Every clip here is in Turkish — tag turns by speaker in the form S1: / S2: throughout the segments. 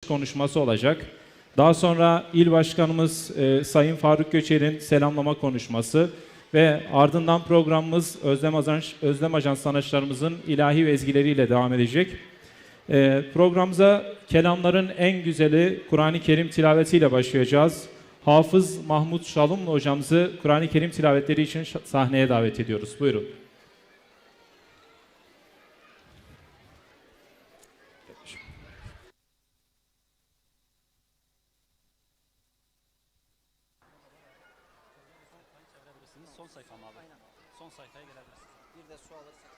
S1: konuşması olacak. Daha sonra İl Başkanımız Sayın Faruk Göçer'in selamlama konuşması ve ardından programımız Özlem Ajans sanatçılarımızın ilahi ve ezgileriyle devam edecek. Programımıza kelamların en güzeli Kur'an-ı Kerim tilavetiyle başlayacağız. Hafız Mahmut Şalımlı hocamızı Kur'an-ı Kerim tilavetleri için sahneye davet ediyoruz. Buyurun.
S2: Son sayfa mı abi? Aynen. Son sayfaya gelebilirsiniz. Bir de su alırsak.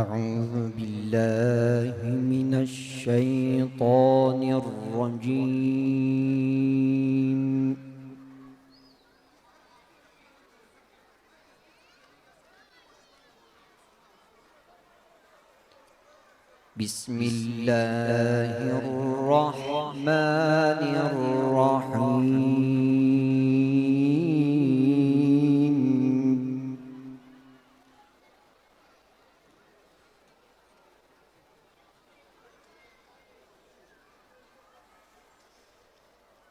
S3: أعوذ بالله من الشيطان الرجيم بسم الله الرحمن الرحيم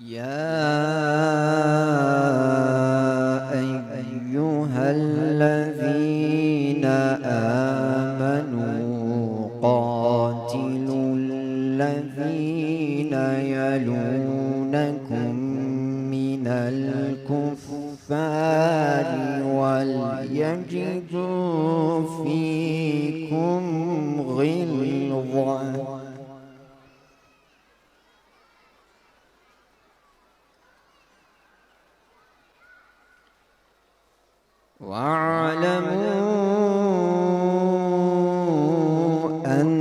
S3: يا أيها الذين آمنوا قاتلوا الذين يلونكم من الكفار وليجدوا فيكم غلظة واعلموا أن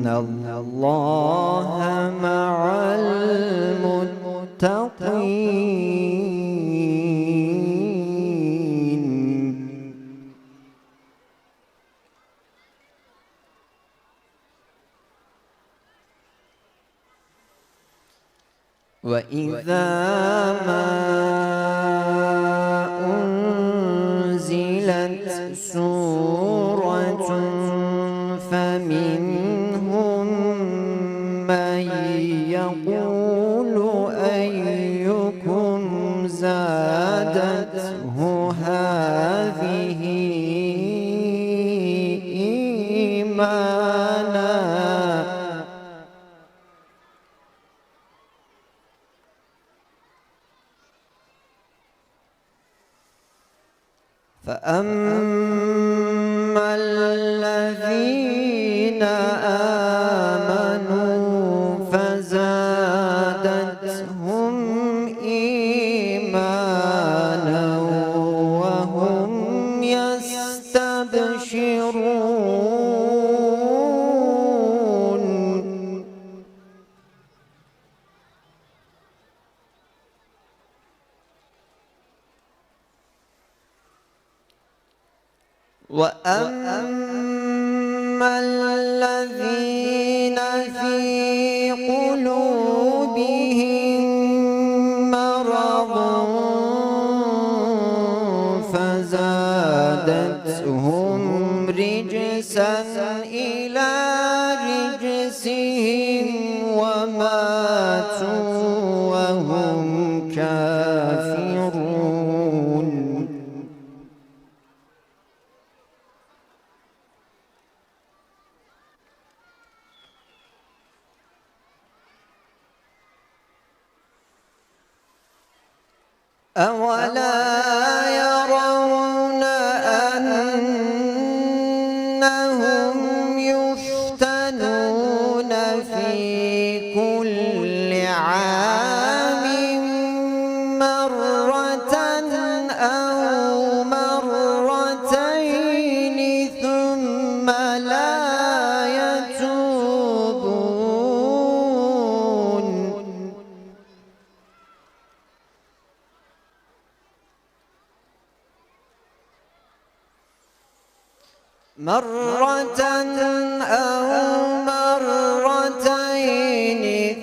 S3: الله مع المتقين وإذا ما أنزلت سورة فمنهم من يقول أيكم زادته هذه إيمانا فأما الذين آمنوا فزادتهم إيمانا وهم يستبشرون وأما الذين في قلوبهم مرض فزادتهم رجسا إلى رجسهم وماتوا وهم كافرون أولا يرون أنهم يفتنون في كل عام مرة أو مرتين ثم لا يتوبون مرة أو مرتين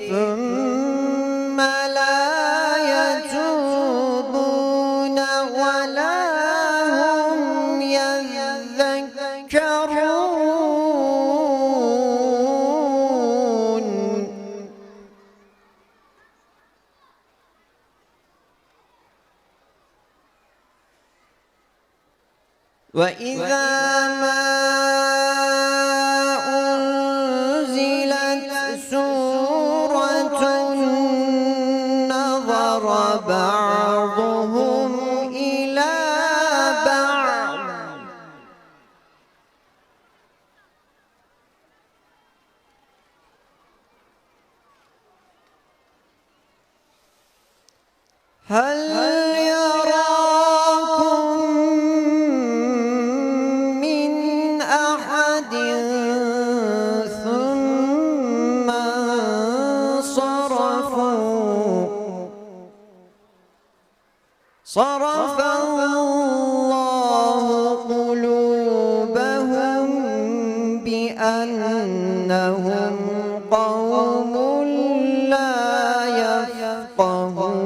S3: ثم لا يتوبون ولا هم يذكرون وإذا ما أنزلت سورة نظر بعضهم إلى بعض هل يراكم من أحد ثم صرف الله قلوبهم بأنهم قوم لا يفقهون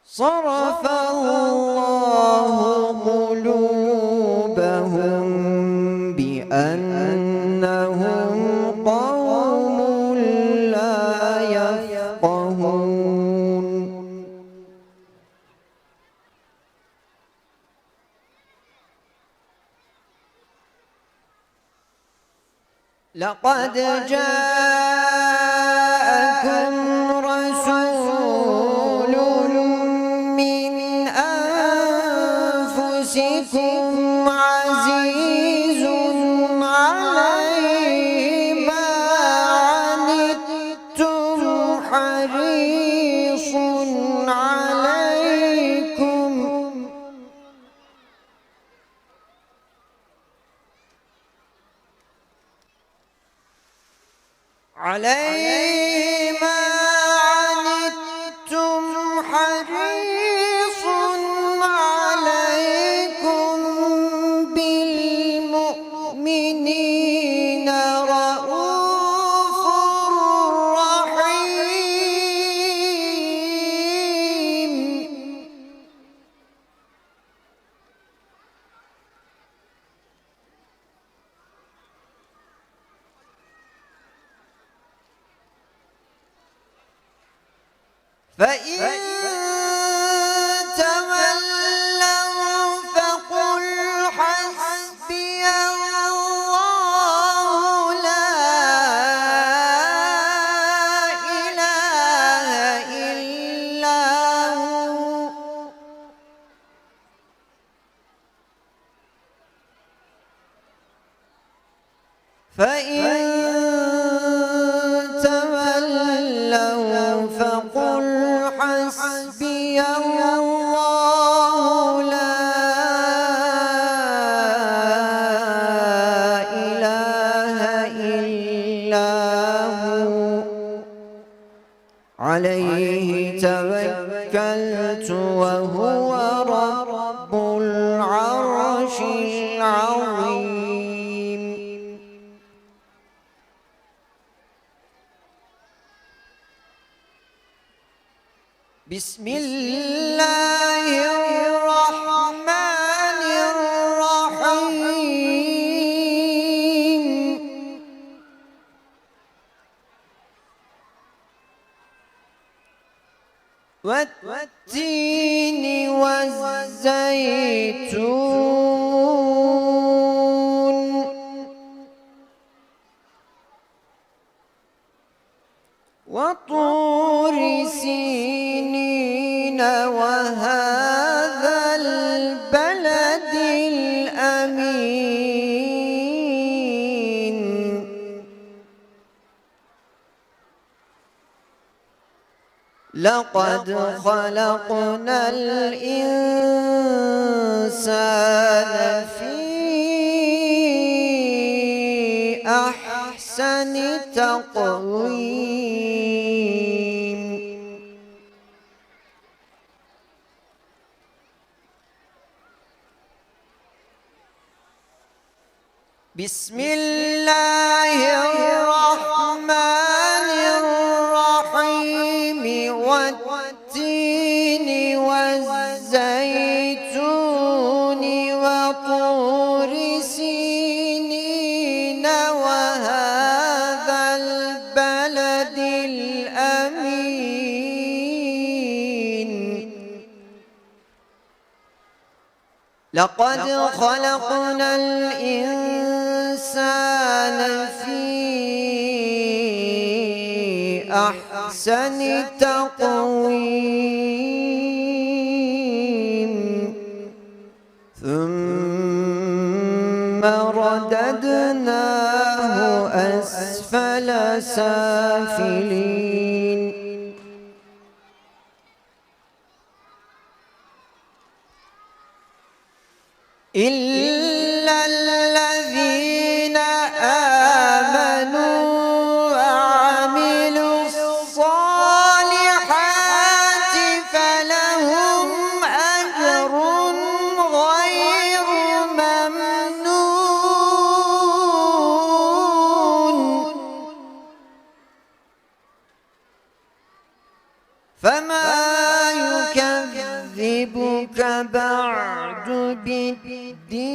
S3: صرف الله قلوبهم بأنهم قوم لا يفقهون لقد جاءكم رسول من أنفسكم عزيز عليه ما عنتم حريص عليكم ما عنتم حريص عليكم بالمؤمنين رؤوف رحيم فإن تولوا فقل حسبي الله لا إله إلا هو فإن تولوا فقل حسبي الله لا إله إلا هو عليه توكلت وهو رب العرش العظيم بسم الله الرحمن الرحيم والتين والزيتون وطور سينين وهذا البلد الأمين لقد خلقنا الإنسان في أحسن تقويم بسم الله الرحمن الرحيم والتين والزيتون وطور سينين وهذا البلد الأمين لقد خلقنا الإنسان في أحسن تقويم ثم رددناه أسفل سافلين إلا الذين آمنوا وعملوا الصالحات فلهم أجر غير ممنون فما يكذبك بعد بالدين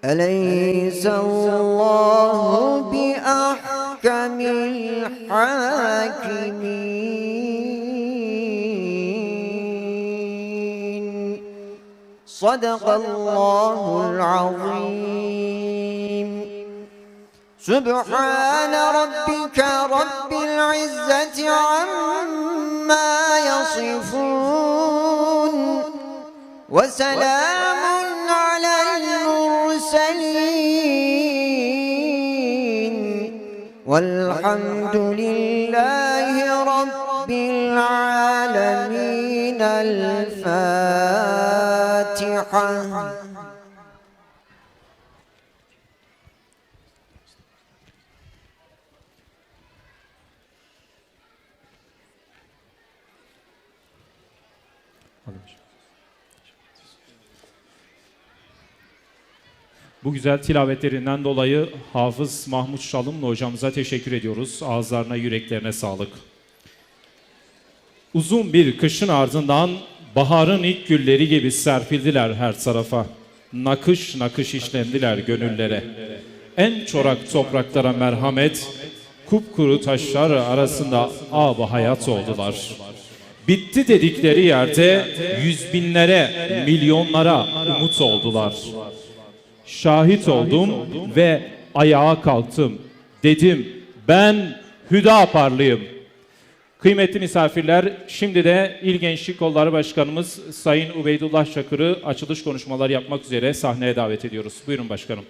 S3: أليس الله بأحكم الحاكمين صدق الله العظيم سبحان ربك رب العزة عما يصفون وسلام على المرسلين والحمد لله رب العالمين الفاتحة
S1: Bu güzel tilavetlerinden dolayı Hafız Mahmut Şalımlı hocamıza teşekkür ediyoruz. Ağızlarına, yüreklerine sağlık. Uzun bir kışın ardından baharın ilk gülleri gibi serpildiler her tarafa. Nakış nakış işlendiler gönüllere. En çorak topraklara merhamet, kupkuru taşlar arasında âb-ı hayat oldular. Bitti dedikleri yerde yüz binlere, milyonlara umut oldular. Şahit oldum ve ayağa kalktım. Dedim ben Hüdaparlıyım. Kıymetli misafirler, şimdi de İl Gençlik Kolları Başkanımız Sayın Ubeydullah Çakır'ı açılış konuşmaları yapmak üzere sahneye davet ediyoruz. Buyurun başkanım.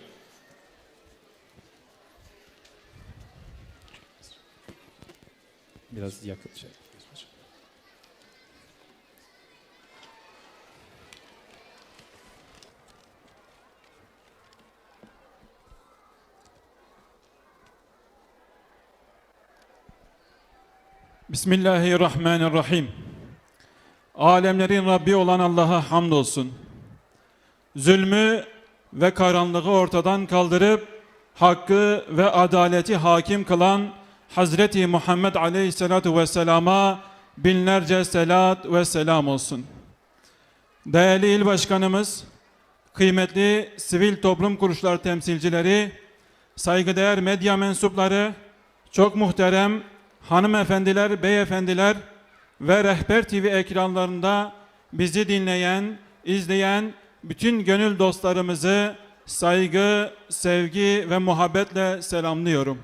S1: Biraz yaklaşık.
S4: Bismillahirrahmanirrahim. Alemlerin Rabbi olan Allah'a hamdolsun. Zulmü ve karanlığı ortadan kaldırıp hakkı ve adaleti hakim kılan Hazreti Muhammed Aleyhisselatu Vesselam'a binlerce selat ve selam olsun. Değerli il başkanımız, kıymetli sivil toplum kuruluşları temsilcileri, saygıdeğer medya mensupları, çok muhterem hanımefendiler, beyefendiler ve Rehber TV ekranlarında bizi dinleyen, izleyen bütün gönül dostlarımızı saygı, sevgi ve muhabbetle selamlıyorum.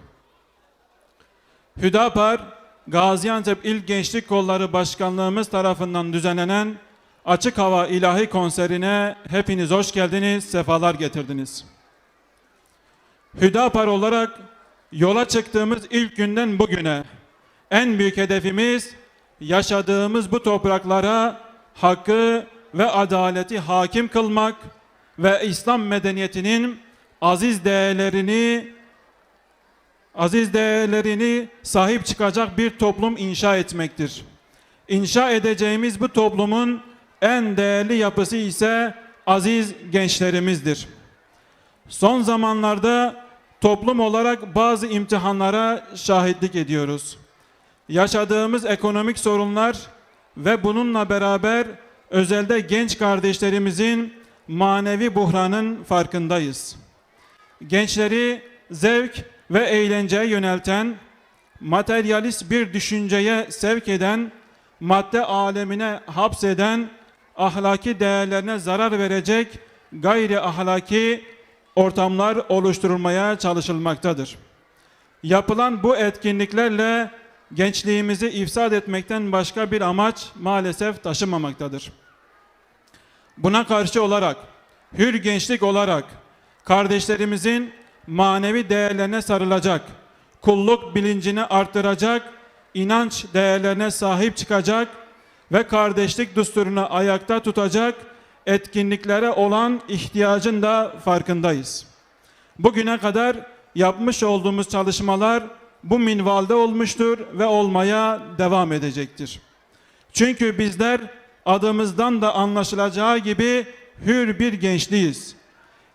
S4: Hüdapar, Gaziantep İl Gençlik Kolları Başkanlığımız tarafından düzenlenen Açık Hava İlahi Konserine hepiniz hoş geldiniz, sefalar getirdiniz. Hüdapar olarak yola çıktığımız ilk günden bugüne en büyük hedefimiz yaşadığımız bu topraklara hakkı ve adaleti hakim kılmak ve İslam medeniyetinin aziz değerlerini sahip çıkacak bir toplum inşa etmektir. İnşa edeceğimiz bu toplumun en değerli yapısı ise aziz gençlerimizdir. Son zamanlarda toplum olarak bazı imtihanlara şahitlik ediyoruz. Yaşadığımız ekonomik sorunlar ve bununla beraber özelde genç kardeşlerimizin manevi buhranın farkındayız. Gençleri zevk ve eğlenceye yönelten, materyalist bir düşünceye sevk eden, madde alemine hapseden, ahlaki değerlerine zarar verecek gayri ahlaki ortamlar oluşturulmaya çalışılmaktadır. Yapılan bu etkinliklerle gençliğimizi ifsad etmekten başka bir amaç maalesef taşımamaktadır. Buna karşı olarak, hür gençlik olarak kardeşlerimizin manevi değerlerine sarılacak, kulluk bilincini arttıracak, inanç değerlerine sahip çıkacak ve kardeşlik düsturunu ayakta tutacak etkinliklere olan ihtiyacın da farkındayız. Bugüne kadar yapmış olduğumuz çalışmalar bu minvalde olmuştur ve olmaya devam edecektir. Çünkü bizler adımızdan da anlaşılacağı gibi hür bir gençliğiz.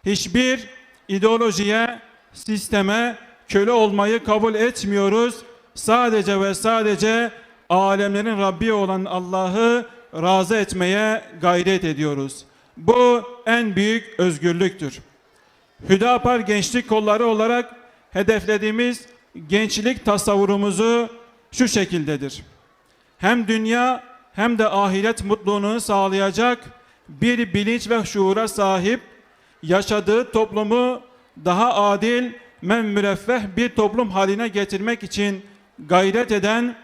S4: Hiçbir ideolojiye, sisteme köle olmayı kabul etmiyoruz. Sadece ve sadece alemlerin Rabbi olan Allah'ı razı etmeye gayret ediyoruz. Bu en büyük özgürlüktür. Hüdapar Gençlik Kolları olarak hedeflediğimiz gençlik tasavvurumuzu şu şekildedir. Hem dünya hem de ahiret mutluluğunu sağlayacak bir bilinç ve şuura sahip, yaşadığı toplumu daha adil ve müreffeh bir toplum haline getirmek için gayret eden,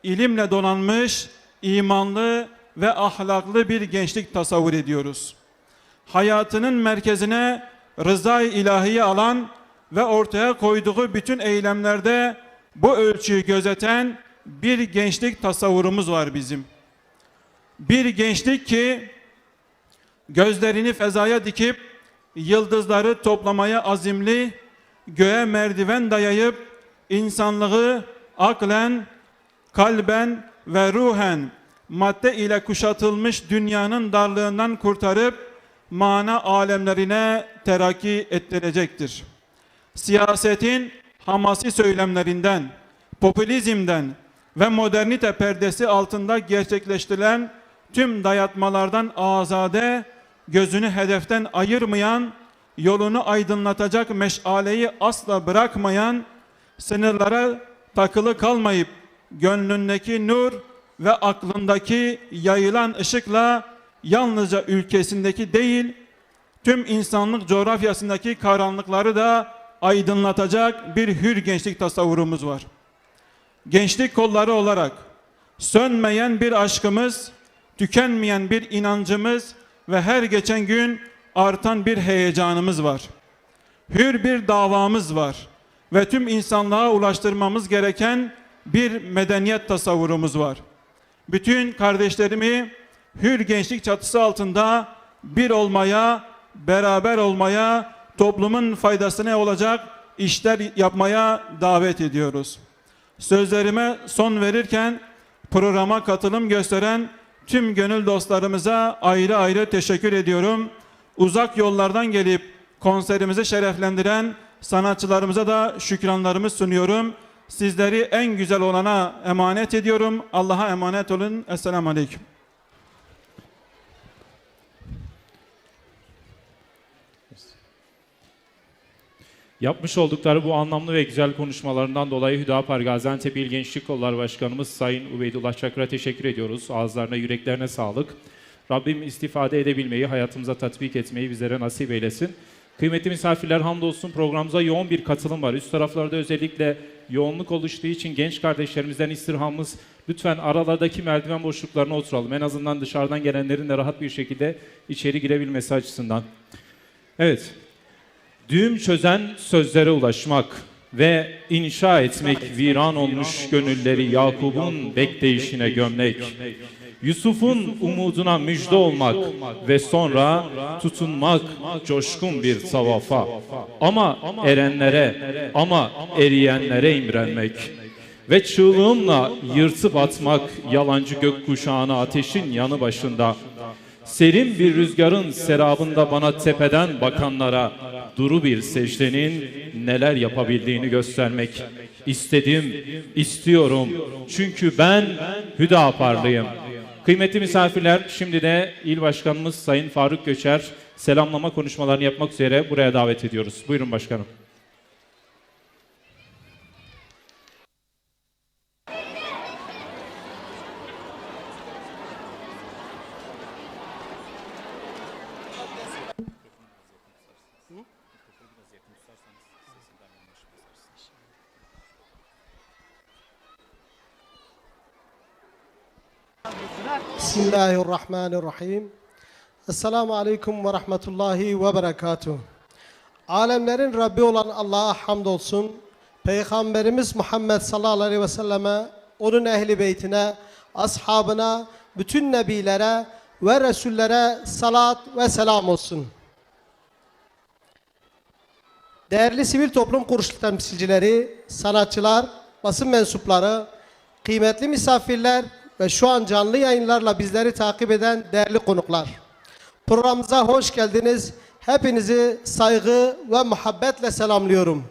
S4: ilimle donanmış, imanlı ve ahlaklı bir gençlik tasavvur ediyoruz. Hayatının merkezine rızayı ilahiyi alan ve ortaya koyduğu bütün eylemlerde bu ölçüyü gözeten bir gençlik tasavvurumuz var bizim. Bir gençlik ki gözlerini fezaya dikip yıldızları toplamaya azimli, göğe merdiven dayayıp insanlığı aklen, kalben ve ruhen madde ile kuşatılmış dünyanın darlığından kurtarıp mana alemlerine terakki ettirecektir. Siyasetin hamasi söylemlerinden, popülizmden ve modernite perdesi altında gerçekleştirilen tüm dayatmalardan azade, gözünü hedeften ayırmayan, yolunu aydınlatacak meşaleyi asla bırakmayan, sınırlara takılı kalmayıp gönlündeki nur ve aklındaki yayılan ışıkla yalnızca ülkesindeki değil, tüm insanlık coğrafyasındaki karanlıkları da aydınlatacak bir hür gençlik tasavvurumuz var. Gençlik kolları olarak sönmeyen bir aşkımız, tükenmeyen bir inancımız ve her geçen gün artan bir heyecanımız var. Hür bir davamız var ve tüm insanlığa ulaştırmamız gereken bir medeniyet tasavvurumuz var. Bütün kardeşlerimi hür gençlik çatısı altında bir olmaya, beraber olmaya, toplumun faydasına olacak işler yapmaya davet ediyoruz. Sözlerime son verirken programa katılım gösteren tüm gönül dostlarımıza ayrı ayrı teşekkür ediyorum. Uzak yollardan gelip konserimizi şereflendiren sanatçılarımıza da şükranlarımı sunuyorum. Sizleri en güzel olana emanet ediyorum. Allah'a emanet olun. Esselamu Aleyküm.
S1: Yapmış oldukları bu anlamlı ve güzel konuşmalarından dolayı Hüdapar Gaziantep İl Gençlik Kolları Başkanımız Sayın Ubeydullah Çakır'a teşekkür ediyoruz. Ağızlarına, yüreklerine sağlık. Rabbim istifade edebilmeyi, hayatımıza tatbik etmeyi bizlere nasip eylesin. Kıymetli misafirler, hamdolsun programımıza yoğun bir katılım var. Üst taraflarda özellikle yoğunluk oluştuğu için genç kardeşlerimizden istirhamımız, lütfen aralardaki merdiven boşluklarına oturalım. En azından dışarıdan gelenlerin de rahat bir şekilde içeri girebilmesi açısından. Evet. Düğüm çözen sözlere ulaşmak ve inşa etmek viran olmuş gönülleri Yakup'un bekleyişine gömlek. Yusuf'un umuduna müjde olmak ve sonra tutunmak coşkun bir tavafa. Ama erenlere, ama eriyenlere imrenmek. Ve çığlığımla yırtıp atmak yalancı gökkuşağını ateşin yanı başında. serin bir rüzgarın serabında bana tepeden bakanlara duru bir secdenin neler yapabildiğini göstermek istedim, istiyorum. Çünkü ben Hüdaparlıyım. Kıymetli misafirler, şimdi de İl Başkanımız Sayın Faruk Göçer selamlama konuşmalarını yapmak üzere buraya davet ediyoruz. Buyurun başkanım.
S5: Bismillahirrahmanirrahim. Esselamu Aleyküm ve Rahmetullahi ve Berekatuhu. Alemlerin Rabbi olan Allah'a hamdolsun. Peygamberimiz Muhammed sallallahu aleyhi ve selleme, onun ehli beytine, ashabına, bütün nebilere ve resullere salat ve selam olsun. Değerli sivil toplum kuruluşu temsilcileri, sanatçılar, basın mensupları, kıymetli misafirler ve şu an canlı yayınlarla bizleri takip eden değerli konuklar. Programımıza hoş geldiniz. Hepinizi saygı ve muhabbetle selamlıyorum.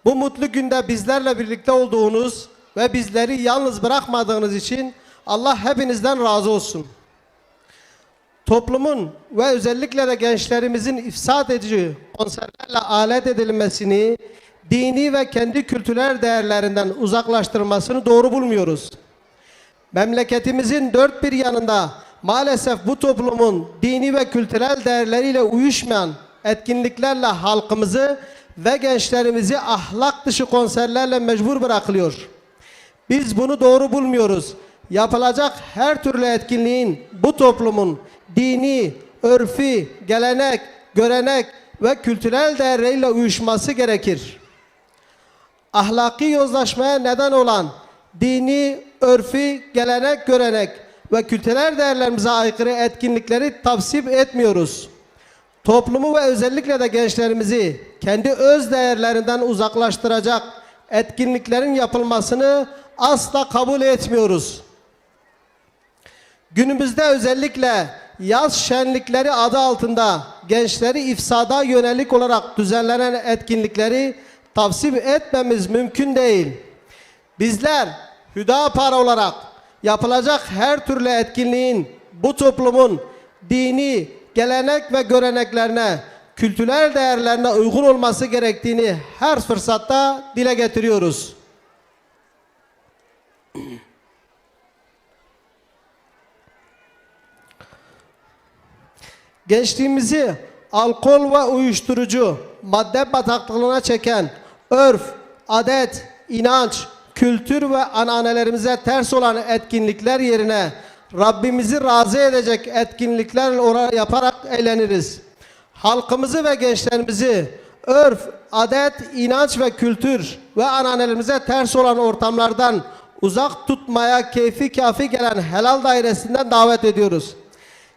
S5: Bu mutlu günde bizlerle birlikte olduğunuz ve bizleri yalnız bırakmadığınız için Allah hepinizden razı olsun. Toplumun ve özellikle de gençlerimizin ifsad edici konserlerle alet edilmesini, dini ve kendi kültürel değerlerinden uzaklaştırmasını doğru bulmuyoruz. Memleketimizin dört bir yanında maalesef bu toplumun dini ve kültürel değerleriyle uyuşmayan etkinliklerle halkımızı ve gençlerimizi ahlak dışı konserlerle mecbur bırakılıyor. Biz bunu doğru bulmuyoruz. Yapılacak her türlü etkinliğin bu toplumun dini, örfi, gelenek, görenek ve kültürel değerleriyle uyuşması gerekir. Ahlaki yozlaşmaya neden olan dini, örfi, gelenek, görenek ve kültürel değerlerimize aykırı etkinlikleri tavsip etmiyoruz. Toplumu ve özellikle de gençlerimizi kendi öz değerlerinden uzaklaştıracak etkinliklerin yapılmasını asla kabul etmiyoruz. Günümüzde özellikle yaz şenlikleri adı altında gençleri ifsada yönelik olarak düzenlenen etkinlikleri tavsip etmemiz mümkün değil. Bizler Hüdapar olarak yapılacak her türlü etkinliğin bu toplumun dini, gelenek ve göreneklerine, kültürel değerlerine uygun olması gerektiğini her fırsatta dile getiriyoruz. Gençliğimizi alkol ve uyuşturucu madde bataklığına çeken örf, adet, inanç, kültür ve ananelerimize ters olan etkinlikler yerine Rabbimizi razı edecek etkinlikler yaparak eğleniriz. Halkımızı ve gençlerimizi örf, adet, inanç ve kültür ve ananelerimize ters olan ortamlardan uzak tutmaya keyfi kafi gelen helal dairesinden davet ediyoruz.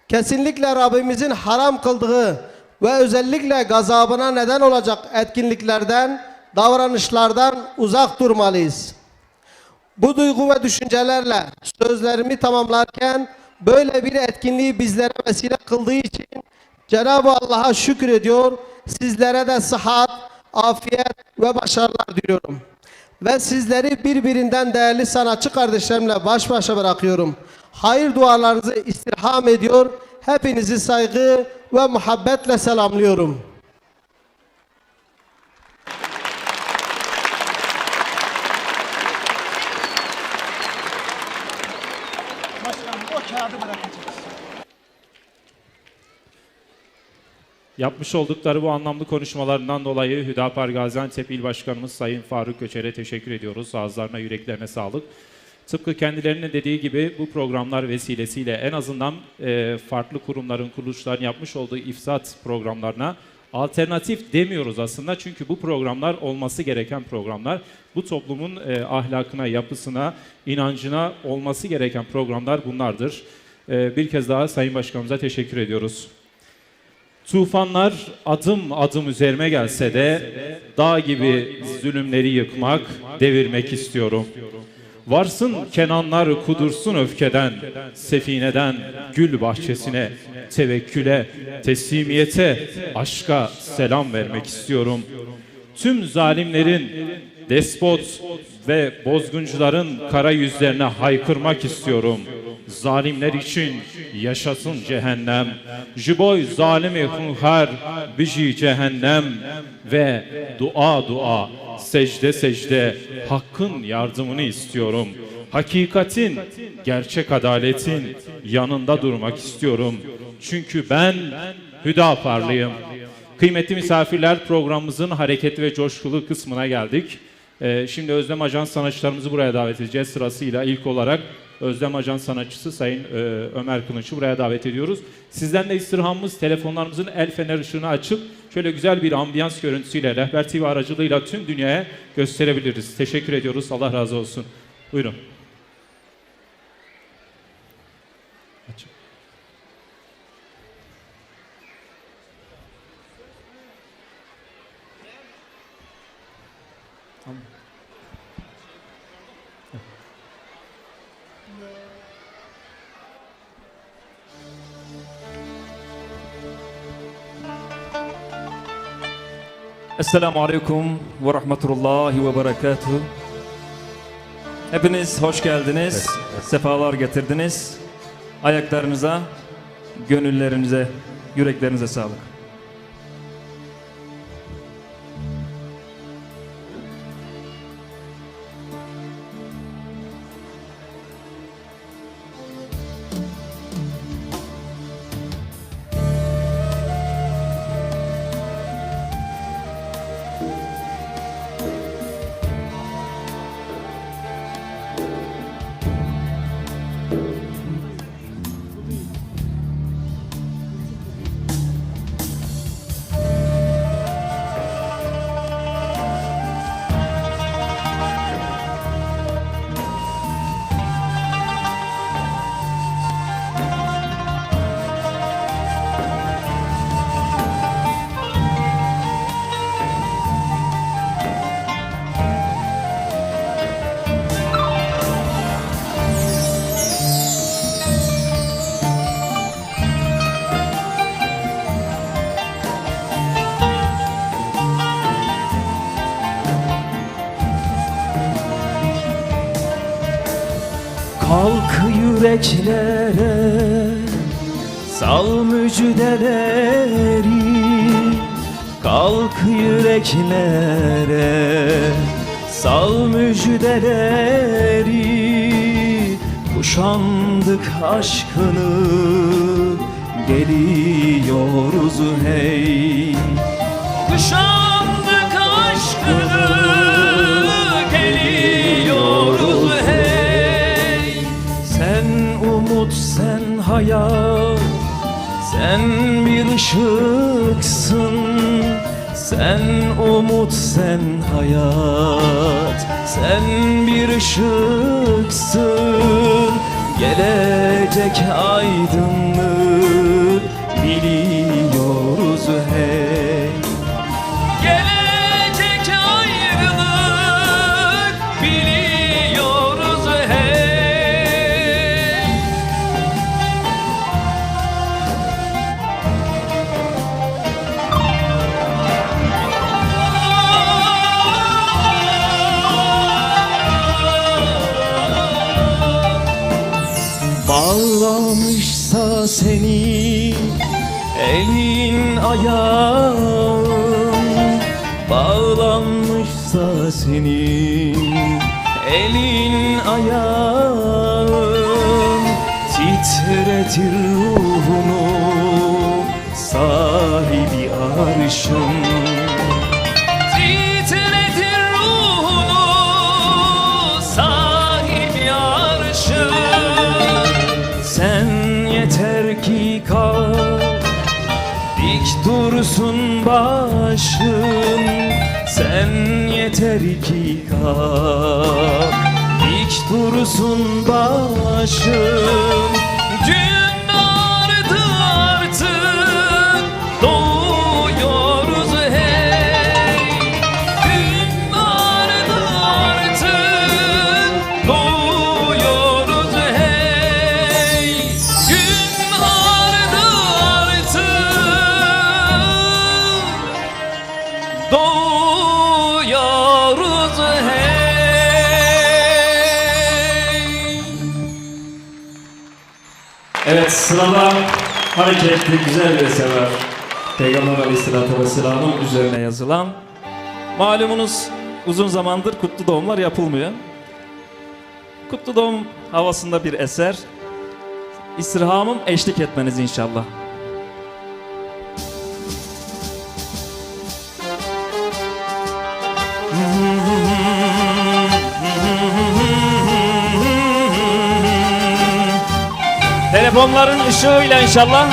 S5: Kesinlikle Rabbimizin haram kıldığı ve özellikle gazabına neden olacak etkinliklerden, davranışlardan uzak durmalıyız. Bu duygu ve düşüncelerle sözlerimi tamamlarken böyle bir etkinliği bizlere vesile kıldığı için Cenab-ı Allah'a şükür ediyor. Sizlere de sıhhat, afiyet ve başarılar diliyorum. Ve sizleri birbirinden değerli sanatçı kardeşlerimle baş başa bırakıyorum. Hayır dualarınızı istirham ediyor. Hepinizi saygı ve muhabbetle selamlıyorum.
S2: Başkanım o kağıdı bırakacağız.
S1: Yapmış oldukları bu anlamlı konuşmalarından dolayı Hüdapar Gaziantep İl Başkanımız Sayın Faruk Göçer'e teşekkür ediyoruz. Ağızlarına, yüreklerine sağlık. Tıpkı kendilerinin dediği gibi bu programlar vesilesiyle en azından farklı kurumların, kuruluşların yapmış olduğu ifsat programlarına alternatif demiyoruz aslında. Çünkü bu programlar olması gereken programlar. Bu toplumun ahlakına, yapısına, inancına olması gereken programlar bunlardır. Bir kez daha Sayın Başkanımıza teşekkür ediyoruz. Tufanlar adım adım üzerime gelse de dağ gibi zulümleri yıkmak, devirmek istiyorum. Varsın kenanlar kudursun öfkeden, sefineden gül bahçesine, tevekküle, teslimiyete, aşka selam vermek istiyorum. Tüm zalimlerin, despot ve bozguncuların kara yüzlerine haykırmak istiyorum. Zalimler için yaşasın cehennem. Jiboy zalimi hunhar, biji cehennem. Ve dua dua, secde secde, hakkın yardımını istiyorum. Hakikatin, gerçek adaletin yanında durmak istiyorum. Çünkü ben Hüdaparlıyım. Kıymetli misafirler, programımızın hareketli ve coşkulu kısmına geldik. Şimdi Özlem Ajans sanatçılarımızı buraya davet edeceğiz. Sırasıyla ilk olarak Özlem Ajans sanatçısı Sayın Ömer Kılıç'ı buraya davet ediyoruz. Sizden de istirhamımız telefonlarımızın el fener ışığını açıp şöyle güzel bir ambiyans görüntüsüyle Rehber TV aracılığıyla tüm dünyaya gösterebiliriz. Teşekkür ediyoruz. Allah razı olsun. Buyurun. Açık. Tamam.
S6: Esselamu Aleyküm ve Rahmetullahi ve Berekatuhu. Hepiniz hoş geldiniz, sefalar getirdiniz. Ayaklarınıza, gönüllerinize, yüreklerinize sağlık.
S7: Kalk yüreklere, sal müjdeleri. Kalk yüreklere, sal müjdeleri. Kuşandık aşkını, geliyoruz hey. Kuşandık aşkını, geliyoruz hey. Sen umut, sen hayat, sen bir ışıksın. Sen umut, sen hayat, sen bir ışıksın. Gelecek aydınlık biliyoruz hey. Gelecek aydınlık biliyoruz hey. Bağlamışsa seni elin ayağın, bağlanmışsa senin elin ayağın, titretir ruhunu sahibi arşın. Titretir ruhunu sahibi arşın. Sen yeter ki kal, dik dursun başın. Sen yeter ki kal, dik dursun başın. Gün ardı artık, doğuyoruz hey. Gün ardı artık, doğuyoruz. Evet, sırada hareketli güzel bir eser var. Peygamber Aleyhisselatü Vesselam'ın üzerine yazılan. Malumunuz uzun zamandır kutlu doğumlar yapılmıyor. Kutlu doğum havasında bir eser. İstirhamım eşlik etmeniz inşallah. Telefonların ışığıyla inşallah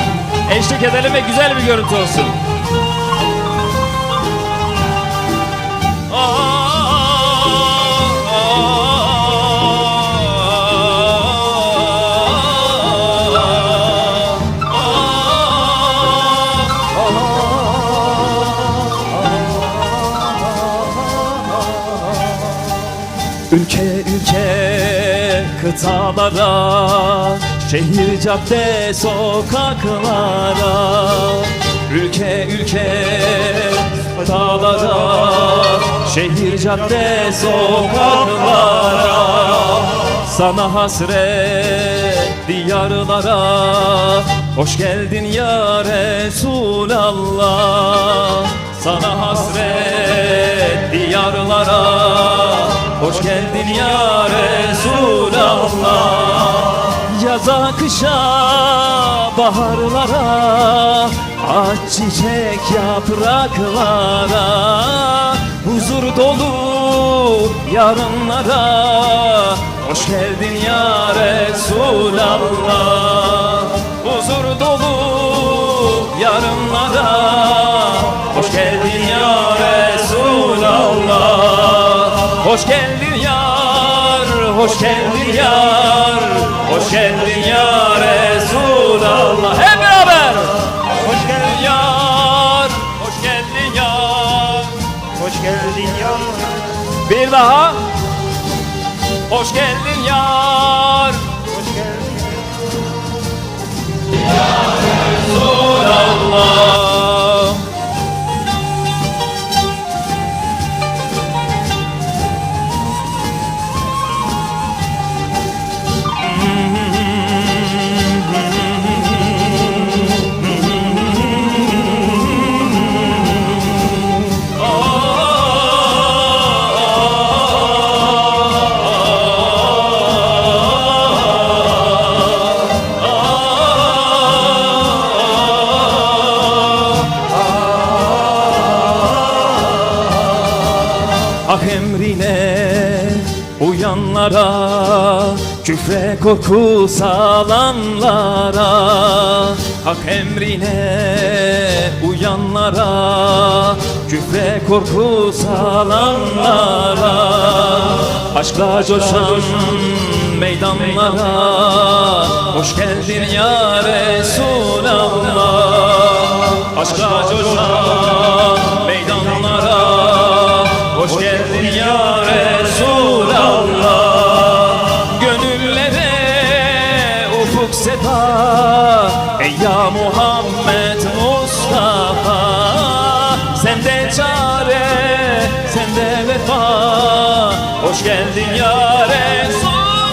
S7: eşlik edelim ve güzel bir görüntü olsun. Ülke ülke kıtalara, şehir cadde sokaklara, ülke ülke kıtalara, şehir cadde sokaklara, sana hasret diyarlara, hoş geldin ya Resulallah. Sana hasret diyarlara, hoş geldin ya Resulallah. Yaza kışa baharlara, aç çiçek yapraklara, huzur dolu yarınlara, hoş geldin ya Resulallah. Huzur dolu yarınlara, hoş geldin ya Resulallah. Hoş geldin yar, hoş geldin yar, hoş geldin ya Resulallah. Hep beraber. Hoş geldin yar, hoş geldin yar, hoş geldin yar. Bir daha. Hoş geldin yar, hoş geldin ya Resulallah. Hak emrine uyanlara, küfre korku salanlara, hak emrine uyanlara, küfre korku salanlara, aşkla coşan meydanlara, hoş geldin ya Resulallah. Aşkla coşan meydanlara, hoş geldin ya Resulallah. Gönüllere ufuk seda, ey ya Muhammed Mustafa. Sende çare, sende vefa, hoş geldin ya Resulallah.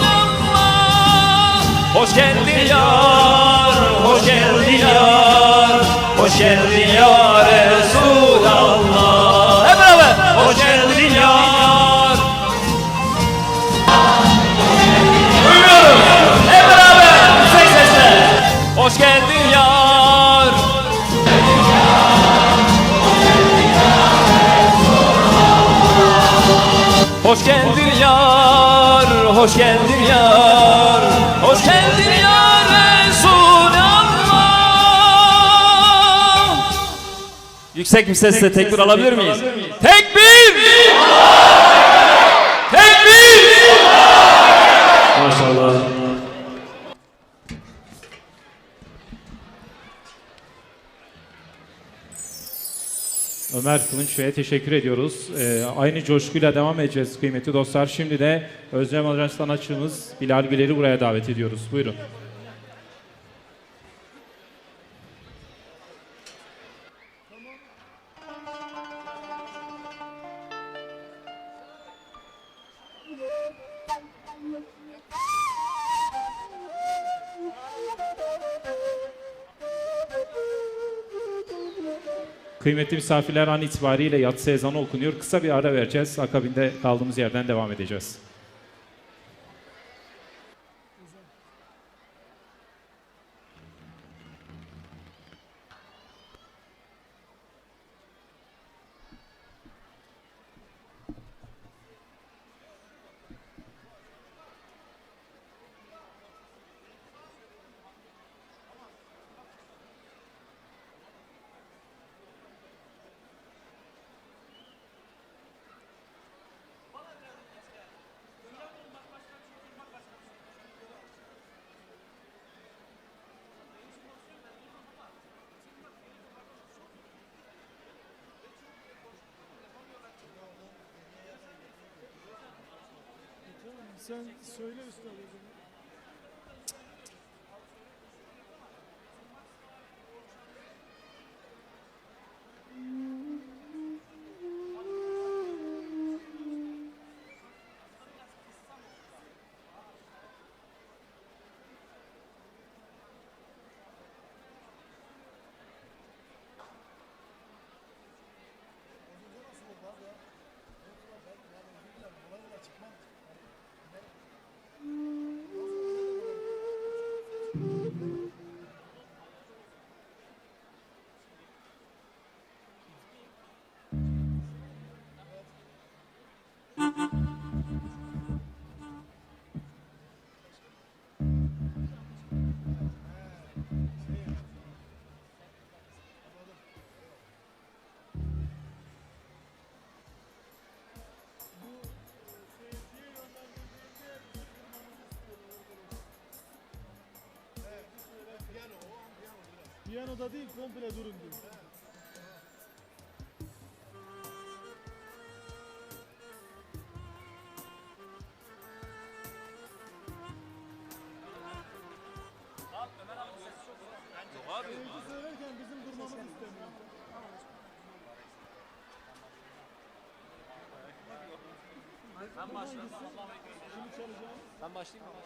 S7: Hoş geldin yar, hoş geldin yar, hoş geldin ya Resulallah. Hep beraber. Hoş geldin yar. Duyuyorum. Hep beraber. Yüksek sesle. Hoş geldin yar. Hoş geldin yar. Hoş geldin yar. Hoş geldin ya Resulallah. Yüksek bir sesle tekbir alabilir miyiz? Tekbir! Tekbir! Maşallah.
S1: Ömer Kılınç Bey'e teşekkür ediyoruz. Aynı coşkuyla devam edeceğiz kıymetli dostlar. Şimdi de Özlem Ajan sanatçımız Bilal Güler'i buraya davet ediyoruz. Buyurun. Kıymetli misafirler, an itibariyle yatsı ezanı okunuyor. Kısa bir ara vereceğiz. Akabinde kaldığımız yerden devam edeceğiz.
S8: Sen söyle üstad o zaman. Piyanoda değil, komple durun diyor. Seyirci söylerken bizim durmamız istemiyor.
S2: Ben başlayayım.
S8: Kimi çalacağım?
S2: Ben başlayayım mı?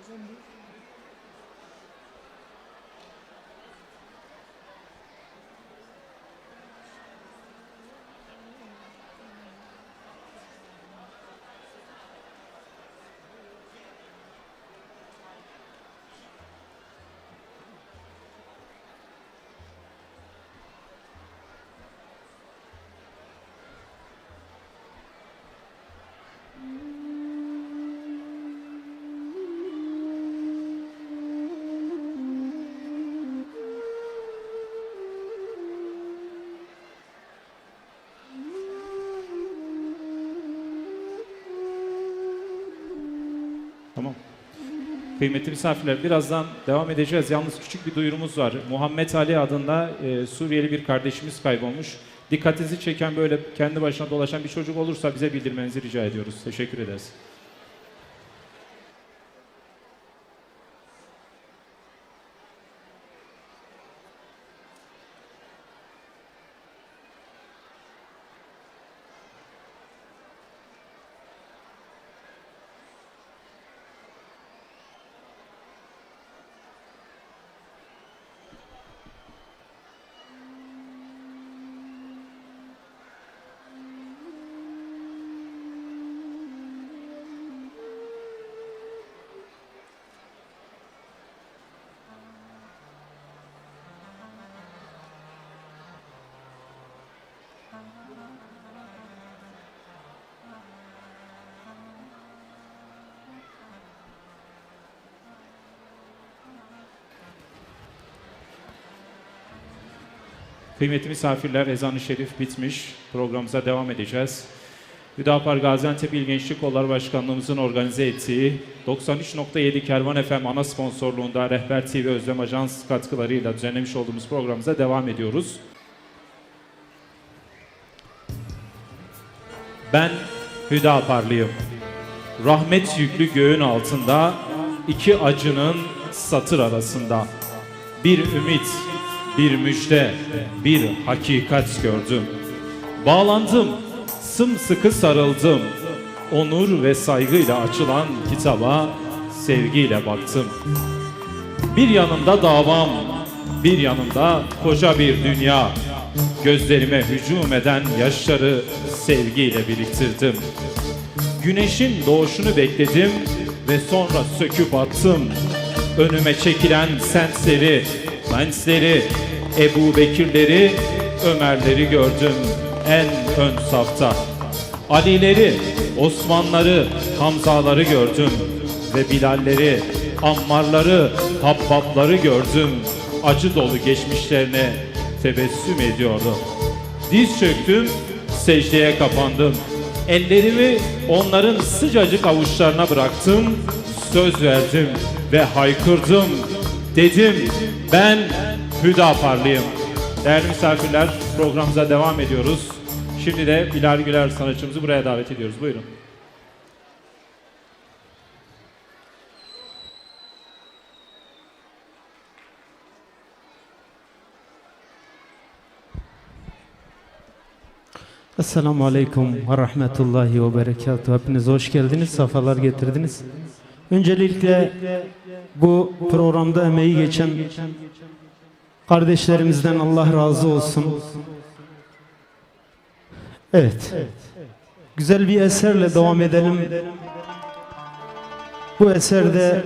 S8: O zaman bu.
S1: Tamam. Kıymetli misafirler, birazdan devam edeceğiz. Yalnız küçük bir duyurumuz var. Muhammed Ali adında Suriyeli bir kardeşimiz kaybolmuş. Dikkatinizi çeken, böyle kendi başına dolaşan bir çocuk olursa bize bildirmenizi rica ediyoruz. Teşekkür ederiz. Kıymetli misafirler, ezan-ı şerif bitmiş. Programımıza devam edeceğiz. Hüdapar Gaziantep İl Gençlik Kolları Başkanlığımızın organize ettiği 93.7 Kervan FM ana sponsorluğunda Rehber TV Özlem Ajans katkılarıyla düzenlemiş olduğumuz programımıza devam ediyoruz. Ben Hüdaparlıyım. rahmet yüklü göğün altında, iki acının satır arasında. Bir ümit, bir müjde, bir hakikat gördüm. Bağlandım, sımsıkı sarıldım. Onur ve saygıyla açılan kitaba sevgiyle baktım. Bir yanımda davam, bir yanımda koca bir dünya. Gözlerime hücum eden yaşları sevgiyle biriktirdim. Güneşin doğuşunu bekledim ve sonra söküp attım. Önüme çekilen sensleri, Bensleri, Ebu Bekirleri, Ömerleri gördüm en ön safta. Alileri, Osmanları, Hamzaları gördüm ve Bilalleri, Ammarları, Habbabları gördüm. Acı dolu geçmişlerine tebessüm ediyordu. Diz çöktüm, secdeye kapandım. Ellerimi onların sıcacık avuçlarına bıraktım. Söz verdim ve haykırdım. Dedim, ben Hüdaparlıyım. Değerli misafirler, programımıza devam ediyoruz. Şimdi de Bilal Güler sanatçımızı buraya davet ediyoruz. Buyurun.
S9: Esselamu Aleyküm ve Rahmetullahi ve Berekatuhu. Hepiniz hoş geldiniz, sefalar getirdiniz. Öncelikle bu programda emeği geçen kardeşlerimizden Allah razı olsun. Evet, güzel bir eserle devam edelim. Bu eserde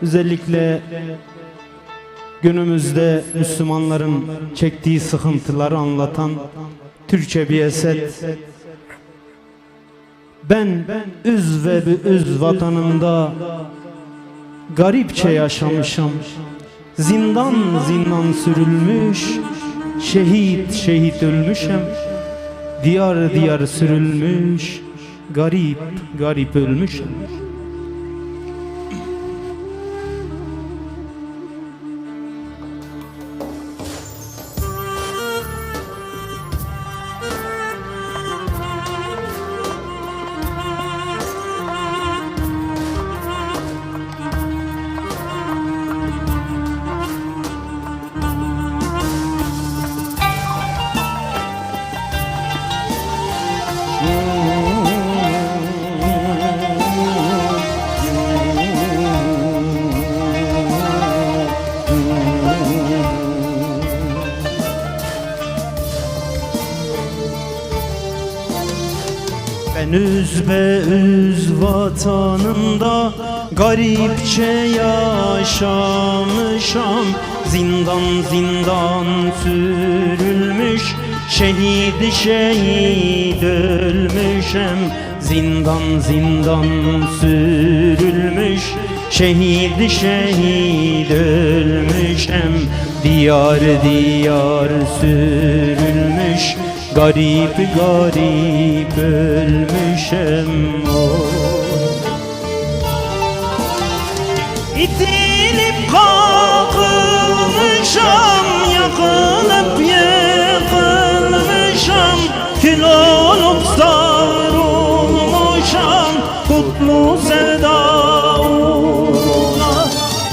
S9: özellikle günümüzde Müslümanların çektiği sıkıntıları anlatan Türkçe bir eser. Ben üz ve üz vatanımda garipçe yaşamışım. Zindan zindan sürülmüş, şehit şehit ölmüşüm. Diyar diyar sürülmüş, garip garip ölmüşüm. Ben üz be üz vatanımda garipçe yaşamışam. Zindan zindan sürülmüş, şehit şehit ölmüşem. Zindan zindan sürülmüş, şehit şehit ölmüşem. Diyar diyar sürülmüş, garip garip ölmüşem. İtilip kalkılmışam, yakılıp yıkılmışam. Kül olup savrulmuşam, kutlu sevda uğruna.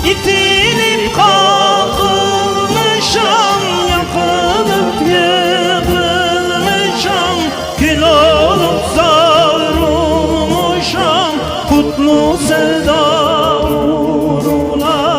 S9: İtilip kalkılmışam, yakılıp yıkılmışam. Kül olup savrulmuşam, kutlu sevda uğruna.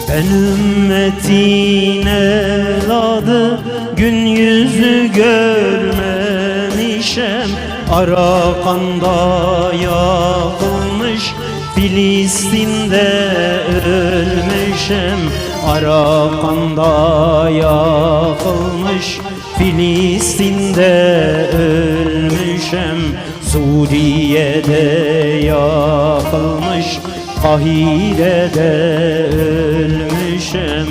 S9: Ben ümmetin evladı, gün yüzü görmemişem. Arakan'da yakılmış, Filistin'de ölmüşem. Arakan'da yakılmış, Filistin'de ölmüşem, Suriye'de yakılmış, Kahire'de ölmüşem.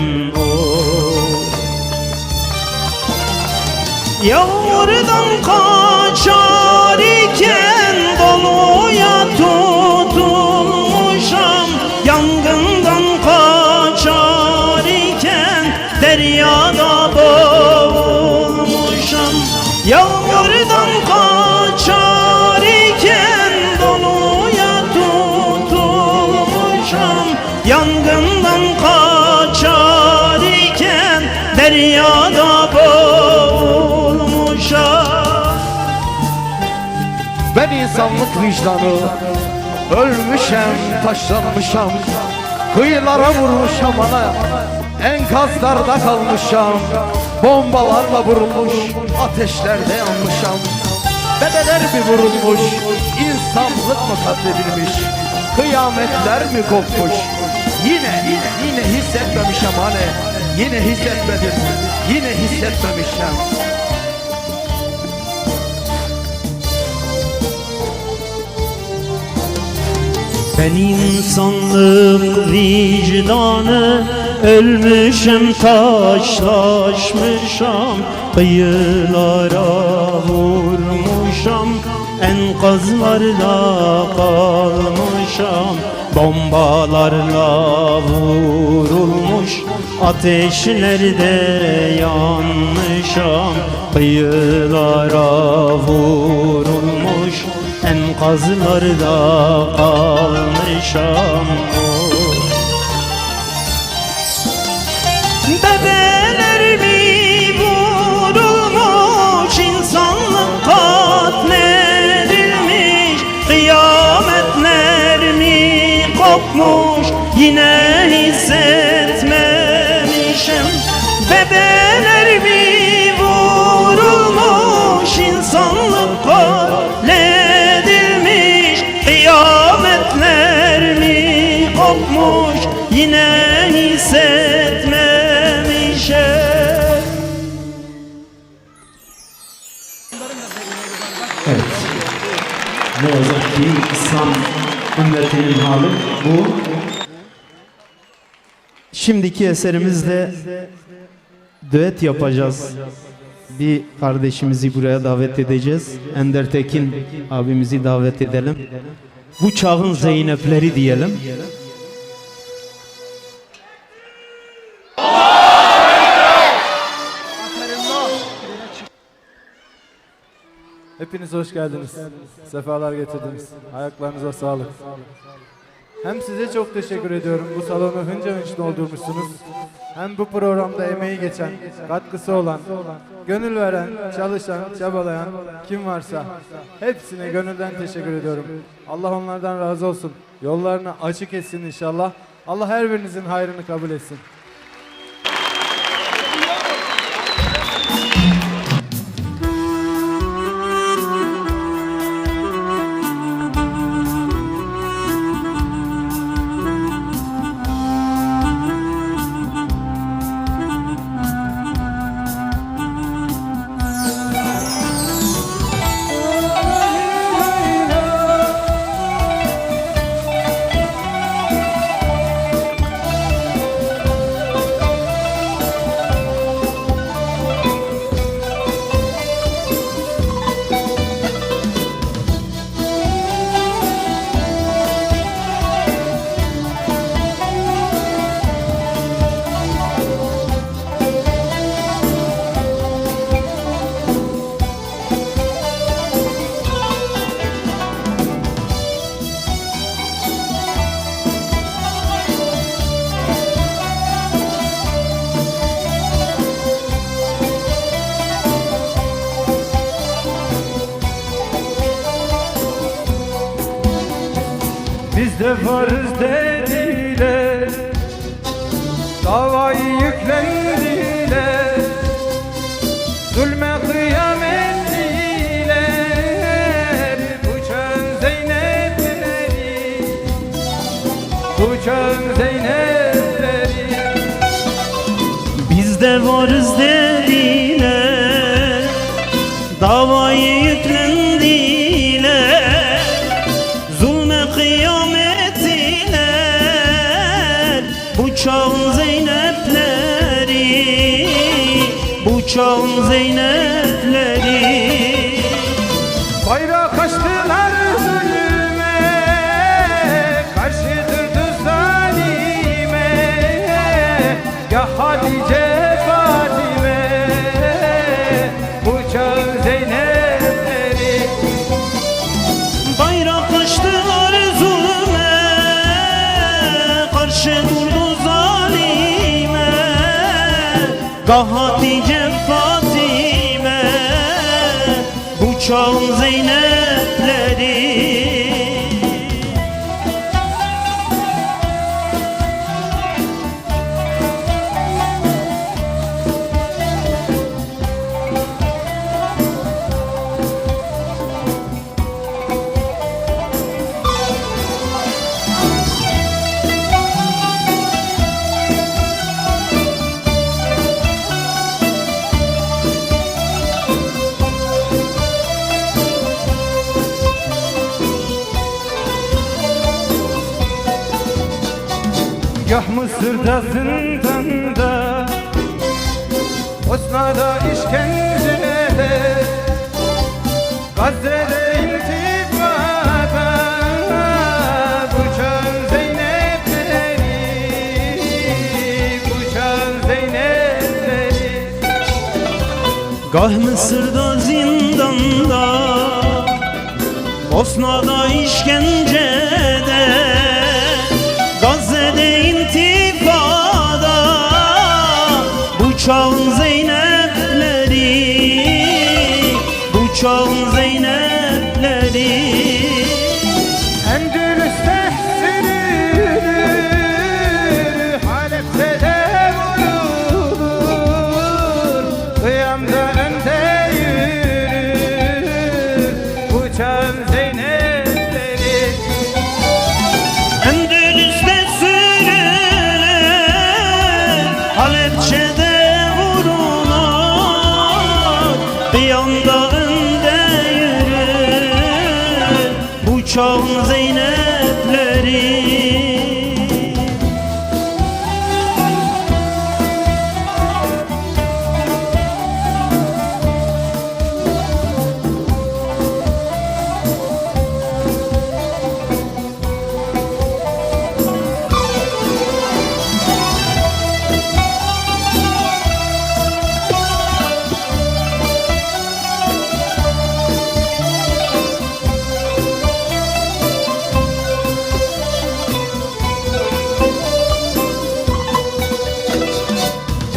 S9: Yağmurdan kaçar iken doluya tutulmuşam, yangından kaçar iken deryada boğulmuşam. Yağmurdan kaçar iken doluya tutulmuşam, yangından kaçar iken deryada boğulmuşam.
S10: Ben insanlık vicdanı, ölmüşem, taşlanmışam, kıyılara vurmuşam ana, enkazlarda kalmışam, bombalarla vurulmuş, ateşlerde yanmışam. Bedeler mi vurulmuş, insanlık mı katledilmiş, kıyametler mi kopmuş? Yine hissetmemişim hani, yine hissetmedim, yine hissetmemişim.
S9: Ben insanlık vicdanı, ölmüşüm, taşlaşmışam, kıyılara vurmuşam, enkazlarda kalmışam, bombalarla vurulmuş, ateşlerde yanmışam, kıyılara vurulmuş, enkazlarda kalmışam. Bebeler mi vurulmuş, insanlık katledilmiş, kıyametler mi kopmuş, yine hissetmemişim. Bebeler mi vurulmuş, insanlık katledilmiş, kıyametler mi kopmuş, yine hissetmemişim.
S6: Evet. Ne yazık ki İslam ümmetinin hali bu.
S9: Şimdiki eserimizle düet yapacağız. Bir kardeşimizi buraya davet edeceğiz. Ender Tekin abimizi davet edelim. Bu çağın Zeynepleri diyelim.
S8: Hepiniz hoş geldiniz. Sefalar getirdiniz. Ayaklarınıza sağlık. Hem size çok teşekkür ediyorum. Bu salonu hınca hınç doldurmuşsunuz. Hem bu programda emeği geçen, katkısı olan, gönül veren, çalışan, çabalayan kim varsa hepsine gönülden teşekkür ediyorum. Allah onlardan razı olsun. Yollarını açık etsin inşallah. Allah her birinizin hayrını kabul etsin.
S10: Bizde farz dediler, davayı yüklendiler, zulme kıyam ettiler. Bu çağın Zeynepleri, bu çağın Zeynepleri,
S9: biz de varız dediler, davayı yüklendiler, zulme kıyamet ettiler. Bu çağın Zeynepleri, bu çağın Zeynepleri.
S10: Bayrak açtılar zulme, karşı durdu zalime. Ya Hatice Fatime, bu çağın Zeynepleri.
S9: Bayraklaştılar zulme, karşı durdu zalime. Gah Hatice Fatime, bu çağın Zeynepleri.
S10: Gah Mısır'da zindanda, Bosna'da işkencede, Gazze'de intifada, bu çağın Zeynepleri, bu çağın Zeynepleri.
S9: Gah Mısır'da zindanda, Bosna'da işkencede, Gazze'de intifada, bu çağın Zeynepleri, bu çağın Zeynepleri.
S10: Endülüs'te sürülür, Halep'te vurulur, Kıyamda önde yürür, bu çağın Zeynepleri.
S9: Endülüs'te sürülür, Halepçe'de vurulur, Kıyamda önde yürür, bu çağın Zeynepleri.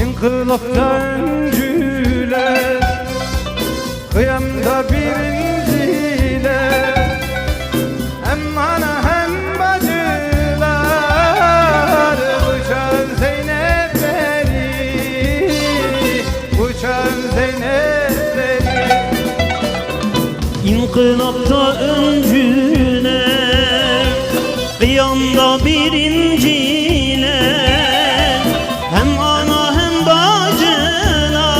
S10: İnkılapta öncüler, Kıyamda birinciler, hem ana hem bacılar, bu çağın Zeynepleri, bu çağın Zeynepleri.
S9: İnkılapta öncüler, kıyamda birinciler, hem ana hem bacılar,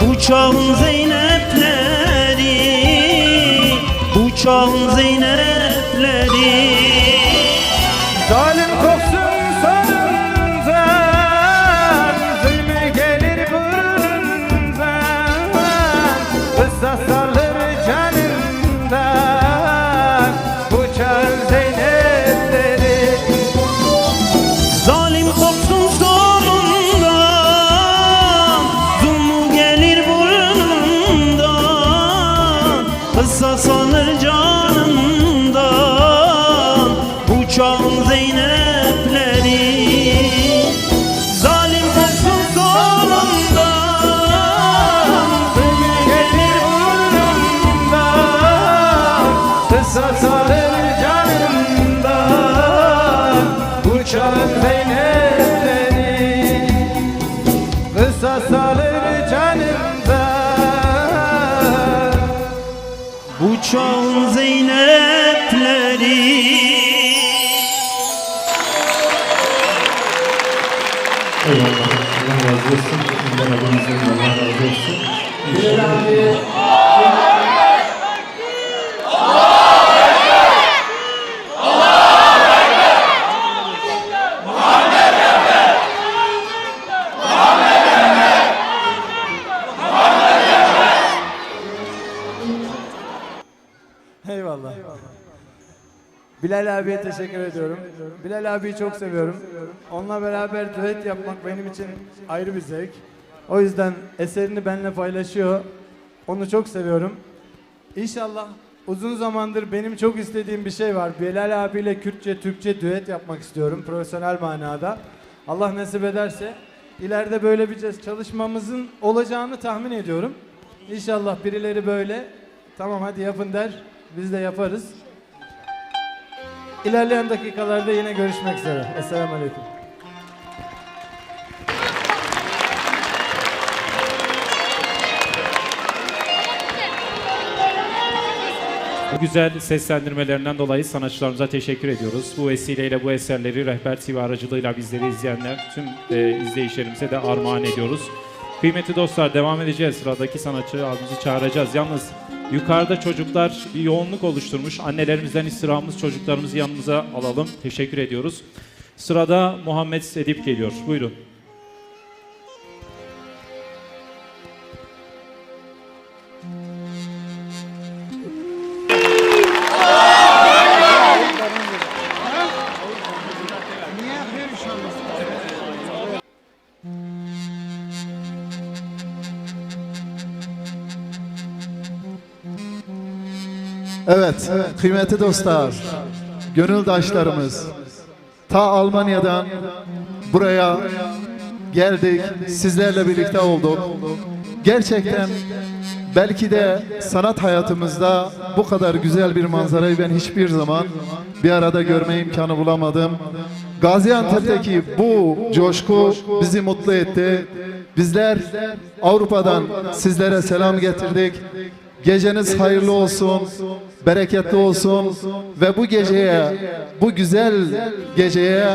S9: bu çağın Zeynepleri, bu çağın Zeynepleri.
S10: Zalim koksun sonundan, zulmü gelir burnundan, kısas alır canından, bu çağın Zeynepleri.
S9: Zalim korksun sonundan, zulmü gelir burnundan, kısas alır canından, bu çağın Zeynepleri. Zalim korksun sonundan, zulmü gelir burnundan,
S10: Kısas alır canından, bu çağın Zeynepleri. Kısas alır canından,
S9: bu çağın Zeynepleri.
S1: Eyvallah. Allah razı olsun. Önder abimizden Allah razı olsun.
S8: Eyvallah. Bilal abiye teşekkür ediyorum. Bilal abiyi çok seviyorum. Onunla beraber düet yapmak benim için ayrı bir zevk. O yüzden eserini benimle paylaşıyor. Onu çok seviyorum. İnşallah uzun zamandır benim çok istediğim bir şey var. Bilal abiyle Kürtçe, Türkçe düet yapmak istiyorum profesyonel manada. Allah nasip ederse ileride böyle bir çalışmamızın olacağını tahmin ediyorum. İnşallah birileri böyle tamam hadi yapın der. Biz de yaparız. İlerleyen dakikalarda yine görüşmek üzere. Esselamu Aleyküm.
S1: Bu güzel seslendirmelerinden dolayı sanatçılarımıza teşekkür ediyoruz. Bu vesileyle bu eserleri Rehber TV aracılığıyla bizleri izleyenler, tüm izleyicilerimize de armağan ediyoruz. Kıymetli dostlar, devam edeceğiz. Sıradaki sanatçı abimizi çağıracağız. Yalnız yukarıda çocuklar bir yoğunluk oluşturmuş. Annelerimizden istirhamımız, çocuklarımızı yanımıza alalım. Teşekkür ediyoruz. Sırada Muhammed Edip geliyor. Buyurun.
S10: Evet, kıymetli dostlar, gönüldaşlarımız, ta Almanya'dan buraya geldik, sizlerle birlikte olduk. Gerçekten belki de sanat hayatımızda bu kadar güzel bir manzarayı ben hiçbir zaman bir arada görme imkanı bulamadım. Gaziantep'teki bu coşku bizi mutlu etti. Bizler Avrupa'dan sizlere selam getirdik. Geceniz hayırlı olsun, bereketli olsun ve bu geceye, bu güzel geceye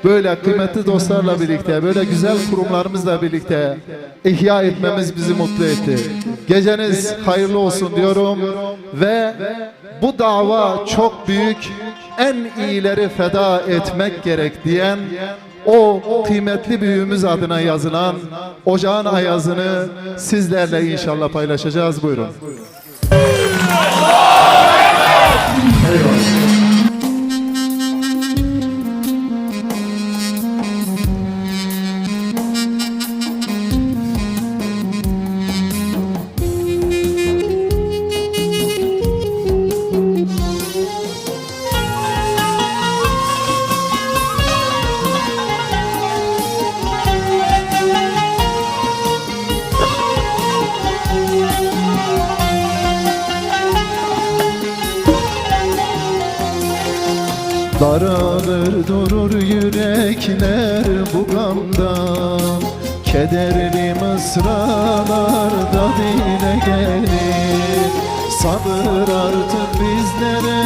S10: böyle kıymetli dostlarla birlikte, böyle güzel kurumlarımızla birlikte ihya etmemiz bizi mutlu etti. Geceniz hayırlı olsun diyorum ve bu dava çok büyük, en iyileri feda etmek gerek diyen o kıymetli büyüğümüz adına yazılan Ocağın Ayazı'nı sizlerle inşallah paylaşacağız. Buyurun. Daralır durur yürekler bu gamdan, kederli mısralarda dile gelir. Sabır artık bizlere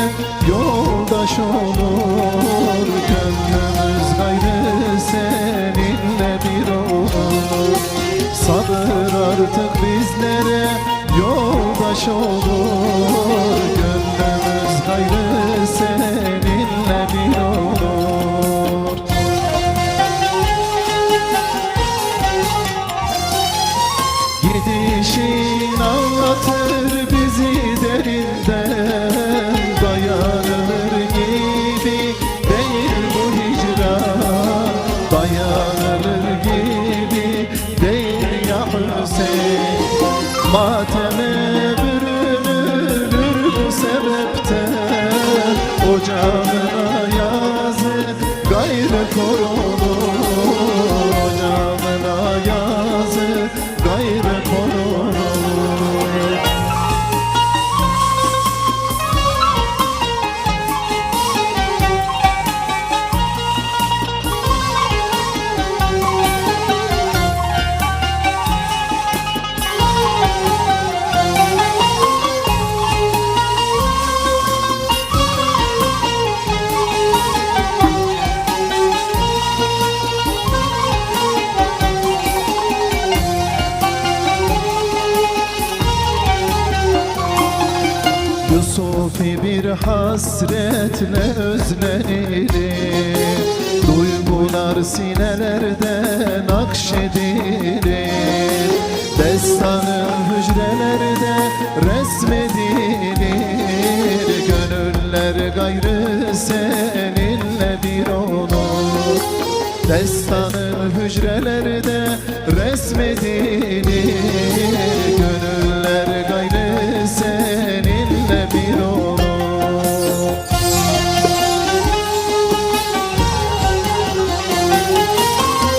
S10: yoldaş olur, gönlümüz gayrı seninle bir olur. Sabır artık bizlere yoldaş olur, gönlümüz gayrı seninle bir olur. Gidişin anlatır bizi derinden, dayanılır gibi değil bu hicran, dayanılır gibi değil ya Hüseyin. Mateme bürünülür bu sebepten, ocağına yazı gayrı korunur, ocağına yazı gayrı korunur. hasretle özlenilir. Duygular sinelerde nakşedilir. Destanın hücrelerde resmedilir. Gönüller gayrı seninle bir olur. Destanın hücrelerde resmedilir. Gönüller gayrı seninle bir olur.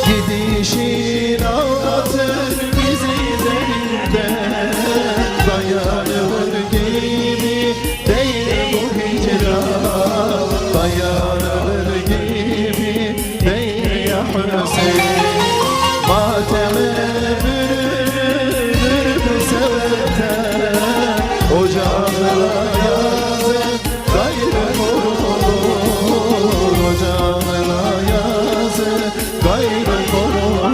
S10: Gidişin ağlatır bizi derinden. Dayanır gibi değil bu hicran. Dayanır gibi değil ya Hüseyin. Mateme bürünür bu sebepten. Ocağına yazın gayrı korur. Ocağına yazın gayrı korur.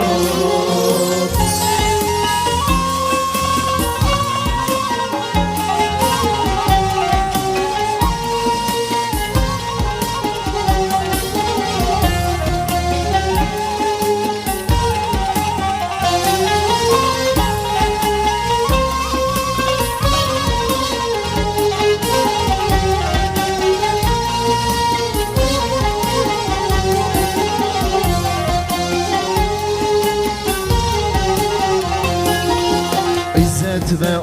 S10: İzzet ve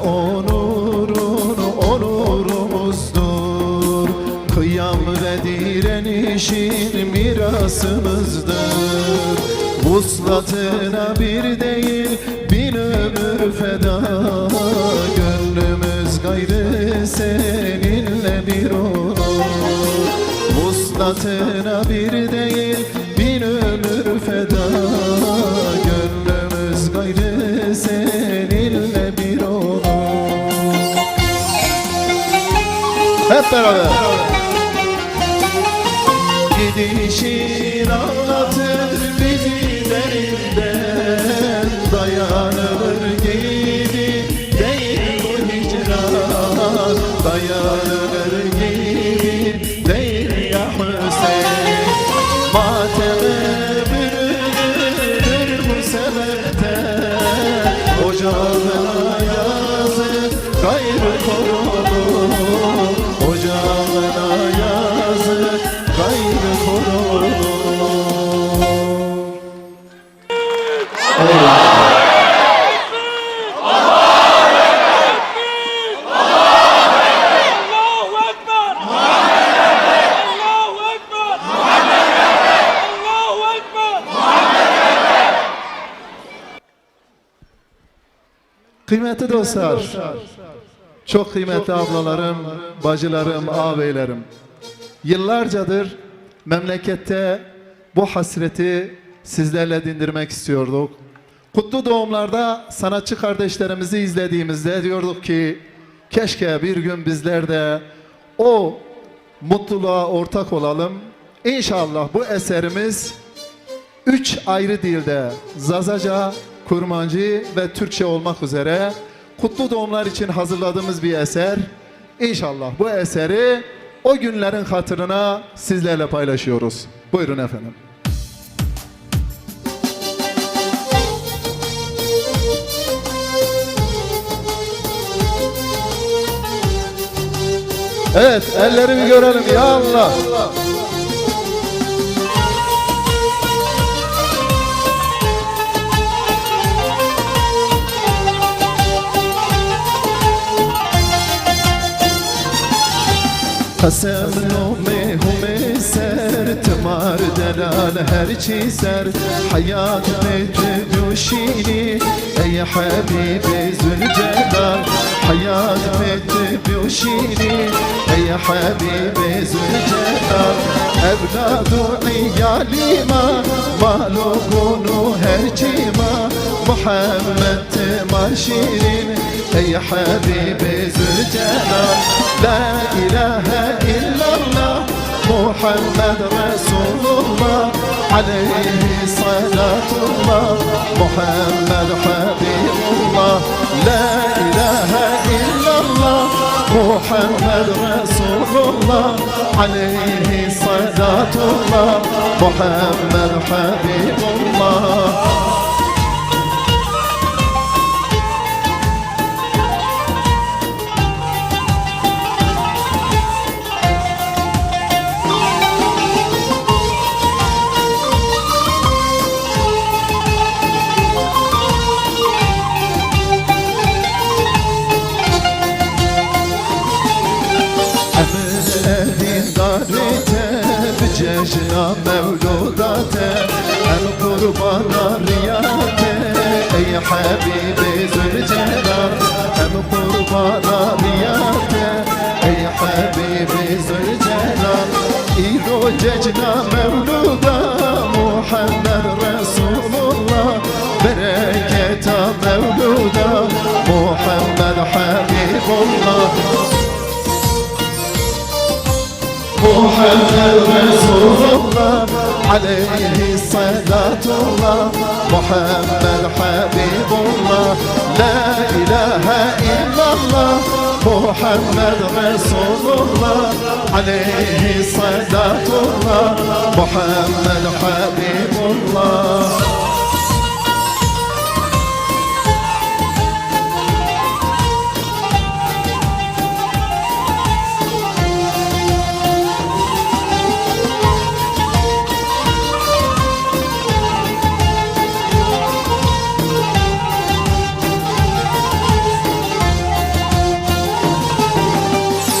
S10: onurumuzdur. Kıyam ve direnişin mirasımızdır. Vuslatına bir değil bin ömür feda. Gönlümüz gayrı seninle bir olur. Vuslatına bir değil bin ömür feda. Gönlümüz gayrı seninle bir olur. Hep beraber. Gidişin ağlatır bizi derinden. Dayanılır gibi değil bu hicran. Dayanılır gibi değil ya Hüseyin. Mateme bürünür bu sebepten. Ocağına yazın gayrı korulur. Ocağına yazın gayrı korulur. Kıymetli dostlar, çok kıymetli ablalarım, bacılarım, ağabeylerim. Yıllarcadır memlekette bu hasreti sizlerle dindirmek istiyorduk. Kutlu doğumlarda sanatçı kardeşlerimizi izlediğimizde diyorduk ki keşke bir gün bizler de o mutluluğa ortak olalım. İnşallah bu eserimiz 3 ayrı dilde Zazaca, Kurmancı ve Türkçe olmak üzere kutlu doğumlar için hazırladığımız bir eser. İnşallah bu eseri o günlerin hatırına sizlerle paylaşıyoruz. Buyurun efendim. Evet, ellerimi görelim ya Allah. قسم نومي همي سر تمار دلال هرچي سر حياة متبوشيني اي حبيبي ذوالجلال حياة متبوشيني اي حبيبي ذوالجلال اولاد عيالي ما مالو كونو هرچي ما محمد تمار شيرين اي حبيبي ذوالجلال لا إله إلا الله محمد رسول الله عليه صلاة الله محمد حبيب الله لا إله إلا الله محمد رسول Resulullah aleyhi salatullah Muhammed Habibullah. Cejna mevludate el kurbana riyate ey Habibi Zülcelal el kurbana riyate ey Habibi Zülcelal İro cejna mevluda Muhammed Resulullah bereketa mevluda Muhammed Habibullah. Muhammed Resulullah aleyhi salatullah Muhammed Habibullah. La ilahe illallah Muhammed Resulullah aleyhi salatullah Muhammed Habibullah.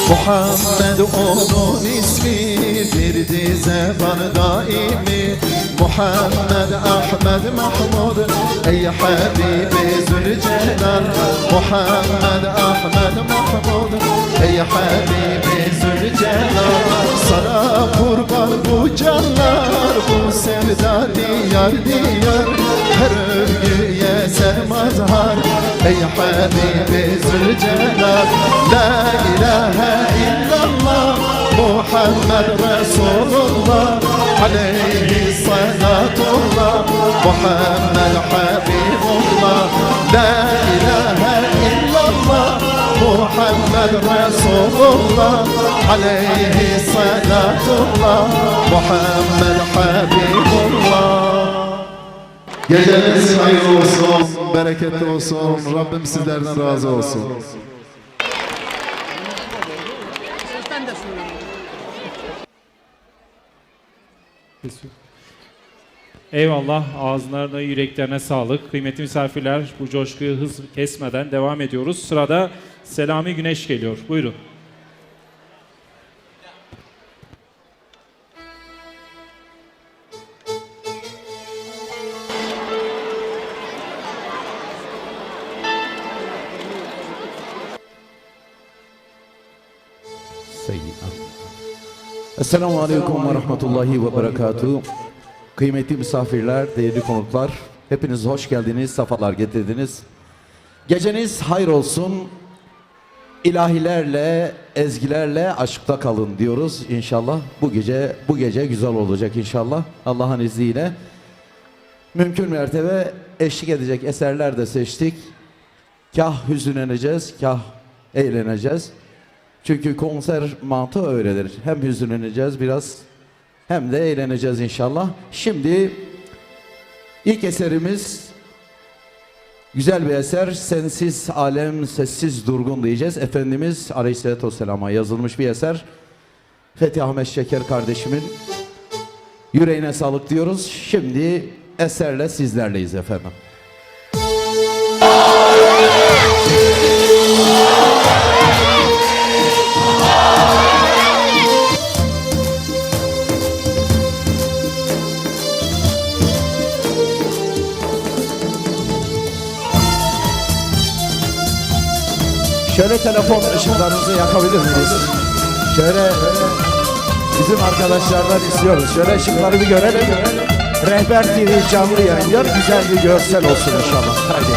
S10: Muhammed onun ismidir dizeban daimi Muhammed Ahmed Mahmud ey Habibi Zülcelal Muhammed Ahmed Mahmud ey Habibi Zülcelal. Sana kurban bu canlar bu sevda diyar diyar her övgüye sen mazhar ey Habibi Zülcelal. La ilahe illallah Muhammed Resulullah aleyhi salatullah Muhammed Habibullah. La ilahe illallah Muhammed Resulullah aleyhi salatullah Muhammed Habibullah. Geceniz hayırlı olsun, bereketli olsun. Rabbim sizlerden razı olsun.
S1: Eyvallah, ağızlarına, yüreklerine sağlık. Kıymetli misafirler, bu coşkuyu hız kesmeden devam ediyoruz. Sırada Selami Güneş geliyor. Buyurun.
S11: Esselamu Aleyküm ve Rahmetullahi ve Berekatuhu. Kıymetli misafirler, değerli konuklar, hepiniz hoş geldiniz, sefalar getirdiniz. Geceniz hayır olsun, ilahilerle, ezgilerle aşkta kalın diyoruz inşallah. Bu gece güzel olacak inşallah, Allah'ın izniyle. Mümkün mertebe eşlik edecek eserler de seçtik. Kah hüzünleneceğiz, kah eğleneceğiz. Çünkü konser mantığı öyledir. Hem hüzünleneceğiz biraz hem de eğleneceğiz inşallah. Şimdi ilk eserimiz güzel bir eser. Sensiz alem sessiz durgun diyeceğiz. Efendimiz Aleyhisselatü Vesselam'a yazılmış bir eser. Fethi Ahmet Şeker kardeşimin yüreğine sağlık diyoruz. Şimdi eserle sizlerleyiz efendim. Şöyle telefon ışıklarınızı yakabilir miyiz? Şöyle bizim arkadaşlardan istiyoruz. Şöyle ışıkları bir görelim. Rehber TV canlı yayınlıyor. Güzel bir görsel olsun inşallah. Haydi.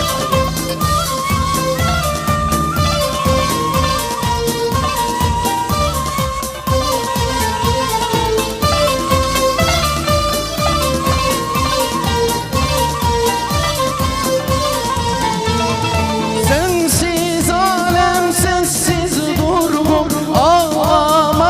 S5: Sensiz alem sessiz durgun ağlama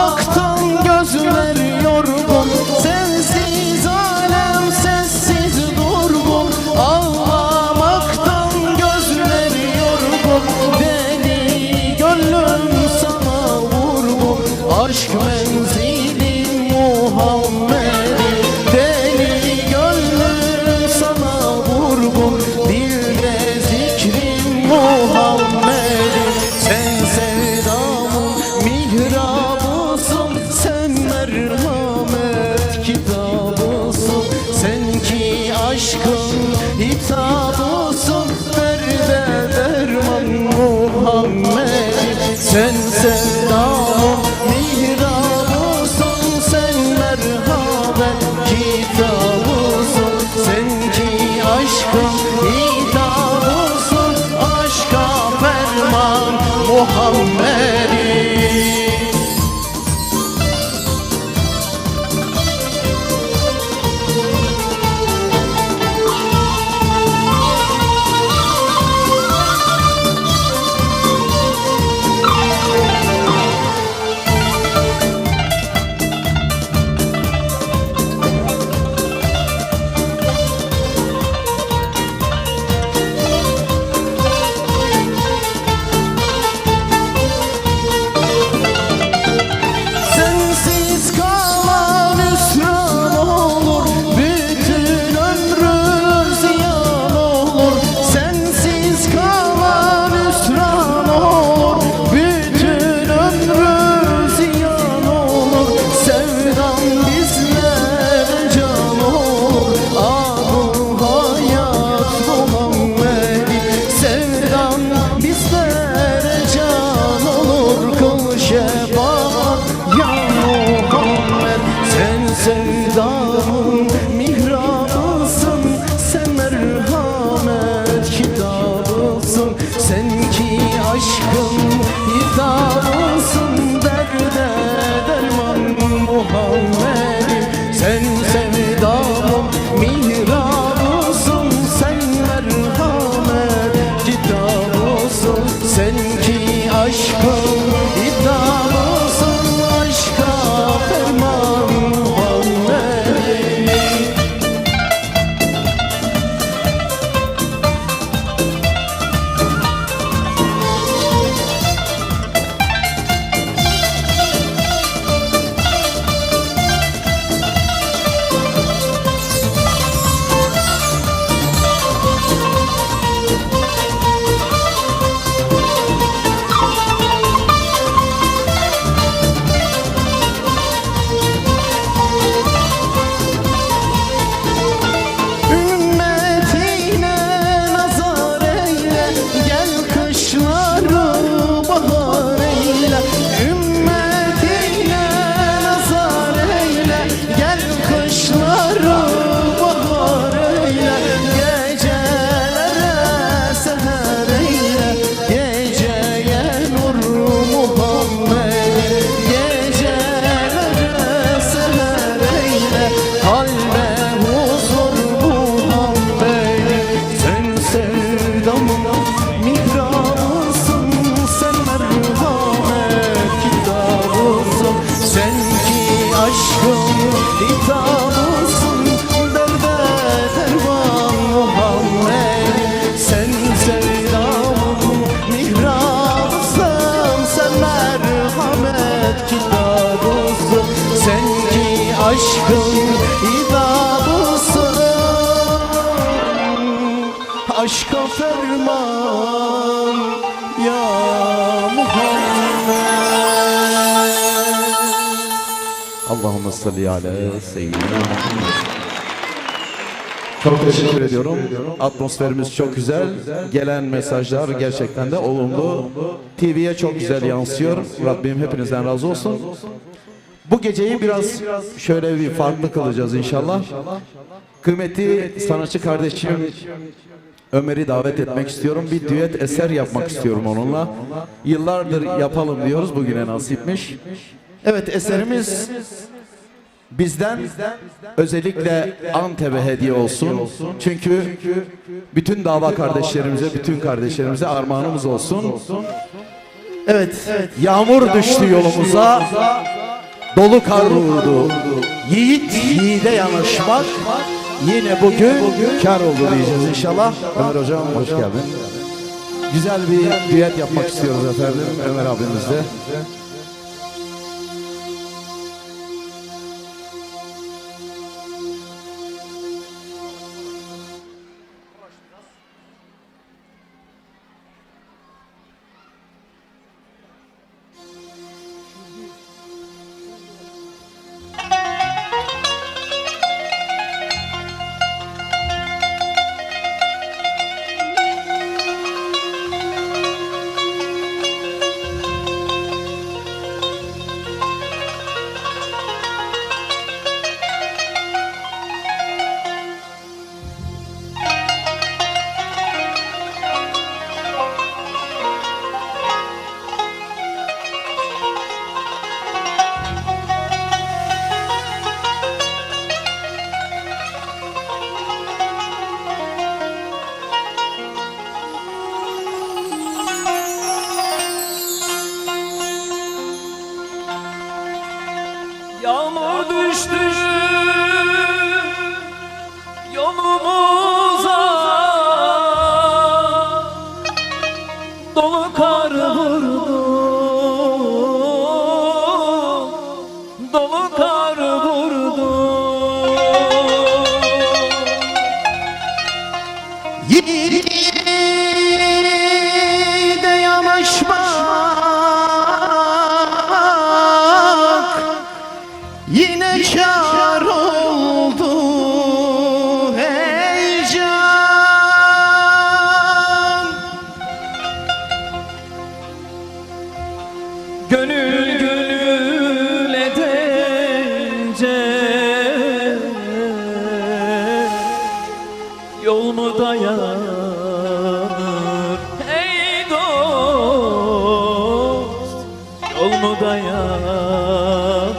S5: Muhammed'im. Sen sevdamın mihrabısın, sen merhamet kitabısın. Sen ki aşkın hitabısın, derde derman Muhammed'im. Sen sevdamın mihrabısın, sen merhamet kitabısın. Sen ki aşkın hitabısın, aşka ferman Muhammed'im. Sensiz kalan hüsran olur, bütün ömrün ziyan olur. Sensiz kalan hüsran olur, bütün ömrün ziyan olur. Sevdan bizlere can olur, abu hayat Muhammed'im. Sevdan bizlere can olur, kıl şefaat ya Muhammed. Sen sevdamın mihrabısın, sen merhamet kitabısın. Sen ki aşkın hitabısın, derde derman Muhammed'im. Sen sevdamın mihrabısın, sen merhamet kitabısın. Sen ki aşkın hitabısın, aşka ferman Muhammed'im. Ümmetine nazar eyle, gel kışları bahar eyle. Ümmetine nazar eyle, gel kışları bahar eyle. Gecelere seher eyle, geceye nur Muhammed. Gecelere seher eyle, kalbe huzur Muhammed. Sen sevdamın mihrabısın, sen merhamet kitabısın. Sen ki aşkın hitabısın, derde derman Muhammed. Sen sevdamın mihrabısın, sen merhamet kitabısın. Sen ki aşkın hitabısın, aşka ferman ya Muhammed.
S11: Allahümme salli ala seyyidina Muhammed. Çok teşekkür ediyorum. Atmosferimiz çok güzel. Gelen mesajlar gerçekten de olumlu. TV'ye çok güzel yansıyor. Rabbim hepinizden razı olsun. Bu geceyi biraz şöyle bir farklı kılacağız inşallah. Kıymetli sanatçı kardeşim Ömer'i davet etmek istiyorum. Bir düet eser yapmak istiyorum onunla. Yıllardır yapalım diyoruz. Bugüne nasipmiş. Evet, eserimiz bizden özellikle Antep'e hediye olsun. Çünkü bütün dava kardeşlerimize, bütün kardeşlerimize armağanımız olsun. Evet, yağmur düştü yolumuza, dolu kar vurdu. Yiğit yiğide yanaşmak yine bugün kar oldu diyeceğiz inşallah. Ömer hocam hoş geldin. Güzel bir düet yapmak istiyoruz efendim Ömer abimizle.
S7: dayanır? Ey dost, yol mu dayanır?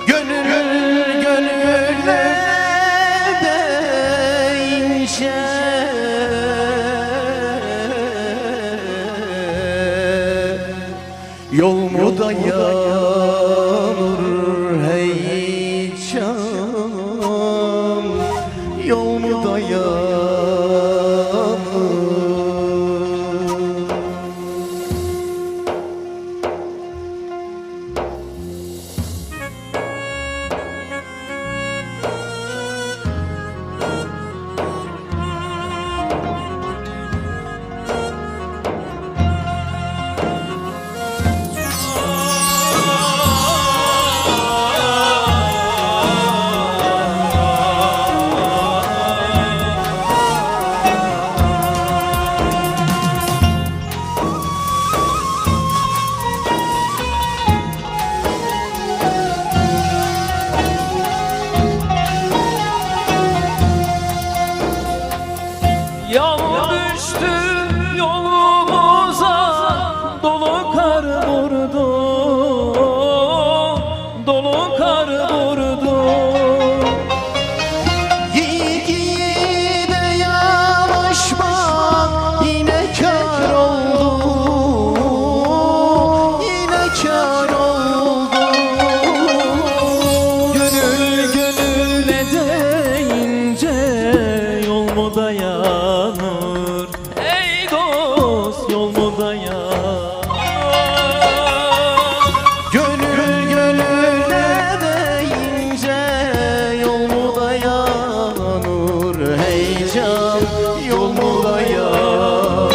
S3: Gönül gönüle deyince yol mu dayanır hey can, yol mu dayanır?
S7: Yol düştü yolumuza, dolu kar vurdu, dolu kar vurdu.
S3: Yiğide yanaşmak yine kâr oldu, yine kâr oldu.
S7: Gönül gönüle deyince yol mu dayanır? Ey dost, yol mu dayanır?
S3: Gönül gönüle deyince yol mu dayanır hey can, yol mu dayanır?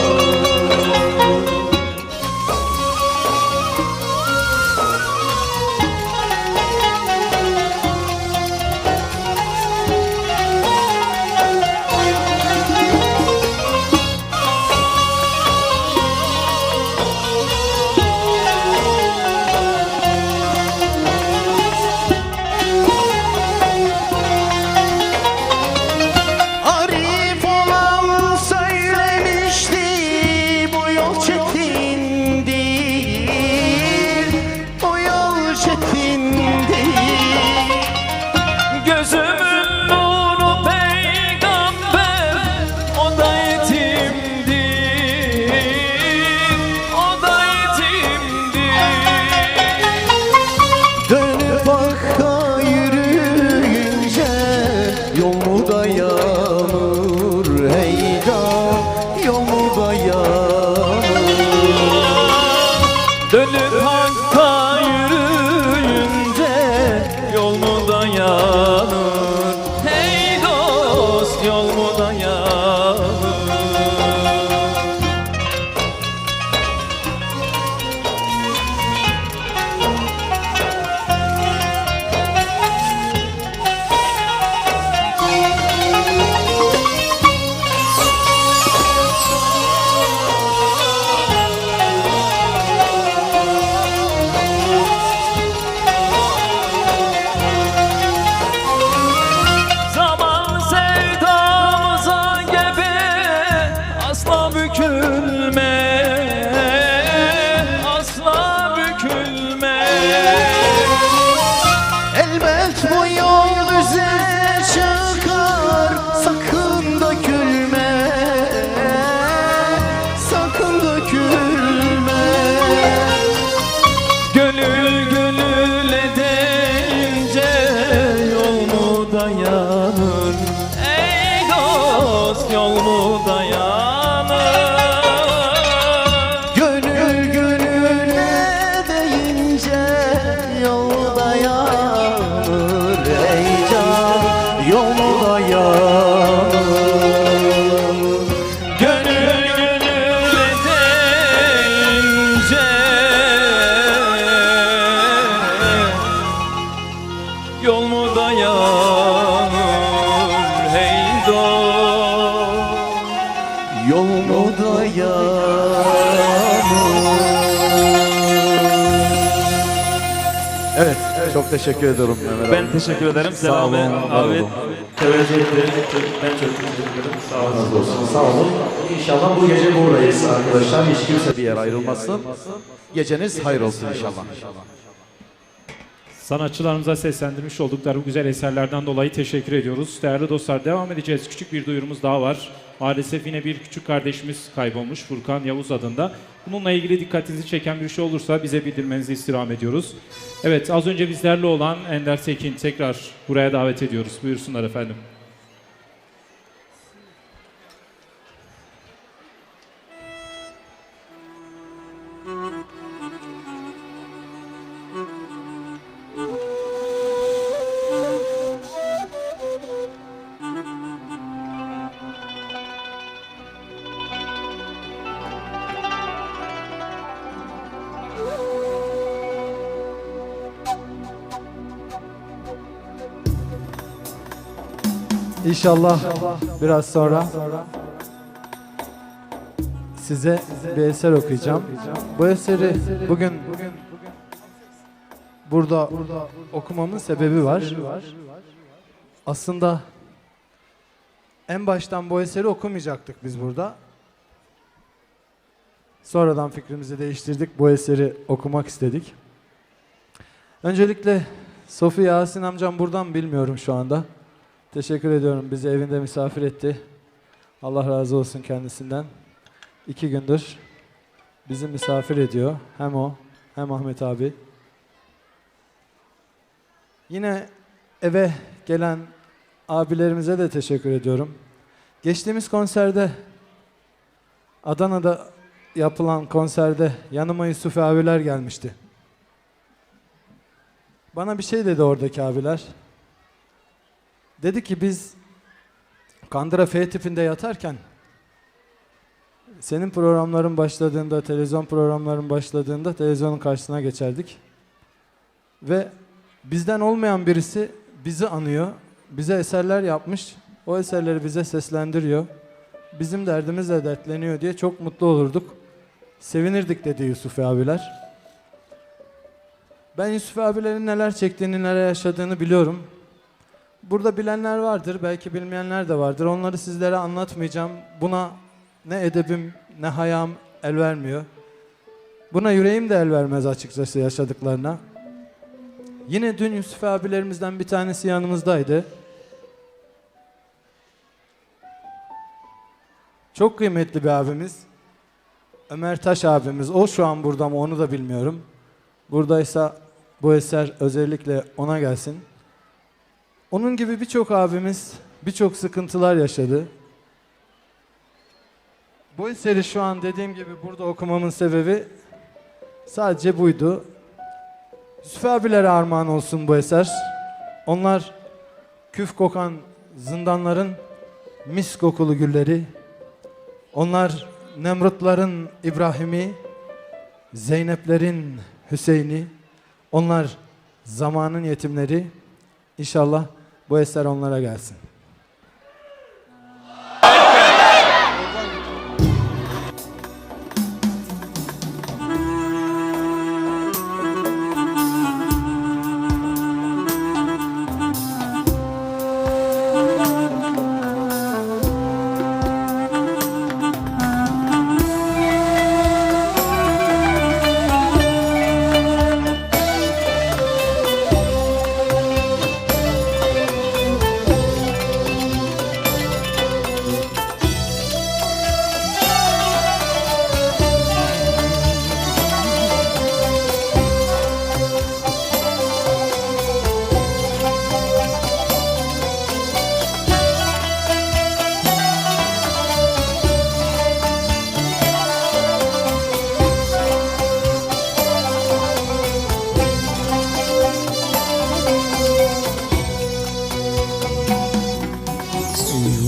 S3: Arif olan söylemişti bu yol çetin değil, bu yol çetin değil.
S7: Gözümün nuru peygamber, o da yetimdir, o da yetimdir.
S3: Dönüp arka yürüyünce yol mu dayanır hey can, yol mu dayanır?
S7: Dönüp hakka yürüyünce yol mu dayanır? Hey dost, yol mu dayanır? Zaman sevdamıza gebe, asla bükülme, asla bükülme.
S3: Elbet bu yol düze çıkar, sakın dökülme, sakın dökülme.
S7: Gönül gönüle deyince yol mu dayanır? Ey dost, yol mu dayanır?
S3: Gönül gönüle deyince yol dayanır ey can, yol mu dayanır?
S7: Gönül gönüle deyince yol mu dayanır? Hey dost,
S3: Yol mu dayanır?
S11: Evet, çok teşekkür ediyorum Mehmet abi.
S7: ben teşekkür ederim.
S11: Sağ olun,
S7: Selam
S11: var
S7: abi.
S11: olun.
S7: teveccüh etti. Ben çok teşekkür ederim. Sağ olun.
S11: Razı olsun. Sağ olun. İnşallah bu gece buradayız arkadaşlar. Hiç kimse bir yer ayrılmasın. Geceniz hayır olsun inşallah.
S1: Sanatçılarımıza seslendirmiş oldukları bu güzel eserlerden dolayı teşekkür ediyoruz. Değerli dostlar, devam edeceğiz. Küçük bir duyurumuz daha var. Maalesef yine bir küçük kardeşimiz kaybolmuş, Furkan Yavuz adında. Bununla ilgili dikkatinizi çeken bir şey olursa bize bildirmenizi istirham ediyoruz. Evet, az önce bizlerle olan Ender Tekin tekrar buraya davet ediyoruz. Buyursunlar efendim.
S8: İnşallah biraz sonra size bir eser okuyacağım. Bu eseri bugün burada okumamın sebebi var. Aslında en baştan bu eseri okumayacaktık biz burada. Sonradan fikrimizi değiştirdik. Bu eseri okumak istedik. Öncelikle Sofi Yasin amcam buradan bilmiyorum şu anda. Teşekkür ediyorum. Bizi evinde misafir etti. Allah razı olsun kendisinden. 2 gündür bizi misafir ediyor. Hem o hem Ahmet abi. Yine eve gelen abilerimize de teşekkür ediyorum. Geçtiğimiz konserde, Adana'da yapılan konserde yanıma Yusuf abiler gelmişti. Bana bir şey dedi oradaki abiler. Dedi ki biz Kandıra F tipinde yatarken senin programların başladığında, televizyon programların başladığında televizyonun karşısına geçerdik. Ve bizden olmayan birisi bizi anıyor, bize eserler yapmış, o eserleri bize seslendiriyor. Bizim derdimizle dertleniyor diye çok mutlu olurduk. Sevinirdik dedi Yusuf abiler. Ben Yusuf abilerin neler çektiğini, neler yaşadığını biliyorum. Burada bilenler vardır, belki bilmeyenler de vardır. Onları sizlere anlatmayacağım. Buna ne edebim ne hayam el vermiyor. Buna yüreğim de el vermez açıkçası yaşadıklarına. Yine dün Yusuf abilerimizden bir tanesi yanımızdaydı. Çok kıymetli bir abimiz. Ömer Taş abimiz. O şu an burada mı onu da bilmiyorum. Buradaysa bu eser özellikle ona gelsin. Onun gibi birçok abimiz birçok sıkıntılar yaşadı. Bu eseri şu an dediğim gibi burada okumamın sebebi sadece buydu. Yusuf abilere armağan olsun bu eser. Onlar küf kokan zindanların mis kokulu gülleri. Onlar Nemrutların İbrahim'i, Zeyneplerin Hüseyin'i. Onlar zamanın yetimleri. İnşallah bu eser onlara gelsin.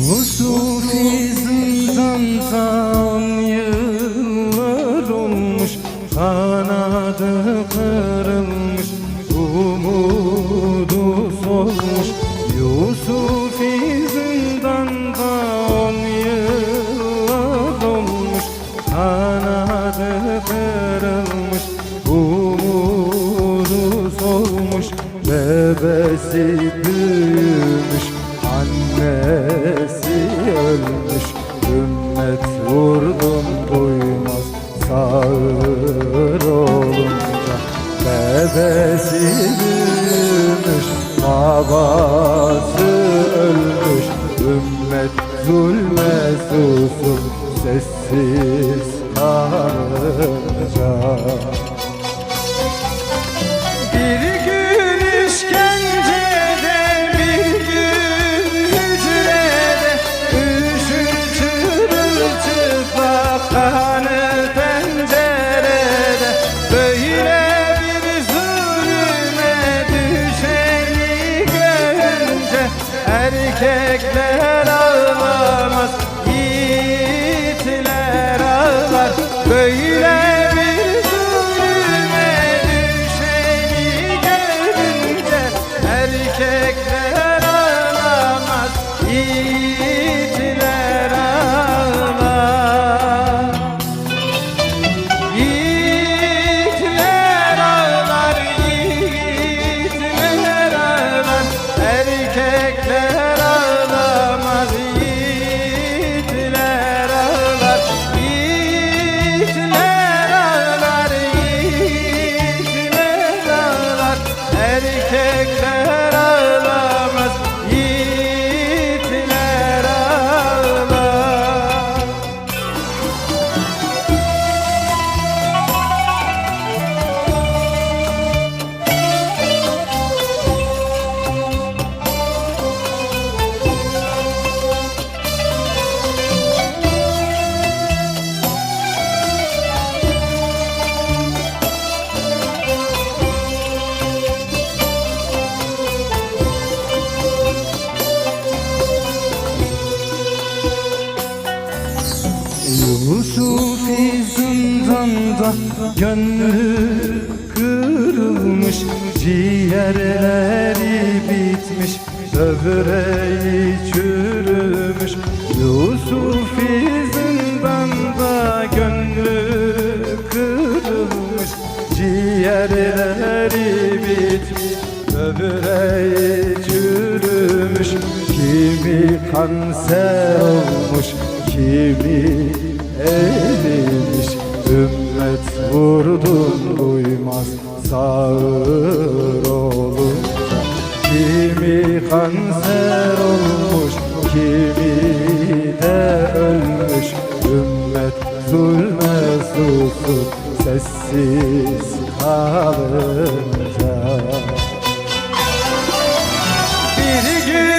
S9: Yusufi zindanda 10 yıllar olmuş, kanadı kırılmış, umudu solmuş. Yusufi zindanda 10 yıllar olmuş, kanadı kırılmış, umudu solmuş. Bebesi büyümüş, anne
S8: bebesi ölmüş. Ümmet vurdum duymaz sağır olunca. Bebesi büyümüş, babası ölmüş. Ümmet zulme susup sessiz kalınca. Bir gün işkencede, bir gün hücrede, üşür çırılçıplak kanı pencerede. Böyle bir zulme düşeni görünce erkekler ağlamaz, yiğitler ağlar. Böyle bir zulme düşeni görünce erkekler ağlamaz, yiğitler ağlar. Yiğitler ağlar, yiğitler ağlar. Erkekler ağlamaz, yiğitler ağlar. Yiğitler ağlar, yiğitler ağlar. Erkekler ağlamaz, yiğitler ağlar. Yusuf'i zindanda gönlü kırılmış, ciğerleri bitmiş, böbreği çürümüş. Yusuf'i zindanda gönlü kırılmış, ciğerleri bitmiş, böbreği çürümüş. Kimi kanser olmuş, kimi erimiş. Ümmet vurdum duymaz sağır olunca. Kimi kanser olmuş, kimi de ölmüş. Ümmet zulme susup sessiz kalınca. Bir gün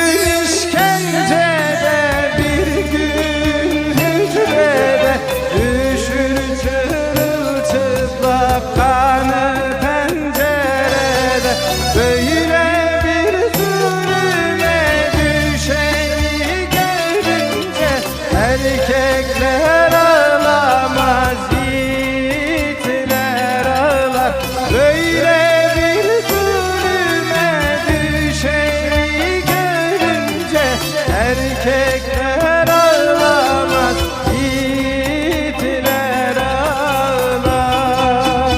S8: işkencede, bir gün hücrede, üşür çırılçıplak kanı pencerede. Böyle bir zulme düşeni görünce erkekler ağlamaz, yiğitler ağlar. Böyle bir zulme düşeni görünce erkekler ağlamaz, yiğitler ağlar.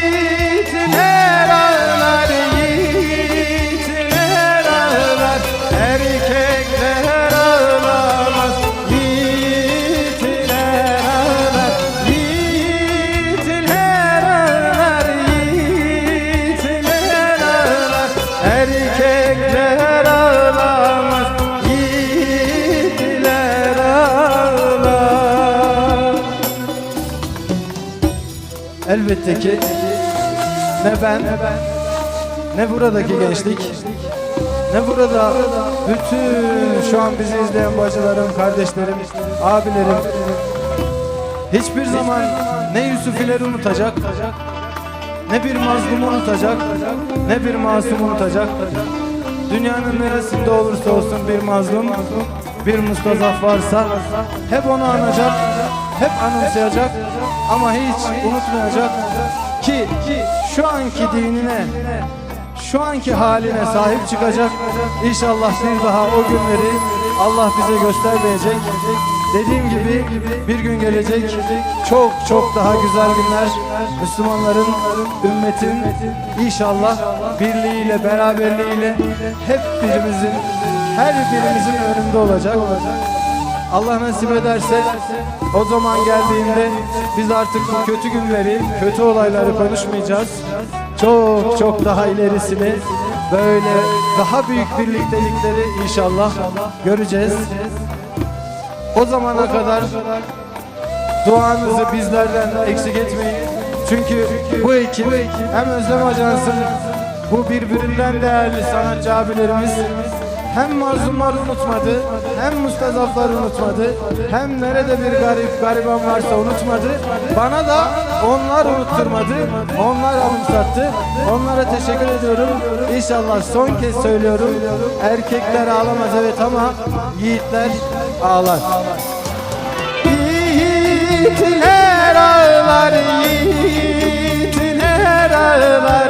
S8: Yiğitler ağlar, yiğitler ağlar. Erkekler ağlamaz, yiğitler ağlar. Yiğitler ağlar, yiğitler ağlar. Erkekler ağlamaz, yiğitler ağlar. Elbette ki ne ben, ne buradaki gençlik, ne burada bütün şu an bizi izleyen bacılarım, kardeşlerim, abilerim hiçbir zaman ne Yusufileri unutacak, ne bir mazlumu unutacak, ne bir masumu unutacak. Dünyanın neresinde olursa olsun bir mazlum, bir mustazaf varsa hep onu anacak, hep anımsayacak ama hiç unutmayacak ki şu anki dinine, şu anki haline sahip çıkacak. İnşallah bir daha o günleri Allah bize göstermeyecek. Dediğim gibi bir gün gelecek, çok çok daha güzel günler. Müslümanların, ümmetin inşallah birliğiyle, beraberliğiyle hep birimizin, her birimizin önünde olacak. Allah nasip ederse o zaman geldiğinde biz artık bu kötü günleri, kötü olayları konuşmayacağız. Çok çok daha ilerisini, böyle daha büyük birliktelikleri inşallah göreceğiz. O zamana kadar duanızı bizlerden eksik etmeyin. Çünkü bu ekip hem Özlem Ajans'ın bu birbirinden değerli sanatçı abilerimiz hem mazlumları unutmadı, hem mustazafları unutmadı, hem nerede bir gariban varsa unutmadı. Bana da onlar unutturmadı, onlar anımsattı. Onlara teşekkür ediyorum. İnşallah son kez söylüyorum, erkekler ağlamaz evet ama yiğitler ağlar. Yiğitler ağlar, yiğitler ağlar.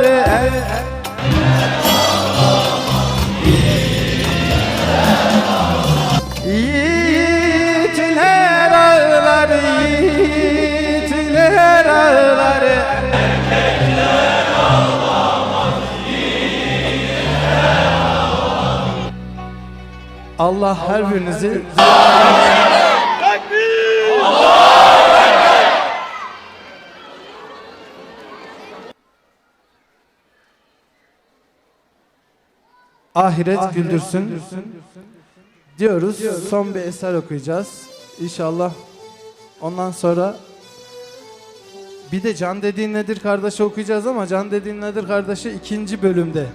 S8: Yiğitler ağlar, yiğitler ağlar. Erkekler ağlamaz, yiğitler ağlar. Allah her birinizi ahiret güldürsün diyoruz. Son bir eser okuyacağız. İnşallah ondan sonra bir de Can Dediğin Nedir Kardeş'i okuyacağız ama Can Dediğin Nedir Kardeş'i 2. bölümde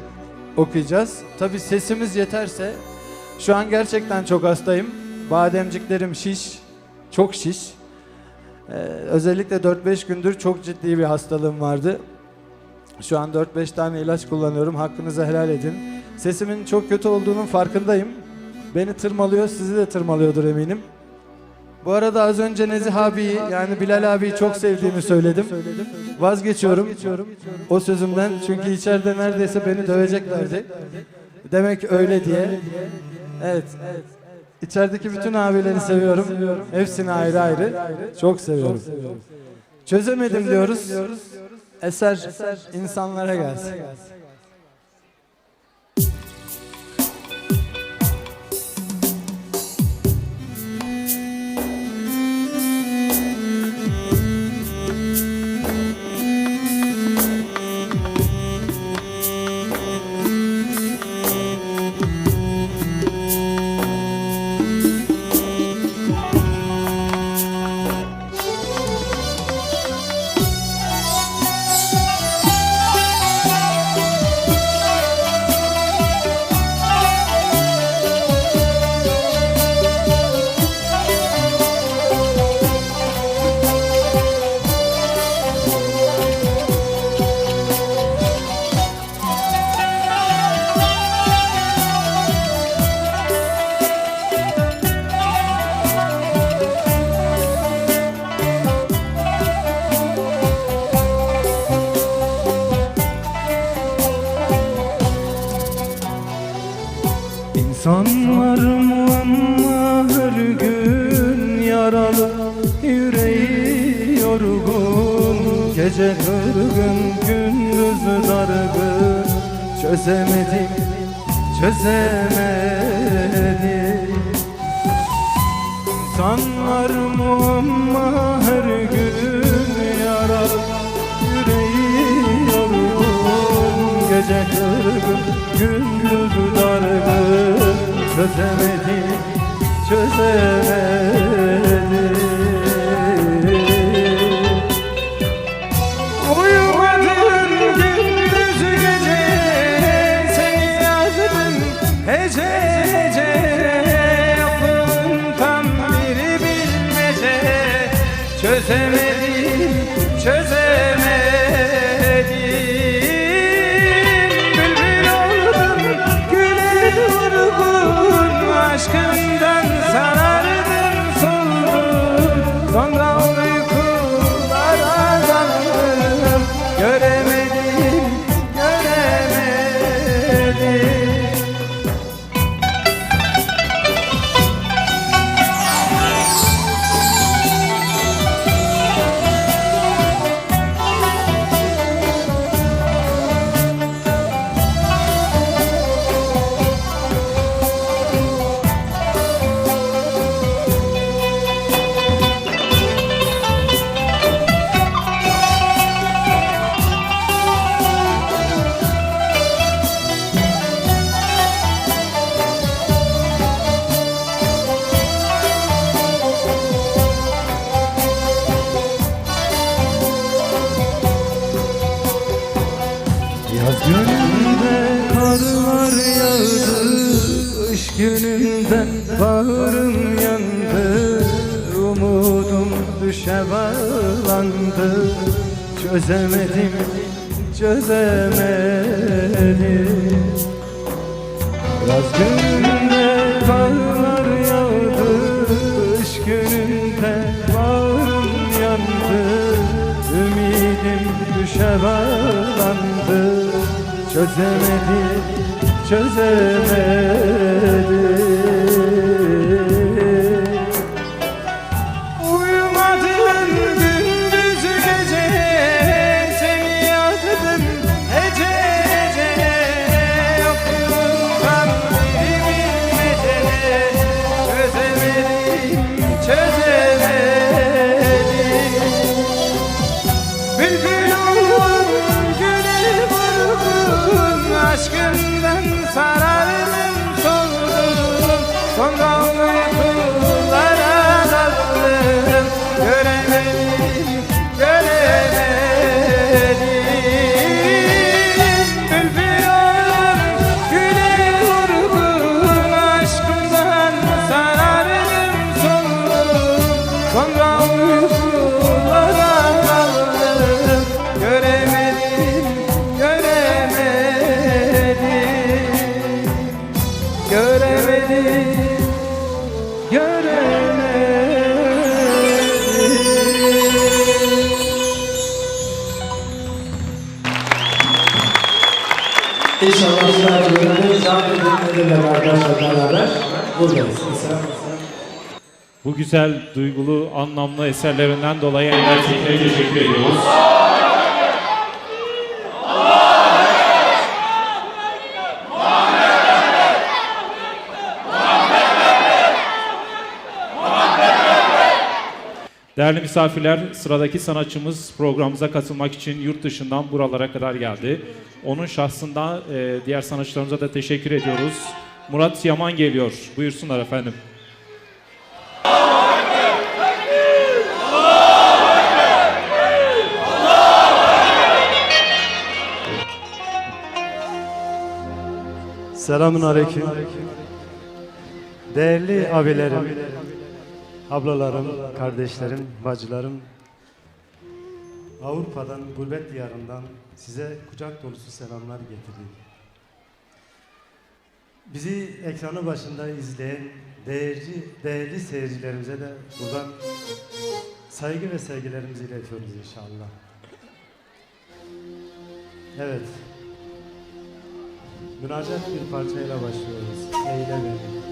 S8: okuyacağız. Tabi sesimiz yeterse, şu an gerçekten çok hastayım. Bademciklerim şiş, çok şiş. Özellikle 4-5 gündür çok ciddi bir hastalığım vardı. Şu an 4-5 tane ilaç kullanıyorum. Hakkınızı helal edin. Sesimin çok kötü olduğunun farkındayım. Beni tırmalıyor, sizi de tırmalıyordur eminim. Bu arada az önce Nezih abiyi, yani Bilal abiyi çok sevdiğimi söyledim. Vazgeçiyorum o sözümden, çünkü içeride neredeyse beni döveceklerdi. Demek öyle diye. Evet. İçerideki bütün abileri seviyorum. Hepsini ayrı ayrı çok seviyorum. Çözemedim diyoruz. Eser insanlara gelsin.
S9: İnsanlar muamma her gün yaralı, yüreği yorgun, gece kırgın, gündüz dargın. Çözemedim, çözemedim. İnsanlar muamma her gün yaralı, yüreği yorgun, gece kırgın, gündüz dargın. Çözemedim, çözemedim. Uyumadın gündüz gece, seni yazdım hece hece. Yapın tam bir bilmece, çözemedim, çözemedim. Bülbül oldum, güle vurgun, aşkından sarardım, soldum. Sonra uykulara daldım, göremedim, göremedim.
S8: gününden bağrım yandı, umudum düşe bağlandı. Çözemedim, çözemedim. Yaz gününde karlar yağdı, kış gününde bağrım yandı. Ümidim düşe bağlandı. Çözemedim, çözemedim. Uyumadım gündüz gece, seni yazdım ece ece. Yokluğundan dilimin ecele, çözemedim, çözemedim. Bülbül olur güle vurgun, aşkından sararım soldum. Sonra uykulara daldım, göremedim, göremedim. Bülbül olur güle vurgun, aşkından sararım soldum. Sonra uykulara daldım, göremedim, göremedim, göremedim, göremedim.
S9: İnşallah sizler görünür. Zaten dinlediler arkadaşlar beraber. Buradayız.
S1: Bu güzel, duygulu, anlamlı eserlerinden dolayı Ender Tekin'e teşekkür ediyoruz. Değerli misafirler, sıradaki sanatçımız programımıza katılmak için yurt dışından buralara kadar geldi. Onun şahsında diğer sanatçılarımıza da teşekkür ediyoruz. Murat Yaman geliyor. Buyursunlar efendim.
S8: Selamun aleyküm. Değerli abilerim, ablalarım, kardeşlerim, bacılarım, Avrupa'dan, gurbet diyarından size kucak dolusu selamlar getirdik. Bizi ekranı başında izleyen değerli seyircilerimize de buradan saygı ve sevgilerimizi iletiyoruz inşallah. Evet. Münacat bir parçayla başlıyoruz. Eyle beni.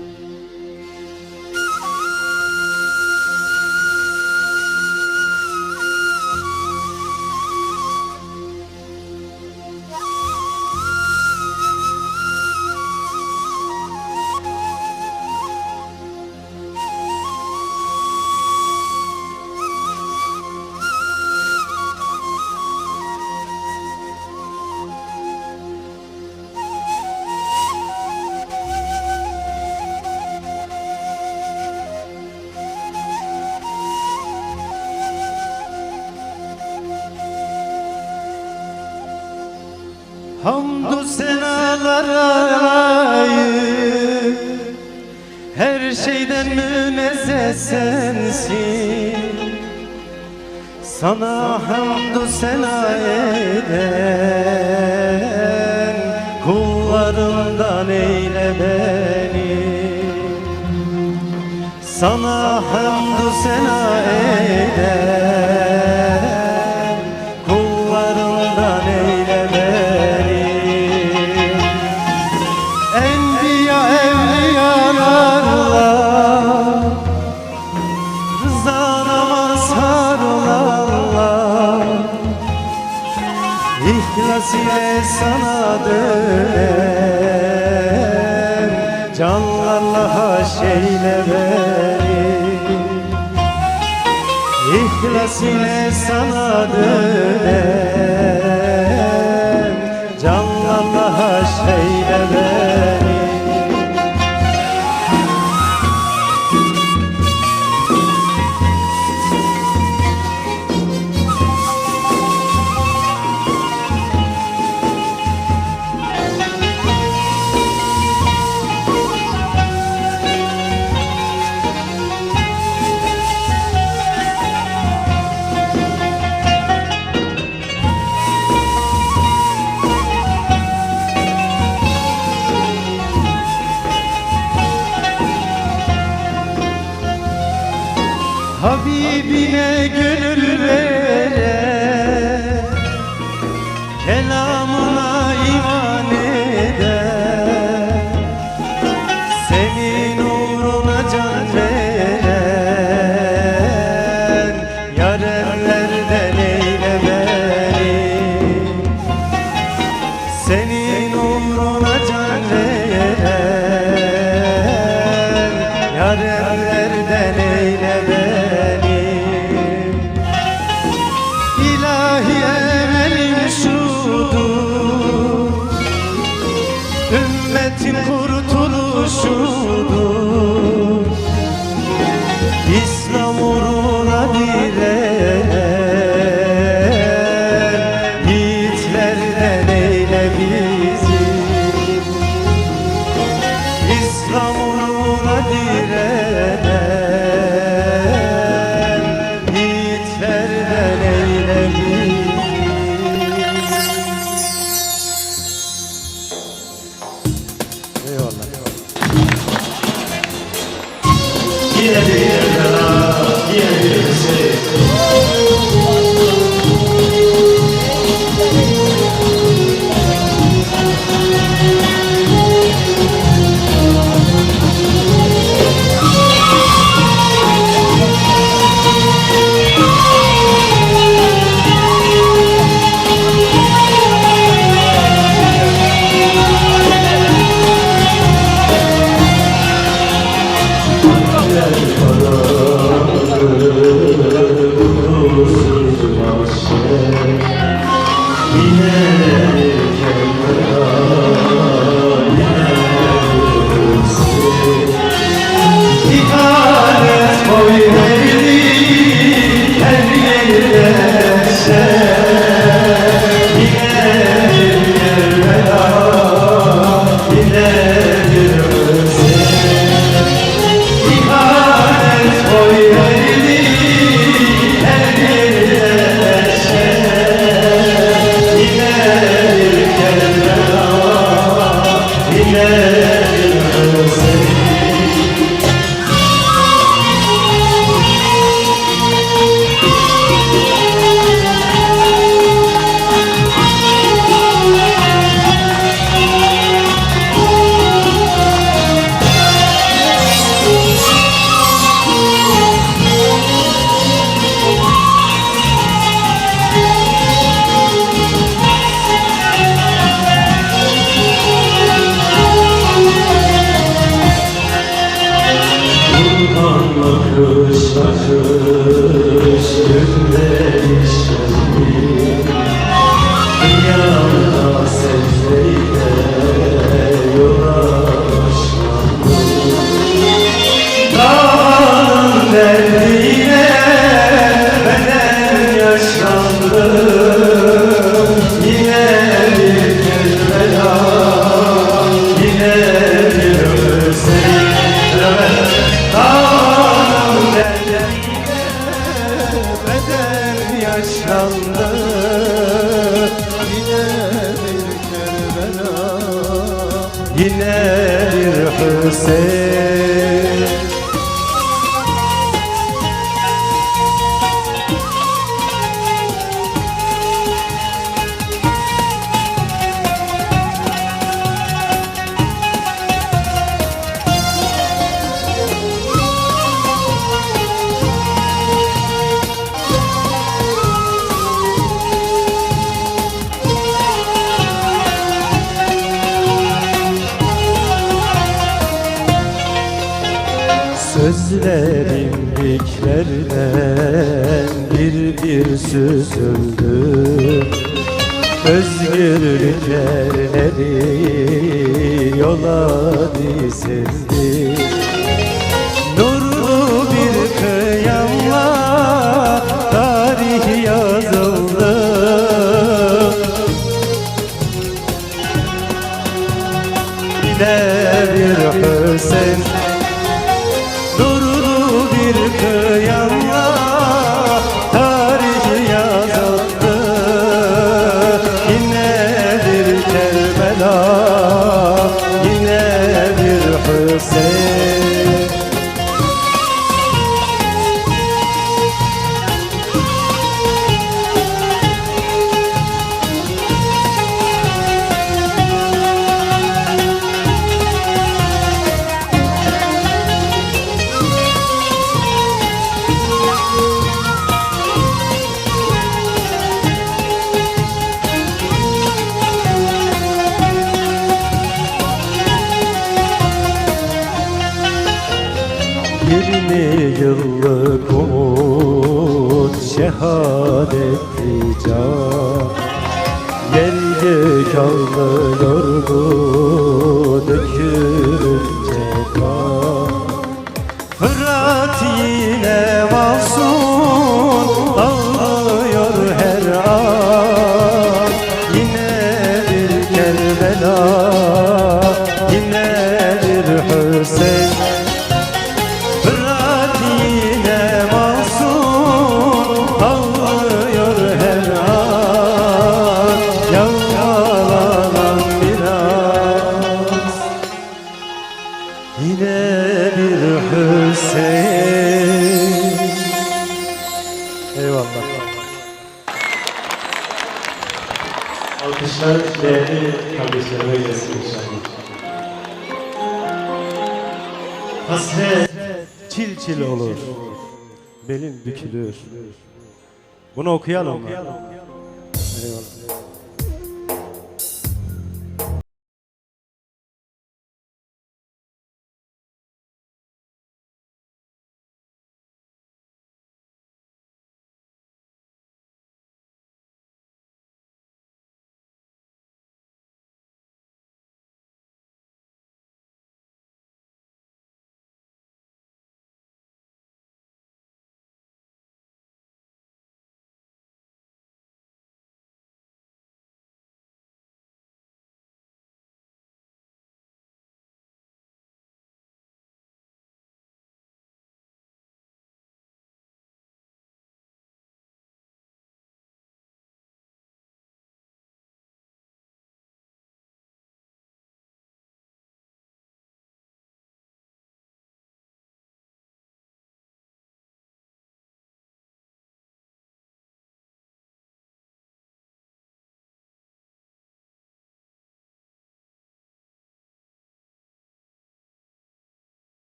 S8: Hamdü senalar layık, her şeyden münezzeh sensin. Sana hamdü sena eden kullarından eyle beni. Sana hamdü sena eden kullarından eyle beni. Enbiya evliyalarla rızana mazharlarla İhlas ile sana dönem canlarla haşeyle beni. İhlas ile sana dönem canlarla haşeyle beni.
S3: Habibine gönül veren, kelamına iman eden, senin uğruna can veren, yarenlerden eyle beni. Senin uğruna can veren, yarenlerden eyle beni. İlahi emelim şudur, ümmetin kurtuluşudur. İslam uğruna diren yiğitlerden eyle bizi. İslam uğruna diren yiğitlerden eyle bizi. Yine bir Hüseyin. Sözlerim diklerden bir süzüldü, özgürlükleri yola dizildi. Nurlu bir kıyamla tarih yazıldı. Yine bir Hüseyin, bir kıyamla tarih yazıldı. Yine bir Kerbela, yine bir Hüseyin. 20 yıllık umut şehadetti can. Yer gök ağlıyordu dökülünce kan. Fırat yine masum ağlıyor her an. Yine bir Kerbela, yine bir Hüseyin. Fırat yine masum ağlıyor her an. Yağlanan biraz, yine bir Hüseyin. Eyvallah.
S9: Alkışlar değerli kardeşlerime gelsin inşallah.
S3: Hasret çil çil olur, belin bükülür. Bunu okuyalım mı? Eyvallah.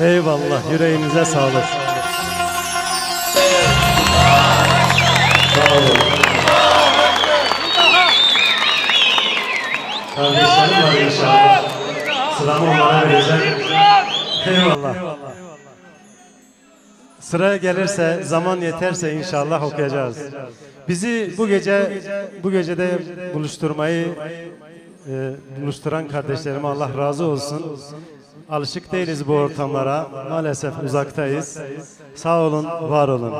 S3: Eyvallah, yüreğinize sağlık.
S9: Sağ olun. Kardeşlerim var inşallah. Sıramı onlara vereceğim.
S3: Eyvallah. Sıraya gelirse, zaman yeterse inşallah okuyacağız. Bizi bu gecede buluşturan kardeşlerime Allah razı olsun. Alışık değiliz bu ortamlara. Maalesef uzaktayız. Sağ olun, var olun.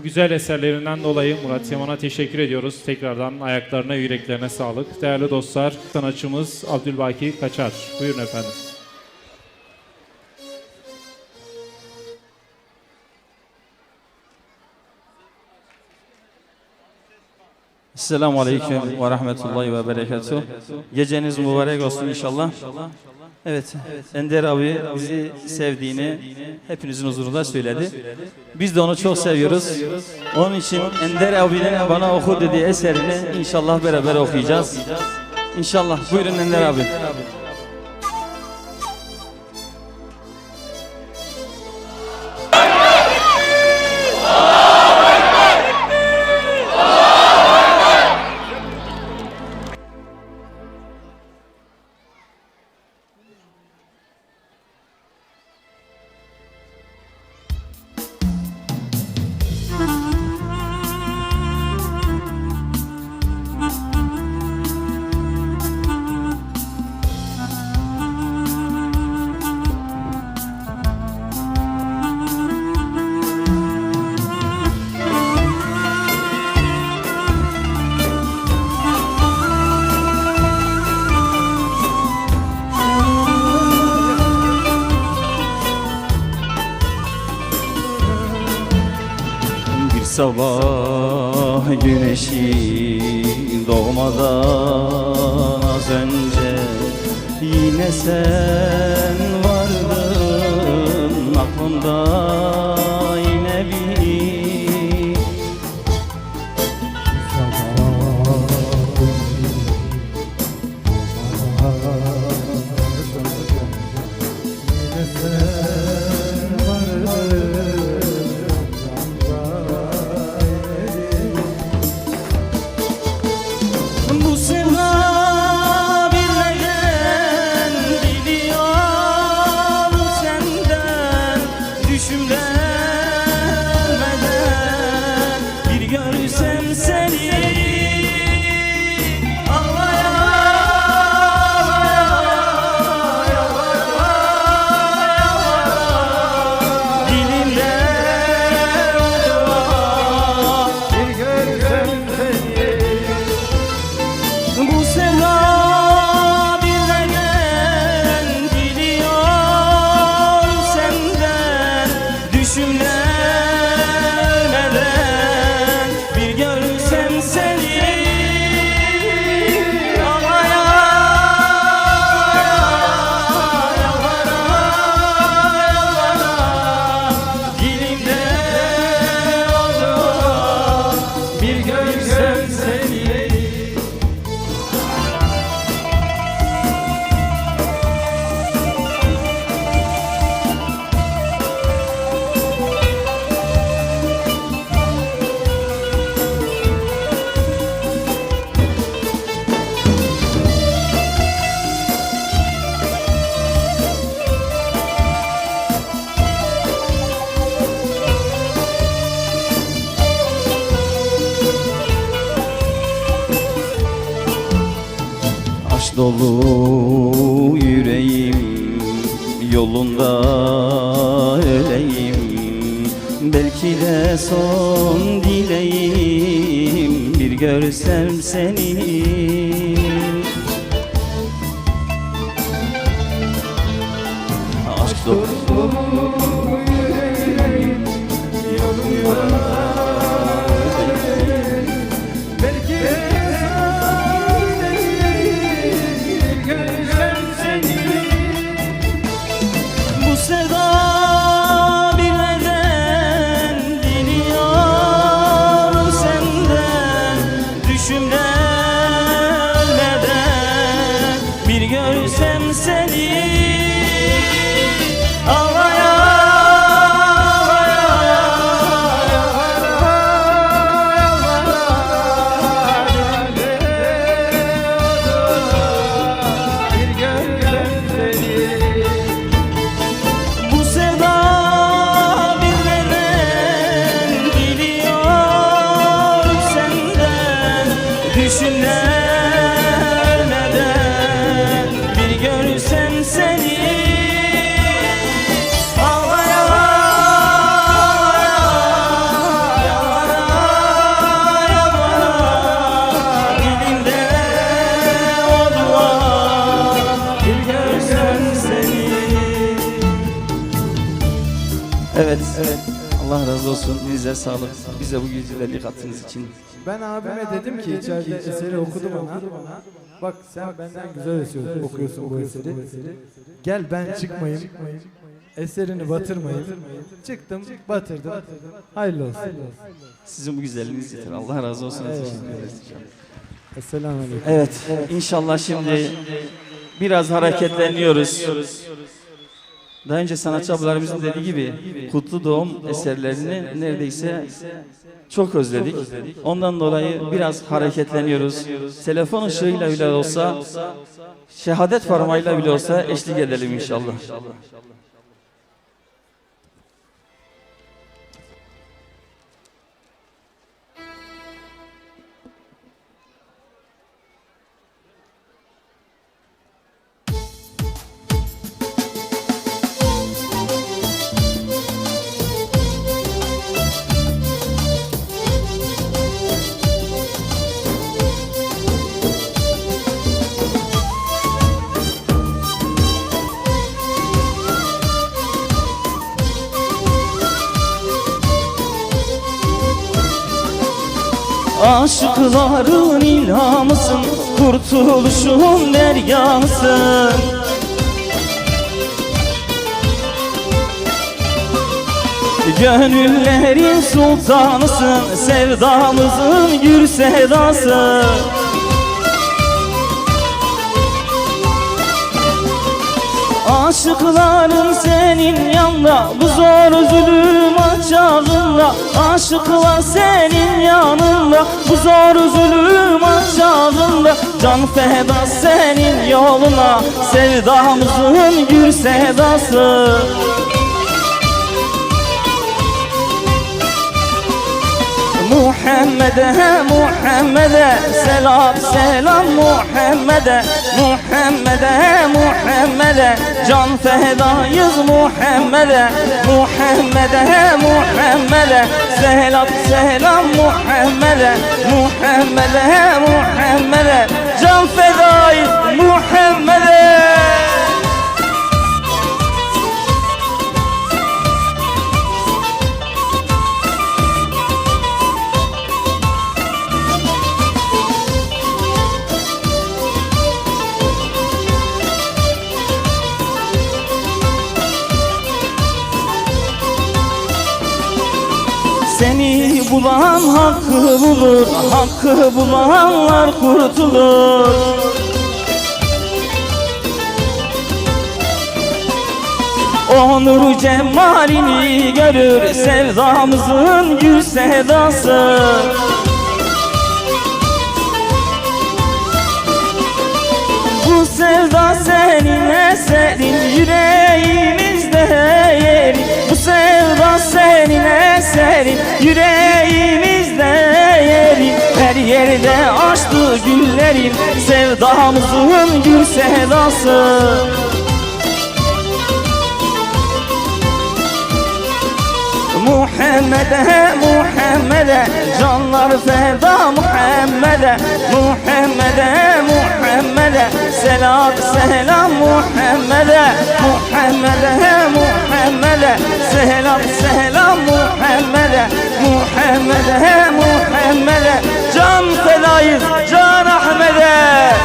S1: güzel eserlerinden dolayı Murat Yaman'a teşekkür ediyoruz. Tekrardan ayaklarına, yüreklerine sağlık. Değerli dostlar, sanatçımız Abdülbaki Kaçar. Buyurun efendim.
S2: Esselamu Aleyküm ve Rahmetullahi ve Berekatuhu. Geceniz mübarek olsun inşallah. Evet, Ender abi bizi sevdiğini hepinizin huzurunda söyledi. Biz de onu çok seviyoruz. Onun için Ender abinin bana oku dediği eserini inşallah beraber okuyacağız. İnşallah. Buyurun Ender abi.
S12: Sabah güneşi doğmadan az önce yine sen vardın aklımda yine bir dolu yüreğim yolunda öleyim. Belki de son dileğim bir görsem seni. Aşk dolu yüreğim yolunda görsem seni ağlaya bir görsem seni. Bu sevda bir neden geliyor senden düşünler. Sen
S2: Evet. Allah razı olsun. Size sağlık. Bize bu güzelliği kattığınız için.
S8: Ben abime dedim ki içeride eseri okudu bana. Bak sen benden güzel okuyorsun bu eseri. Gel ben çıkmayayım. Eserini batırmayayım. Çıktım, batırdım. Hayırlı olsun.
S2: Sizin bu güzelliğiniz yeter. Allah razı olsun.
S8: Evet.
S2: Teşekkür ederiz.
S8: Esselamu aleyküm.
S2: Evet. İnşallah şimdi biraz hareketleniyoruz. Daha önce sanatçı ablalarımızın dediği gibi kutlu doğum eserlerini neredeyse çok özledik. Ondan dolayı biraz hareketleniyoruz. Telefon ışığıyla bile olsa, şehadet parmağıyla bile olsa eşlik edelim inşallah.
S12: Aşıkların ilhamısın, kurtuluşun deryasın. Gönüllerin sultanısın, sevdamızın gür sedası. Aşıkların senin yanında, bu zor zulüm açağında. Aşıklar senin yanında, bu zor zulüm açağında. Can feda senin yoluna, sevdamızın gür sedası. Muhammed'e, Muhammed'e, selam selam Muhammed'e. Muhammed'e, Muhammed'e, can fedayız Muhammed'e. Muhammed'e, Muhammed'e, selam selam Muhammed'e. Muhammed'e, Muhammed'e, can fedayız Muhammed'e. Seni bulan hakkı bulur, hakkı bulanlar kurtulur. O nur cemalini görür, sevdamızın gül sedası. Bu sevda senin eserin, yüreğimizde yerin. Bu sevda senin eserin, yüreğimizde yerin. Her yerde açtı güllerin, sevdamızın gül sedası. Muhammed'e, Muhammed'e, canlar feda Muhammed'e. Muhammed'e, Muhammed'e, selam selam Muhammed'e. Muhammed'e, Muhammed'e, selam selam Muhammed'e. Muhammed'e, Muhammed'e, can fedayız Can Ahmet'e.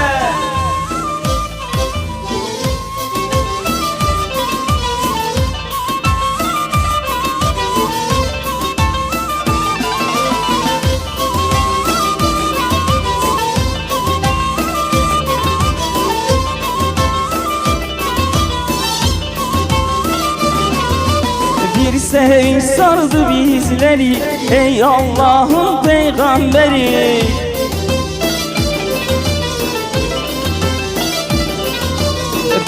S12: Bir sevinç sardı bizleri, ey Allah'ın peygamberi.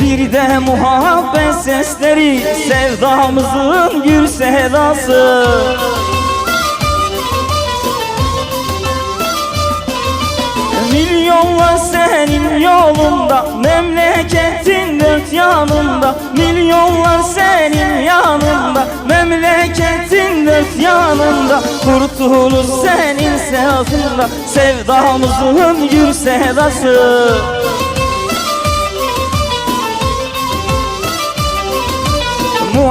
S12: Bir de muhabbet sesleri, sevdamızın gür sedası. Milyonlar senin yolunda, memleketin dört yanında. Milyonlar senin yanında, memleketin dört yanında. Kurtuluş senin sevdında, sevdamızın gür sedası.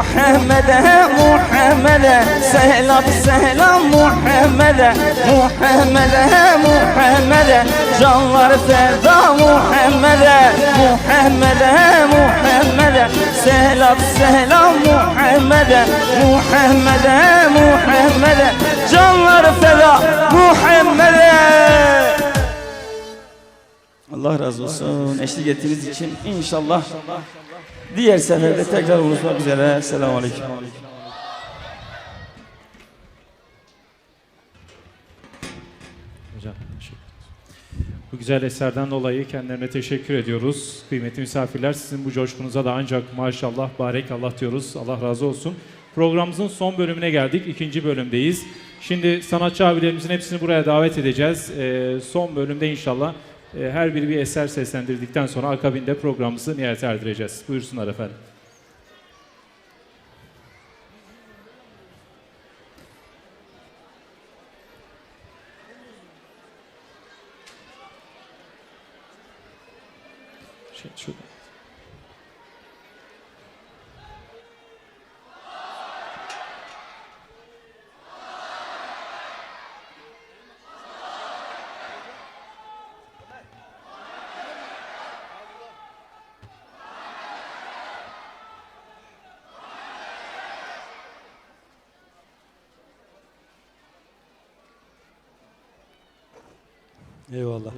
S12: Muhammed'e Muhammed'e selam selam Muhammed'e Muhammed'e Muhammed'e canlar feda Muhammed'e Muhammed'e Muhammed'e selam selam Muhammed'e Muhammed'e Muhammed'e canlar feda Muhammed'e.
S2: Allah razı olsun. Eşlik ettiğiniz için inşallah diğer seferde tekrar buluşmak üzere. Selamun Aleyküm.
S1: Hocam, bu güzel eserden dolayı kendilerine teşekkür ediyoruz. Kıymetli misafirler, sizin bu coşkunuza da ancak maşallah, barekallah diyoruz. Allah razı olsun. Programımızın son bölümüne geldik. 2. bölümdeyiz. Şimdi sanatçı abilerimizin hepsini buraya davet edeceğiz. Son bölümde inşallah her biri bir eser seslendirdikten sonra akabinde programımızı nihayete erdireceğiz. Buyursunlar efendim. Şurada.
S3: Eyvallah.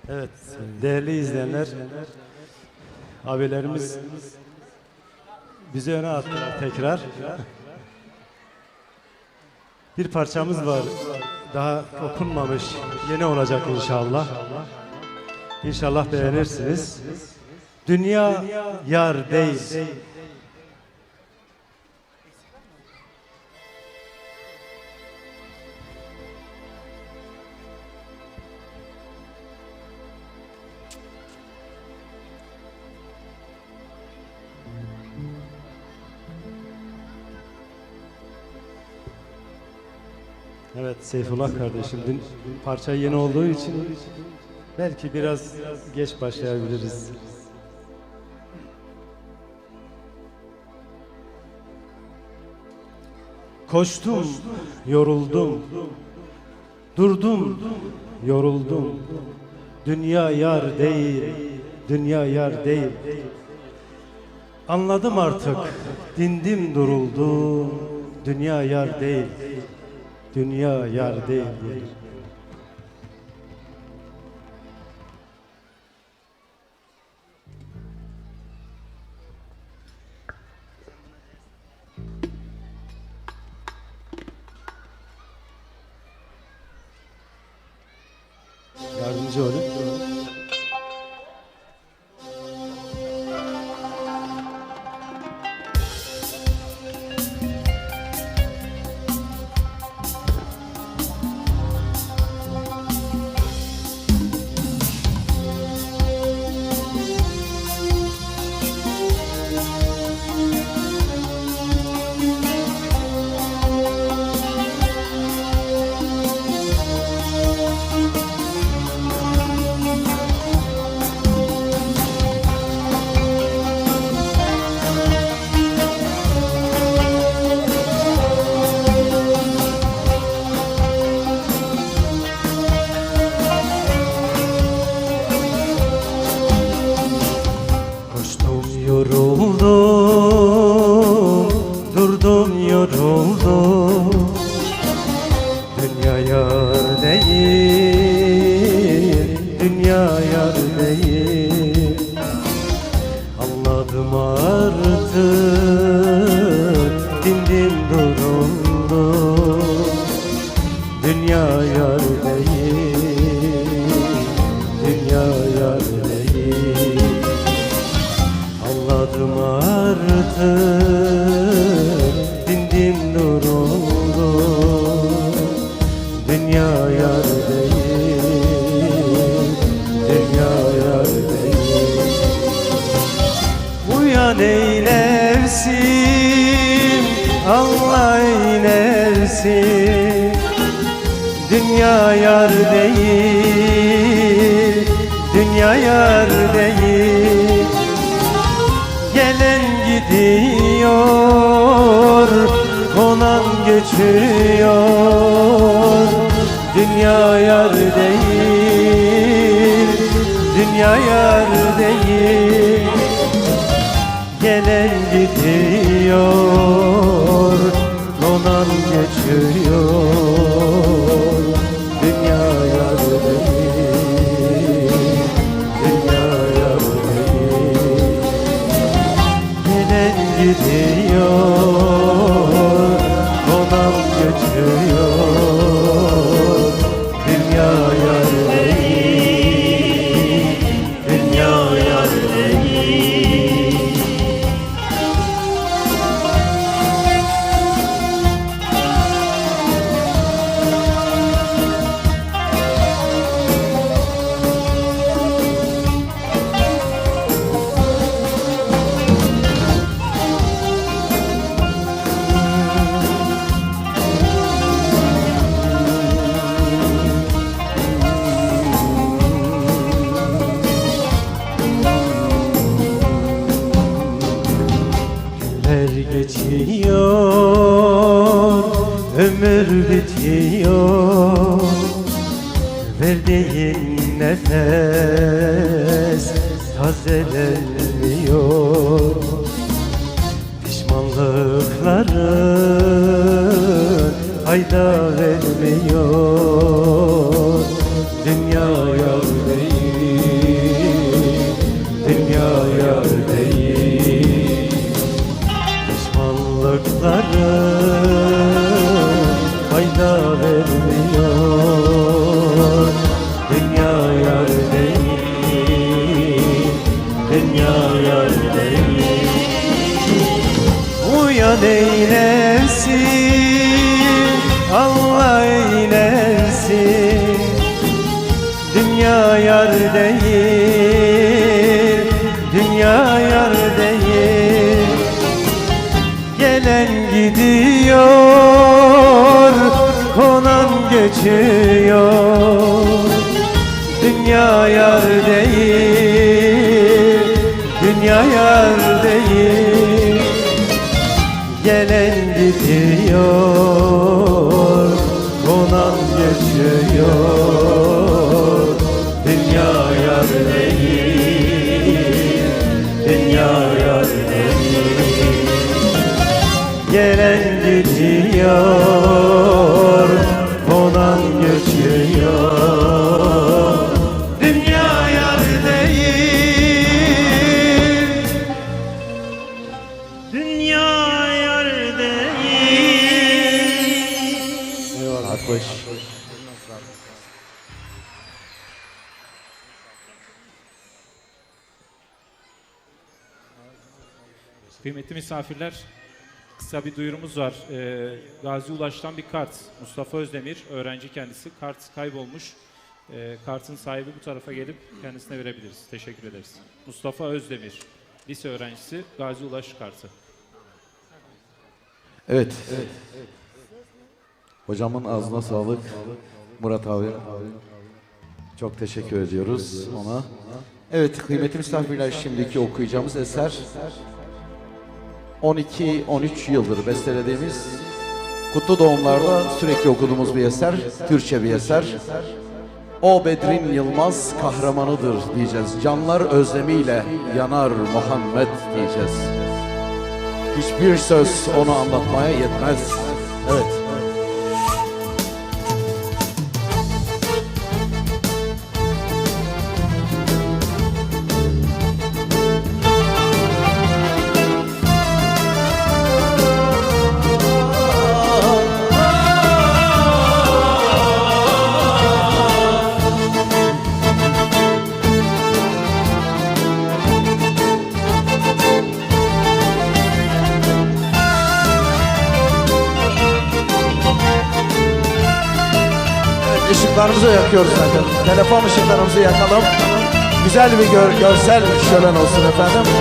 S3: Evet, değerli izleyenler, abilerimiz bizi öne attılar tekrar. Bir parçamız var, daha okunmamış, yeni olacak inşallah. İnşallah beğenirsiniz. Dünya yar değil. Evet Seyfullah kardeşim, dün parça yeni olduğu için belki biraz geç başlayabiliriz. Koştum, yoruldum, durdum, yoruldum. Dünya yar değil, dünya yar değil. Anladım artık, dindim duruldum. Dünya yar değil. Dünya yar değil. Yardımcı olun. inersin. Dünya yar değil, dünya yar değil. Gelen gidiyor, konan geçiyor. Dünya yar değil, dünya yar değil. Gelen gidiyor, konan geçiyor. Dünya yar değil, dünya yar değil. Gelen gidiyor, konan geçiyor. Dünya yar değil, dünya yar değil. Geçiyor, ömür bitiyor. Verdiğin nefes tazelenmiyor. Pişmanlıkların fayda vermiyor. Dünya yar değil, dünya yar değil. Pişmanlıkların fayda vermiyor. Dünya yar değil, dünya yar değil. Uyan eylesin, Allah eylesin. Dünya yar değil, dünya yar değil. Gelen gidiyor, konan geçiyor. Dünya yar değil, dünya yar değil. Gelen gidiyor, konan geçiyor. Dünya yar değil, dünya yar değil. Gelen gidiyor, konan geçiyor. Dünya yar değil, dünya yar değil. Eyvallah. Hoş.
S1: Kıymetli misafirler, kısa bir duyurumuz var. Gazi Ulaş'tan bir kart. Mustafa Özdemir, öğrenci kendisi. Kart kaybolmuş. Kartın sahibi bu tarafa gelip kendisine verebiliriz. Teşekkür ederiz. Mustafa Özdemir, lise öğrencisi, Gazi Ulaş kartı.
S11: Evet. Hocamın ağzına sağlık. Murat abi. Çok teşekkür ediyoruz ona. Evet kıymetli misafirler, şimdiki okuyacağımız eser 12-13 yıldır bestelediğimiz, kutlu doğumlarda sürekli okuduğumuz bir eser, Türkçe bir eser. O Bedrin Yılmaz kahramanıdır diyeceğiz. Canlar özlemiyle yanar Muhammed diyeceğiz. Hiçbir söz onu anlatmaya yetmez. Evet. Işıklarımızı yakıyoruz zaten. Telefon ışıklarımızı yakalım. Güzel bir görsel şölen olsun efendim.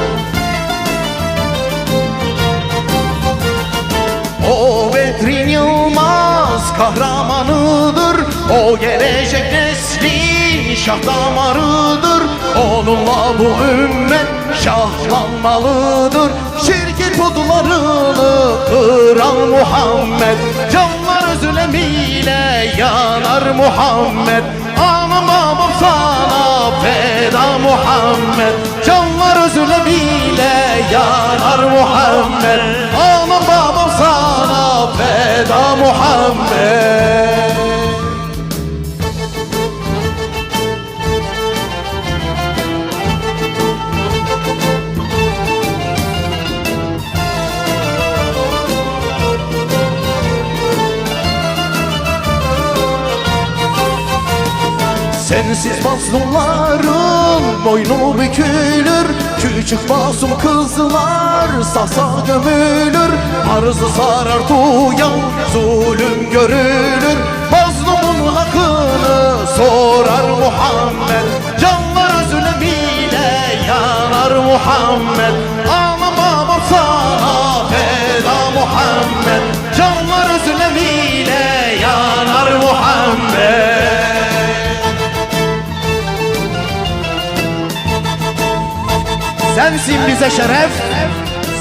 S11: O
S12: Bedrin Yılmaz kahramanıdır. O gelecek neslin şah damarıdır. Onunla bu ümmet şahlanmalıdır. Şirket putlarını kıran Muhammed, canlar özlemiyle yanar Muhammed. Anam babam sana feda Muhammed, canlar özlemiyle yanar Muhammed. Anam babam sana feda Muhammed. Sensiz mazlumların boynu bükülür. Küçük masum kızlar sasa gömülür. Arzı sarar duyan zulüm görülür. Mazlumun hakkını sorar Muhammed, canlar özlemiyle yanar Muhammed. Anam babam sana feda Muhammed, canlar özlemiyle yanar Muhammed. Sensin bize şeref,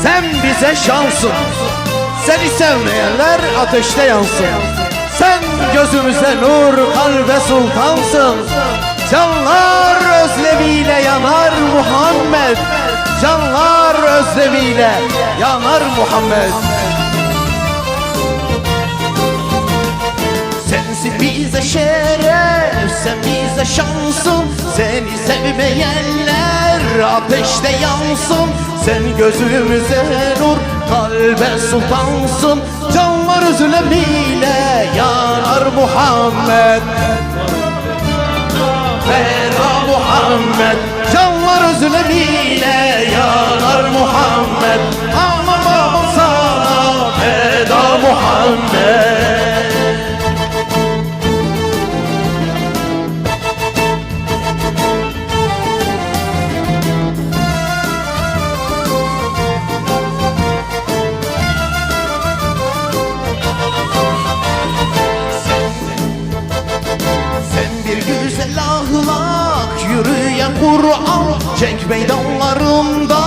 S12: sen bize şansın. Seni sevmeyenler ateşte yansın. Sen gözümüze nur, kalbe sultansın. Canlar özlemiyle yanar Muhammed, canlar özlemiyle yanar Muhammed. Sensin bize şeref, sen bize şansın. Seni sevmeyenler ateşte yansın. Sen gözümüze nur, kalbe sultansın. Canlar özlemiyle yanar Muhammed, feda Muhammed. Canlar özlemiyle yanar Muhammed. Aman babam sana feda Muhammed. Yürüyen Kur'an, cenk meydanlarında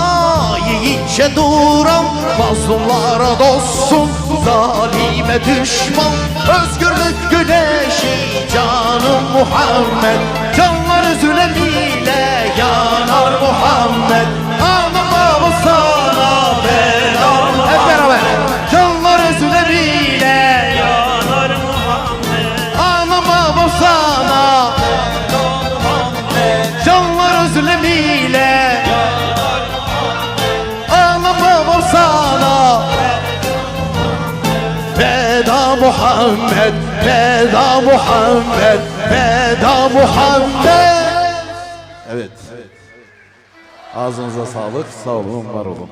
S12: yiğitçe duran. Mazlumlara dostsun, zalime düşman. Özgürlük güneşi canım Muhammed, canlar özlemiyle yanar Muhammed. Anam babam sana feda Muhammed, hep beraber. Canlar özlemiyle yanar Muhammed. Anam babam sana, canlar özlemiyle anam babam sana feda Muhammed, feda Muhammed, feda Muhammed.
S11: Evet. Ağzınıza sağlık. Sağ olun, var olun.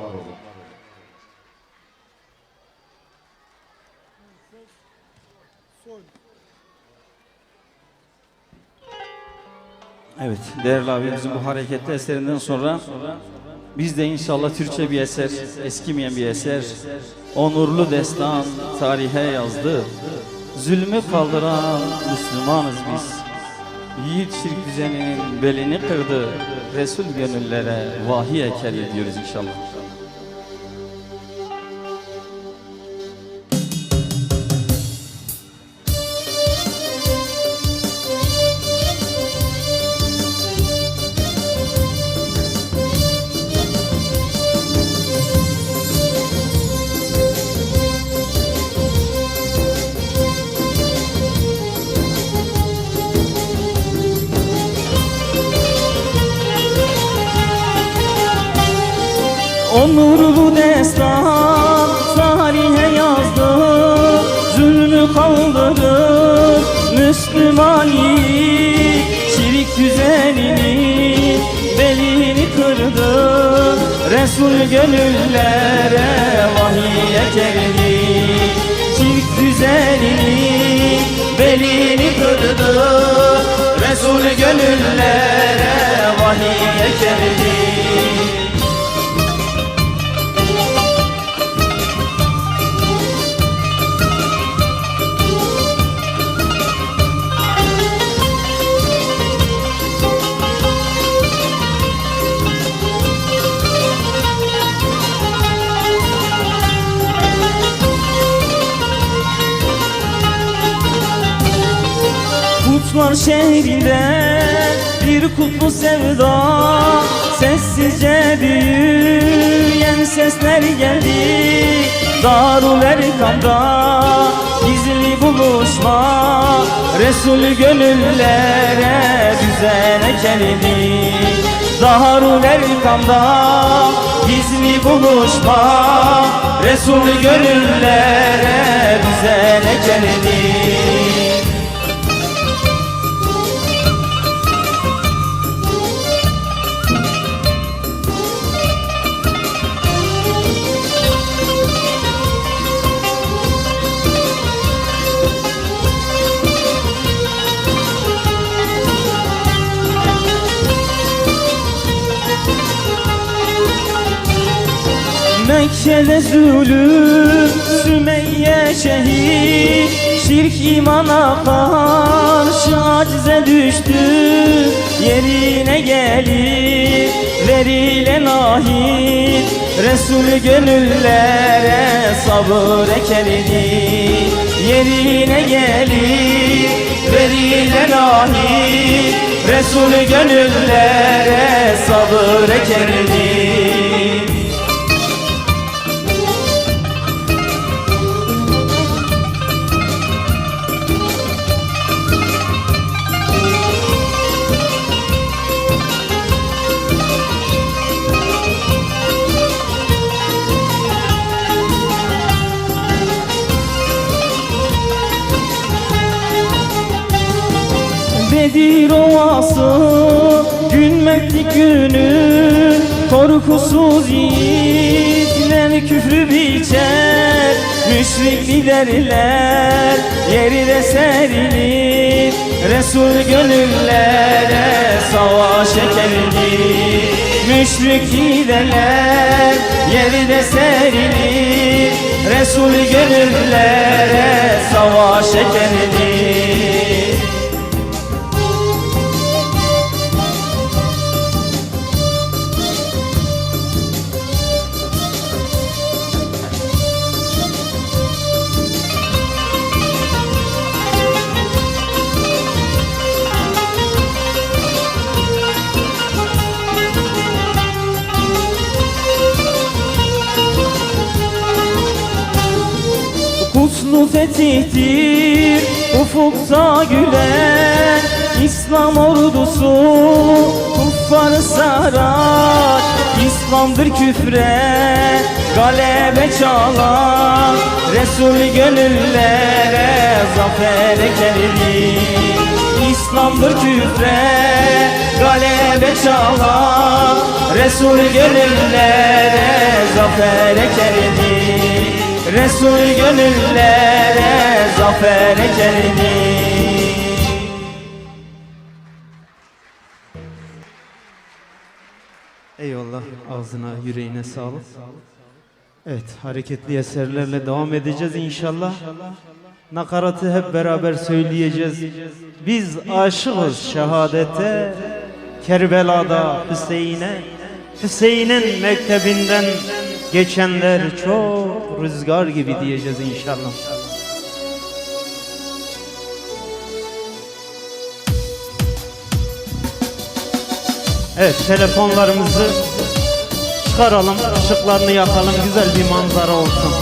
S2: Evet, değerli abimizin bu hareketli eserinden sonra biz de inşallah Türkçe bir eser, eskimeyen bir eser, onurlu destan tarihe yazdı. Zulmü kaldıran Müslümanız biz. Yiğit şirk düzeninin belini kırdı. Resul gönüllere vahiy eker ediyoruz inşallah.
S12: Onurlu destan tarihe yazdı. Zulmü kaldırır Müslüman yiğit. Şirk düzenini belini kırdı. Resul gönüllere vahiy ekerdi. Şirk düzenini belini kırdı. Resul gönüllere vahiy ekerdi. Kuşlar şehrinde bir kutlu sevda, sessizce büyüyen sesler geldi. Darul Erkam'da gizli buluşma, Resul gönüllere düzen geldi. Darul Erkam'da gizli buluşma, Resul gönüllere düzen geldi. Mekke'de zulüm, Sümeyye şehit, şirk imana karşı acize düştü. Yerine gelip verilen ahit, Resul gönüllere sabır ekerdi. Yerine gelip verilen ahit, Resul gönüllere sabır ekerdi. Bedir ovası gün mektik günü, korkusuz yiğitler küfrü biçer. Müşrik liderler yerine serilir, Resul gönüllere savaş ekerdi. Müşrik liderler yerine serilir, Resul gönüllere savaş ekerdi. Kutlu fetihtir ufukta gülen İslam ordusu kuffarı sarar. İslam'dır küfre galebe çalan, Resul gönüllere zafer ekerdi. İslam'dır küfre galebe çalan, Resul gönüllere zafer ekerdi. Resul gönüllere zafer ekerdi.
S9: Eyvallah, ağzına yüreğine sağlık. Evet, hareketli eserlerle devam edeceğiz inşallah. Nakaratı hep beraber söyleyeceğiz. Biz aşığız şehadete, Kerbela'da Hüseyin'e, Hüseyin'in mektebinden geçenler çok rüzgar gibi diyeceğiz inşallah. Evet, telefonlarımızı çıkaralım, ışıklarını yakalım, güzel bir manzara olsun.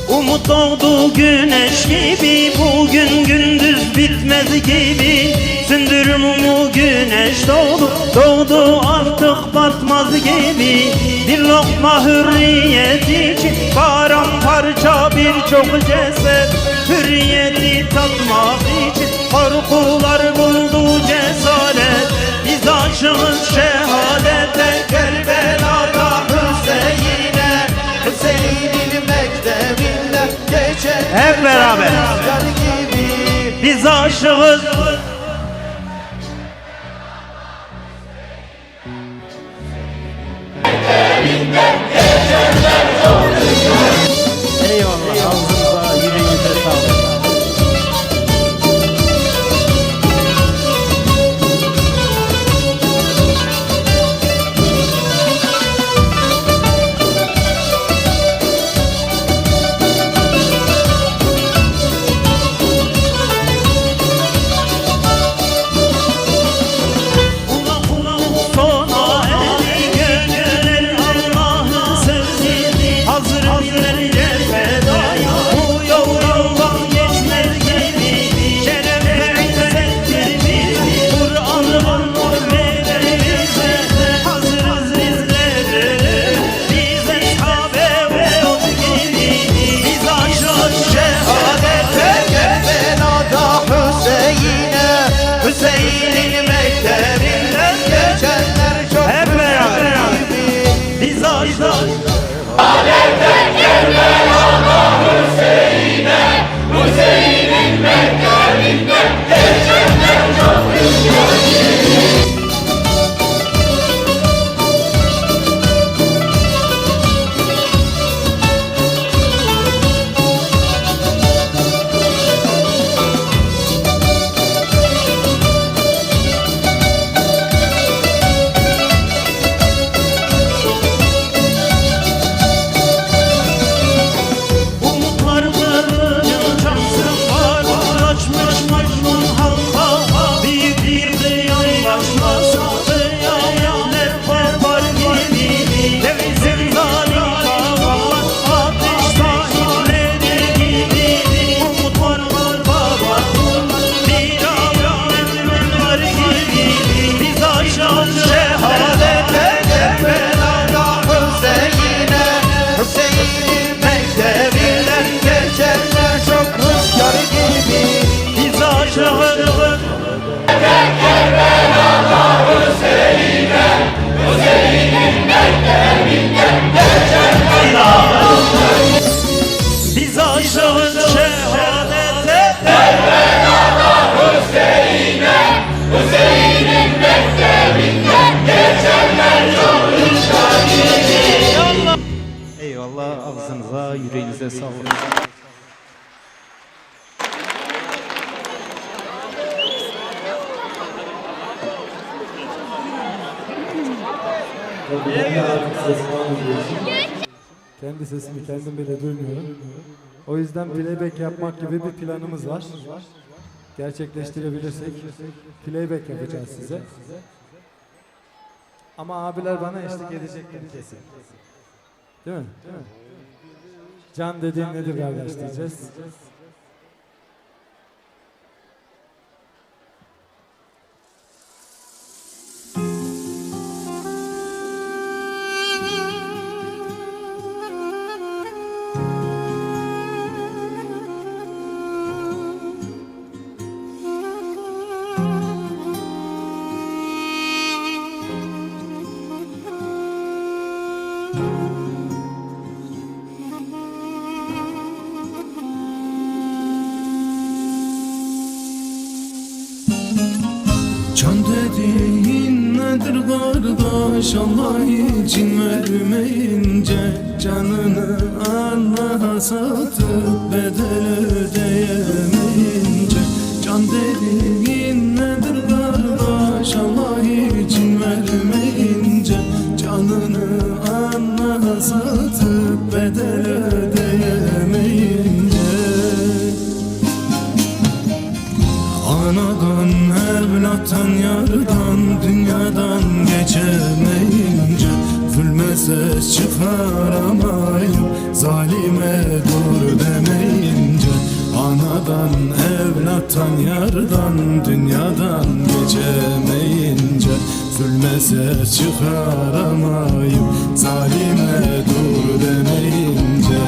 S12: Umut doğdu güneş gibi, bugün gündüz bitmez gibi. Sündür mumu güneş doğdu, doğdu artık batmaz gibi. Bir lokma hürriyet için paramparça birçok ceset. Hürriyeti tatmak için korkular buldu cesaret. Biz aşığız şehadete, Kerbela'da Hüseyin'e, Hüseyin'in mektebinden geçen hep beraber biz aşığız.
S9: Eyvallah, ağzınıza yüreğinize sağlık. Allah. Yüreğinize sağlık.
S8: Kendi sesimi kendim bile duymuyorum. O yüzden playback yapmak gibi bir planımız var. Gerçekleştirebilirsek playback yapacağız size. Ama abiler bana eşlik edecekler kesin. Değil mi? Can dediğin nedir kardeş diyeceğiz.
S13: Can dediğin nedir kardeş, Allah için vermeyince canını Allah'a satıp bedel ödeyemeyince. Can dediğin nedir kardeş, Allah için vermeyince canını Allah'a satıp bedel ödeyemeyince. Anadan, evlattan, yardan, dünyadan geçemeyince zulme ses çıkaramayıp zalime dur demeyince. Anadan, evlattan, yardan, dünyadan geçemeyince zulme ses çıkaramayıp zalime dur demeyince.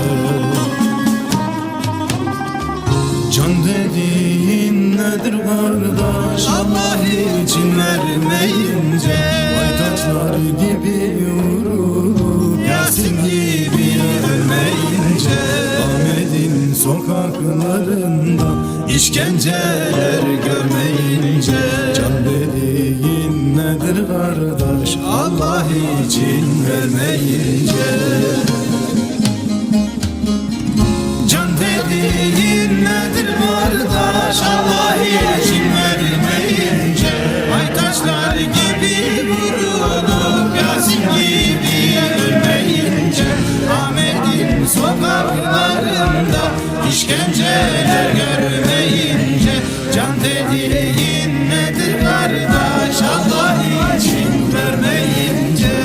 S13: Can dediğin nedir kardeş, Allah için vermeyince baytaçlar gibi vurulup Yasin gibi ölmeyince. Ahmet'in sokaklarında işkenceler görmeyince. Can dediğin nedir kardeş, Allah için vermeyince. Can dediğin nedir kardeş, Allah için vermeyince aytaşlar gibi vurulup Yasin gibi ölmeyince. Ahmet'in sokaklarında işkenceler görmeyince. Can dediğin nedir kardeş, Allah için vermeyince.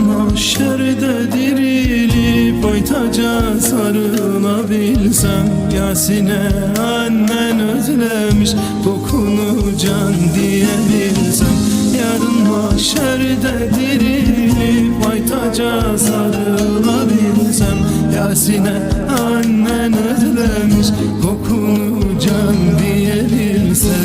S13: Mahşerde dirilip baytaca sarılabilsem, Yasin'e annen özlemiş kokunu can diyebilsem. Yarın mahşerde dirilip baytaca sarılabilsem, Yasin'e annen özlemiş kokunu can diyebilsem.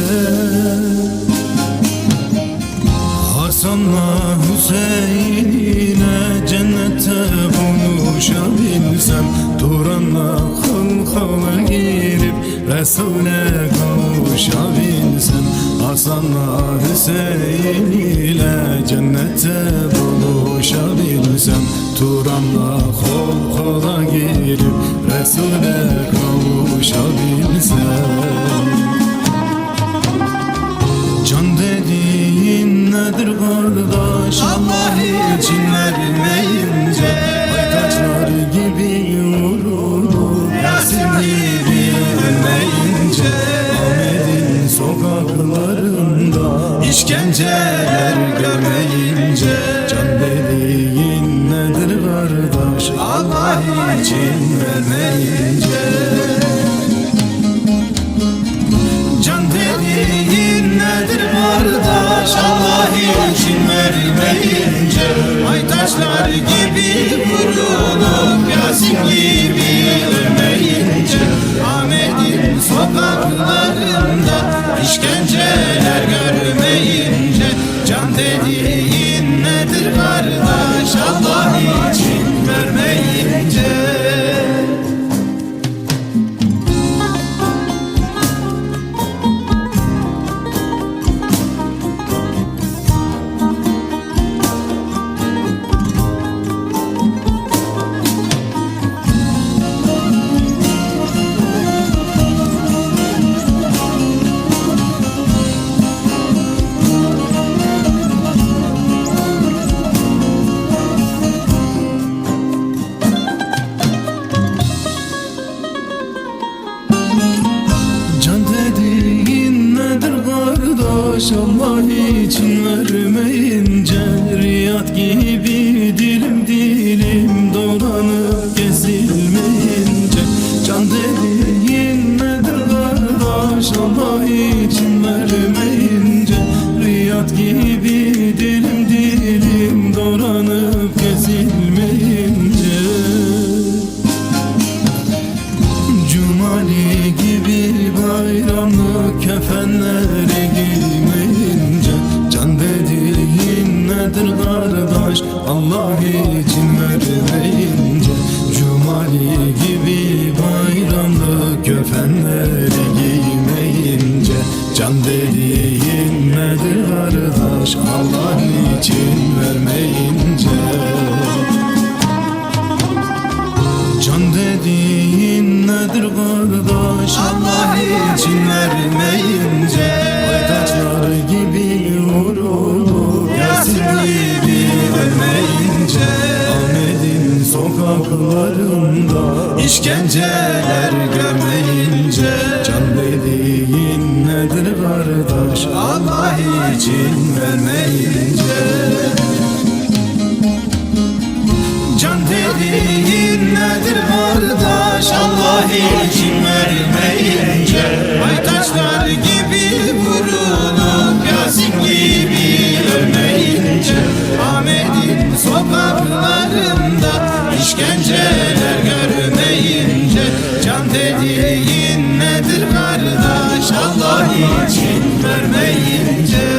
S13: Hasan'la Hüseyin'le cennette buluşabilsem, Turan'la halkala girip Resul'e kavuşabilsem. Hasan'la Hüseyin'le cennette buluşabilsem, Turan'la halkala girip Resul'e kavuşabilsem. Can dediğin nedir kardeş, Allah için vermeyince aytaçlar gibi vurulup Yasin gibi ölmeyince. Ahmet'in sokaklarında işkenceler görmeyince. Can dediğin nedir kardeş, Allah için vermeyince. Can dediğin nedir kardeş, kardeş Allah için vermeyince Aytaşlar gibi vurulup Yasin gibi ölmeyince Ahmet'in sokaklarında işkenceler görmeyince Can dediğin nedir kardeş Allah için vermeyince Allah için vermeyince Riyad gibi dilim dilim doğranıp kesilmeyince Can dediğin nedir kardeş Allah için vermeyince Riyad gibi dilim dilim doğranıp kesilmeyince Cumali gibi bayramlık kefenleri giymeyince Can dediğin nedir kardeş Allah için vermeyince Cumali gibi bayramlık kefenleri giymeyince Can dediğin nedir kardeş Allah için vermeyince Can dediğin nedir kardeş Allah için vermeyince Aytaçlar gibi vurulup Yasin gibi ölmeyince Ahmet'in sokaklarında işkenceler görmeyince Can dediğin nedir kardeş Allah için vermeyince Can dediğin nedir kardeş Allah için vermeyince Aytaçlar gibi vurulup Yasin gibi ölmeyince Ahmet'in sokaklarında işkenceler görmeyince Can dediğin nedir kardeş Allah için vermeyince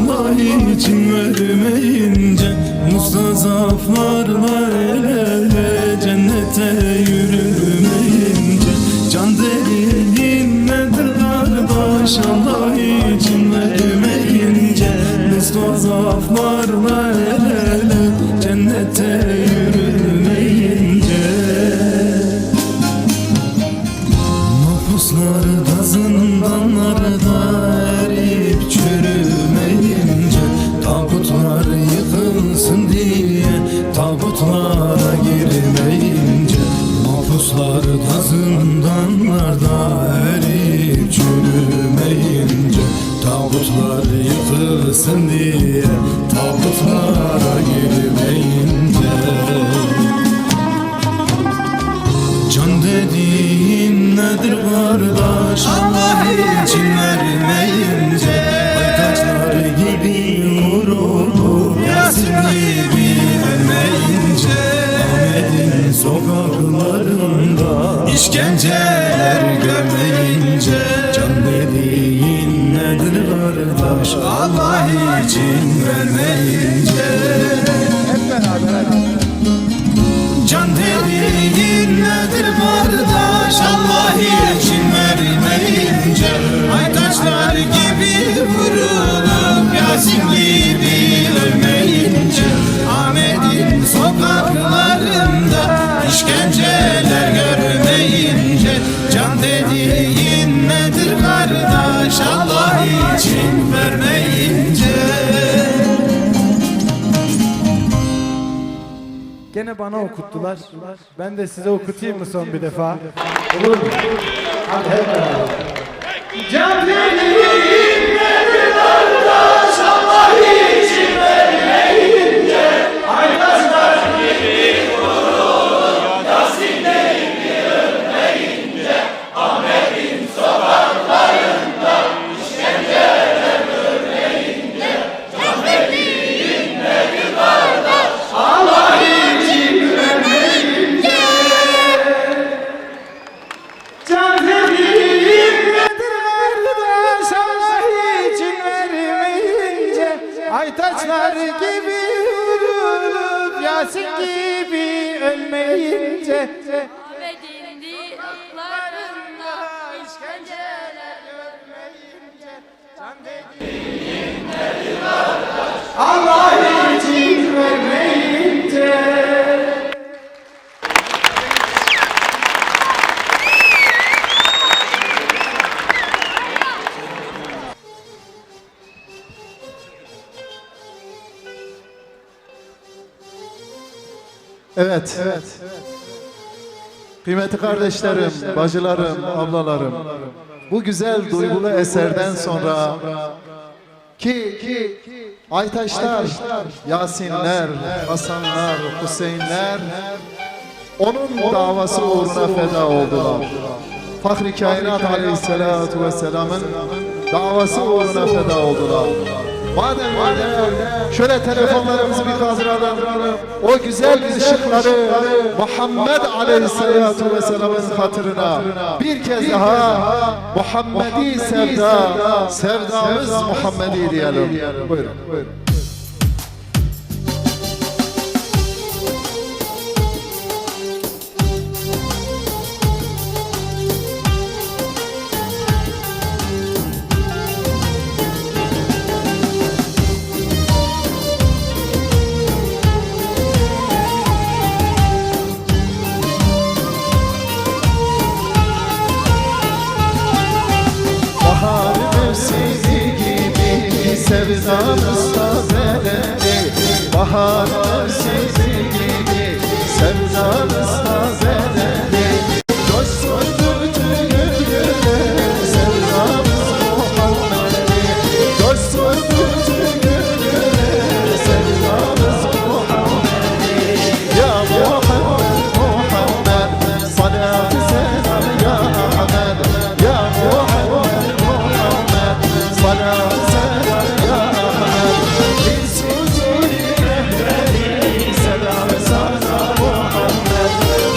S13: Allah için vermeyince Mustazaflarla el ele cennete yürümeyince Can dediğin nedir kardeş Allah için vermeyince Mustazaflarla el ele cennete yürümeyince Mahpuslarda zindanlarda erip çürümeyince Tabutlar yıkılsın diye tabutlara girmeyince Mahpuslarda zindanlarda erip çürümeyince Tabutlar yıkılsın diye tabutlara girmeyince Can dediğin nedir kardeş Allah için vermeyince Aytaçlar gibi vurulup Yasin gibi ölmeyince Ahmet'in sokaklarında işkenceler görmeyince Can dediğin nedir kardeş Allah için vermeyince Hep beraber Can dediğin nedir kardeş Allah için vermeyince Aytaçlar gibi vurulup Yasin gibi ölmeyince Ahmet'in sokaklarında işkenceler görmeyince
S8: gene bana okuttular. Ben de size okutayım mı son bir defa? Olur mu? Hadi hep beraber. Can vereyim kardeş, Allah için vermeyince aytaşlar gibi vurur, Yasin'deyim ölmeyince Ahmet'in sokaklarında işkenceler görmeyince can vereyim kardeş, Allah için vermeyince can vereyim kardeş, Allah için vermeyince aytaçlar gibi vurulup Yasin gibi ölmeyince
S14: Ahmet'in diyaklarında işkenceler görmeyince can vereyim
S8: Allah için vermeyince.
S10: Evet. Kıymetli kardeşlerim, bacılarım, ablalarım. Bu güzel duygulu eserden sonra ki Aytaşlar, Yasinler, Hasanlar, Hüseyinler onun davası uğruna feda oldular. Fahri Kainat Aleyhisselatu Vesselam'ın davası uğruna feda oldular. Madem öyle, şöyle telefonlarımızı bir kaldıralım. O güzel ışıkları Muhammed Aleyhisselatu Vesselam'ın hatırına bir kez daha Muhammedi sevda, sevdamız Muhammedi diyelim. Buyurun. Bahar mevsimi gibi sevdamız tazeledi. Bahar mevsimi gibi sevdamız tazeledi. Coşsun bütün gönüller sevdamız Muhammed'i. Coşsun bütün gönüller sevdamız Muhammed'i. Ya Muhammed, Muhammed, salat selam ya Ahmed. Ya Muhammed, salat selam ya Ahmed. Biz huzur rehberi selam sana Muhammed.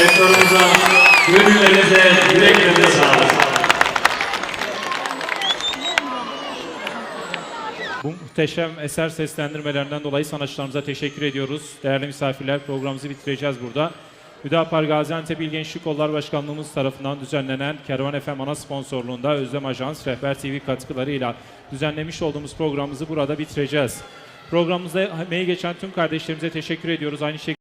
S7: Sanatçılarımıza, gönüllerinize, yüreklerinize sağlık.
S1: Bu muhteşem eser seslendirmelerinden dolayı sanatçılarımıza teşekkür ediyoruz. Değerli misafirler, programımızı bitireceğiz burada. Hüdapar Gaziantep İl Gençlik Kolları Başkanlığımız tarafından düzenlenen Kervan FM ana sponsorluğunda Özlem Ajans, Rehber TV katkılarıyla düzenlemiş olduğumuz programımızı burada bitireceğiz. Programımızda emeği geçen tüm kardeşlerimize teşekkür ediyoruz. Aynı şekilde